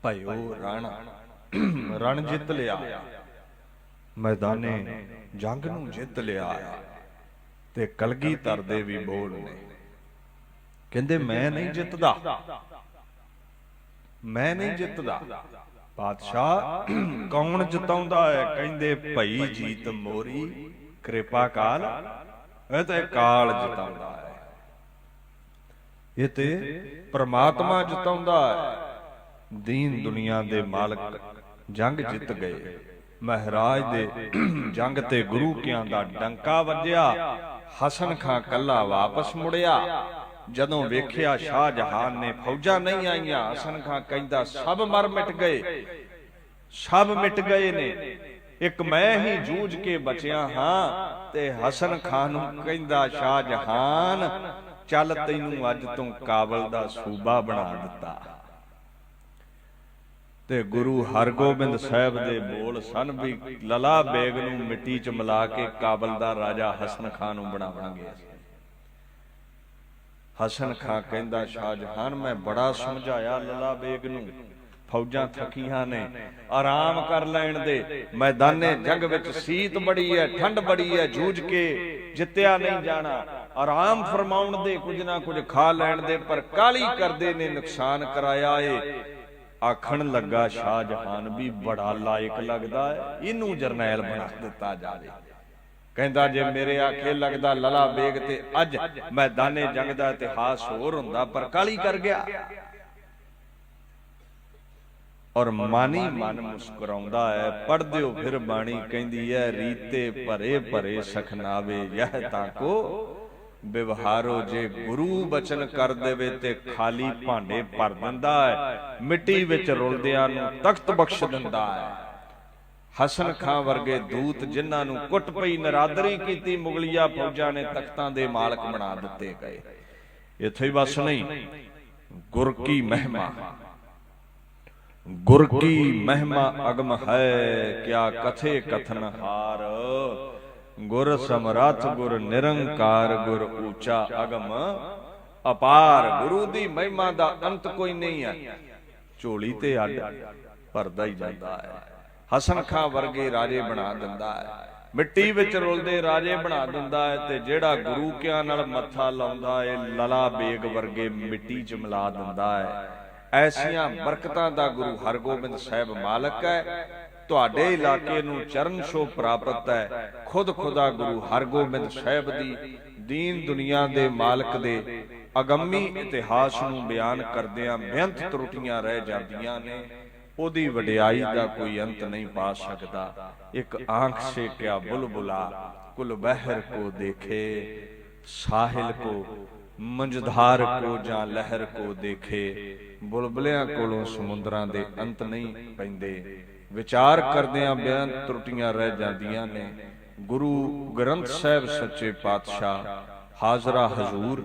ਭਇਓ ਰਣ। ਰਣ ਜਿੱਤ ਲਿਆ, ਮੈਦਾਨੇ ਜੰਗ ਨੂੰ ਜਿੱਤ ਲਿਆ। ਤੇ ਕਲਗੀਧਰ ਦੇ ਵੀ ਬੋਲ ਨੇ, ਕਹਿੰਦੇ ਮੈਂ ਨਹੀਂ ਜਿੱਤਦਾ, ਮੈਂ ਨਹੀਂ ਜਿੱਤਦਾ। ਪਾਤਸ਼ਾਹ ਕੌਣ ਜਿਤਾਉਂਦਾ ਹੈ? ਕਹਿੰਦੇ ਭਈ ਜੀਤ ਮੋਰੀ ਕਿਰਪਾ ਕਾਲ। ਇਹ ਤਾਂ ਕਾਲ ਜਿਤਾਉਂਦਾ ਹੈ, ਇਹ ਤੇ ਪ੍ਰਮਾਤਮਾ ਜਿਤਾਉਂਦਾ ਹੈ। ਦੀਨ ਦੁਨੀਆ ਦੇ ਮਾਲਕ ਜੰਗ ਜਿੱਤ ਗਏ। ਮਹਾਰਾਜ ਦੇ ਜੰਗ ਤੇ ਗੁਰੂ ਕਿਆਂ ਦਾ ਡੰਕਾ ਵੱਜਿਆ। ਹਸਨ ਖਾਂ ਕੱਲਾ ਵਾਪਸ ਮੁੜਿਆ। ਜਦੋਂ ਵੇਖਿਆ ਸ਼ਾਹਜਹਾਨ ਨੇ ਫੌਜਾਂ ਨਹੀਂ ਆਈਆਂ, ਹਸਨ ਖਾਂ ਕਹਿੰਦਾ ਸਭ ਮਰ ਮਿਟ ਗਏ, ਸਭ ਮਿਟ ਗਏ ਨੇ, ਇੱਕ ਮੈਂ ਹੀ ਜੂਝ ਕੇ ਬਚਿਆ ਹਾਂ। ਤੇ ਹਸਨ ਖਾਨ ਨੂੰ ਕਹਿੰਦਾ ਸ਼ਾਹਜਹਾਨ ਚੱਲ ਤੈਨੂੰ ਅੱਜ ਤੋਂ ਕਾਬਲ ਦਾ ਸੂਬਾ ਬਣਾ ਦਿੱਤਾ। ਤੇ ਗੁਰੂ ਹਰਗੋਬਿੰਦ ਸਾਹਿਬ ਦੇ ਬੋਲ ਸਨ ਵੀ ਲਲਾ ਬੇਗ ਨੂੰ ਮਿੱਟੀ 'ਚ ਮਿਲਾ ਕੇ ਕਾਬਲ ਦਾ ਰਾਜਾ ਹਸਨ ਖਾਨ ਨੂੰ ਬਣਾਵਾਂਗੇ। ਹਸਨ ਖਾਂ ਕਹਿੰਦਾ ਸ਼ਾਹਜਹਾਨ ਮੈਂ ਬੜਾ ਸਮਝਾਇਆ ਲਲਾ ਬੇਗ ਨੂੰ, ਫੌਜਾਂ ਥੱਕੀਆਂ ਨੇ, ਆਰਾਮ ਕਰ ਲੈਣ ਦੇ। ਮੈਦਾਨੇ ਜੰਗ ਵਿੱਚ ਸੀਤ ਬੜੀ ਹੈ, ਠੰਡ ਬੜੀ ਹੈ, ਜੂਝ ਕੇ ਜਿੱਤਿਆ ਨਹੀਂ ਜਾਣਾ, ਆਰਾਮ ਫਰਮਾਉਣ ਦੇ, ਕੁਝ ਨਾ ਕੁਝ ਖਾ ਲੈਣ ਦੇ। ਪਰ ਕਾਹਲੀ ਕਰਦੇ ਨੇ ਨੁਕਸਾਨ ਕਰਾਇਆ ਏ। ਆਖਣ ਲੱਗਾ ਸ਼ਾਹਜਹਾਨ ਵੀ ਬੜਾ ਲਾਇਕ ਲੱਗਦਾ ਹੈ, ਇਹਨੂੰ ਜਰਨੈਲ ਬਣਾ ਦਿੱਤਾ ਜਾਵੇ। ਕਹਿੰਦਾ ਜੇ ਮੇਰੇ ਆਖੇ ਲੱਗਦਾ ਲਲਾ ਬੇਗ ਤੇ ਅੱਜ ਮੈਦਾਨੇ ਜੰਗ ਦਾ ਇਤਿਹਾਸ ਹੋਰ ਹੁੰਦਾ, ਪਰ ਕਾਹਲੀ ਕਰ ਗਿਆ। ਔਰ ਮਾਨੀ ਮਨ ਮੁਸਕਰਾਉਂਦਾ ਹੈ। ਪੜ੍ਹ ਦਿਓ ਫਿਰ ਬਾਣੀ ਕਹਿੰਦੀ ਹੈ ਰੀਤੇ ਭਰੇ ਭਰੇ ਸਖਨਾਵੇ ਯਹ ਤਾਂ ਕੋ ਵਿਵਹਾਰੋ। ਜੇ ਗੁਰੂ ਬਚਨ ਕਰ ਦੇਵੇ ਤੇ ਖਾਲੀ ਭਾਂਡੇ ਭਰ ਦਿੰਦਾ ਹੈ, ਮਿੱਟੀ ਵਿੱਚ ਰੁਲਦਿਆਂ ਨੂੰ ਤਖਤ ਬਖਸ਼ ਦਿੰਦਾ ਹੈ। ਹਸਨ ਖਾਂ ਵਰਗੇ ਦੂਤ ਜਿਨ੍ਹਾਂ ਨੂੰ ਕੁੱਟ ਪਈ, ਨਰਾਦਰੀ ਕੀਤੀ, ਮੁਗਲੀਆ ਫੌਜਾਂ ਨੇ ਤਖਤਾਂ ਦੇ ਮਾਲਕ ਬਣਾ ਦਿੱਤੇ ਗਏ। ਇੱਥੇ ਹੀ ਬਸ ਨਹੀਂ, ਗੁਰ ਕੀ ਮਹਿਮਾ, ਗੁਰ ਕੀ ਮਹਿਮਾ ਅਗਮ ਹੈ, ਕਿਆ ਕਥੇ ਕਥਨ ਹਾਰ। ਗੁਰ ਸਮਰੱਥ ਗੁਰ ਨਿਰੰਕਾਰ, ਗੁਰ ਉੱਚਾ ਅਗਮ ਅਪਾਰ। ਗੁਰੂ ਦੀ ਮਹਿਮਾ ਦਾ ਅੰਤ ਕੋਈ ਨਹੀਂ ਹੈ, ਝੋਲੀ ਤੇ ਅੱਡ ਭਰਦਾ ਹੀ ਜਾਂਦਾ ਹੈ। ਹਸਨ ਖਾਂ ਵਰਗੇ ਰਾਜੇ ਬਣਾ ਦਿੰਦਾ ਹੈ, ਮਿੱਟੀ ਵਿੱਚ ਰੁਲਦੇ ਰਾਜੇ ਬਣਾ ਦਿੰਦਾ ਹੈ। ਤੇ ਜਿਹੜਾ ਗੁਰੂ ਕਿਆਂ ਨਾਲ ਮੱਥਾ ਲਾਉਂਦਾ ਹੈ, ਲਲਾ ਬੇਗ ਵਰਗੇ ਮਿੱਟੀ 'ਚ ਮਿਲਾ ਦਿੰਦਾ ਹੈ। ਐਸੀਆਂ ਬਰਕਤਾਂ ਦਾ ਗੁਰੂ ਹਰਗੋਬਿੰਦ ਸਾਹਿਬ ਮਾਲਕ ਹੈ। ਤੁਹਾਡੇ ਇਲਾਕੇ ਨੂੰ ਚਰਨ ਛੋਹ ਪ੍ਰਾਪਤ ਹੈ। ਖੁਦ ਖੁਦਾ ਗੁਰੂ ਹਰਗੋਬਿੰਦ ਸਾਹਿਬ ਦੀ ਦੀਨ ਦੁਨੀਆ ਦੇ ਮਾਲਕ ਦੇ ਅਗੰਮੀ ਇਤਿਹਾਸ ਨੂੰ ਬਿਆਨ ਕਰਦਿਆਂ ਬੇਅੰਤ ਤਰੁੱਟੀਆਂ ਰਹਿ ਜਾਂਦੀਆਂ ਨੇ। ਉਹਦੀ ਵਡਿਆਈ ਦਾ ਕੋਈ ਅੰਤ ਨਹੀਂ ਪਾ ਸਕਦਾ। ਇੱਕ ਆਂਖ ਸੇ ਕਿਆ ਬੁਲਬੁਲਾ ਕੁਲ ਬਹਿਰ ਕੋ ਦੇਖੇ, ਸਾਹਿਲ ਕੋ ਮੰਝਧਾਰ ਕੋ ਜਾਂ ਲਹਿਰ ਕੋ ਦੇਖੇ। ਬੁਲਬੁਲਿਆਂ ਕੋਲੋਂ ਸਮੁੰਦਰਾਂ ਦੇ ਅੰਤ ਨਹੀਂ ਪੈਂਦੇ। ਵਿਚਾਰ ਕਰਦਿਆਂ ਬੇਅੰਤ ਤਰੁੱਟੀਆਂ ਰਹਿ ਜਾਂਦੀਆਂ ਨੇ। ਗੁਰੂ ਗ੍ਰੰਥ ਸਾਹਿਬ ਸੱਚੇ ਪਾਤਸ਼ਾਹ ਹਾਜ਼ਰਾ ਹਜ਼ੂਰ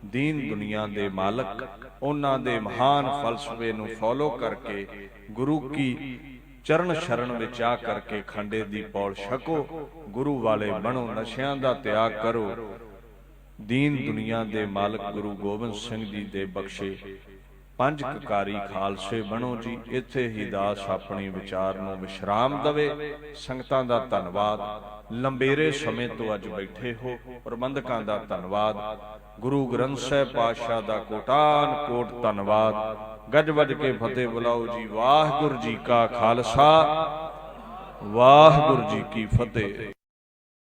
दीन दुनिया दे मालक, उन्हां दे महान फलसफे नूं फॉलो करके गुरु की चरण शरण विच आ करके खंडे दी पौड़ छको, गुरु वाले बनो, नशियां दा त्याग करो। दीन दुनिया दे मालक गुरु गोबिंद सिंह जी दे बख्शे पंज ककारी खालसे बनो जी। इत्थे ही दास अपनी विचार नूं विश्राम दवे। संगतां दा धन्नवाद, लंबेरे समय तो अज बैठे हो, प्रबंधकां दा धन्नवाद, गुरु ग्रंथ साहिब पातशाह दा कोटान कोट धन्नवाद। गज वज के फतेह बुलाओ जी। वाहिगुरू जी का खालसा, वाहिगुरू जी की फतेह।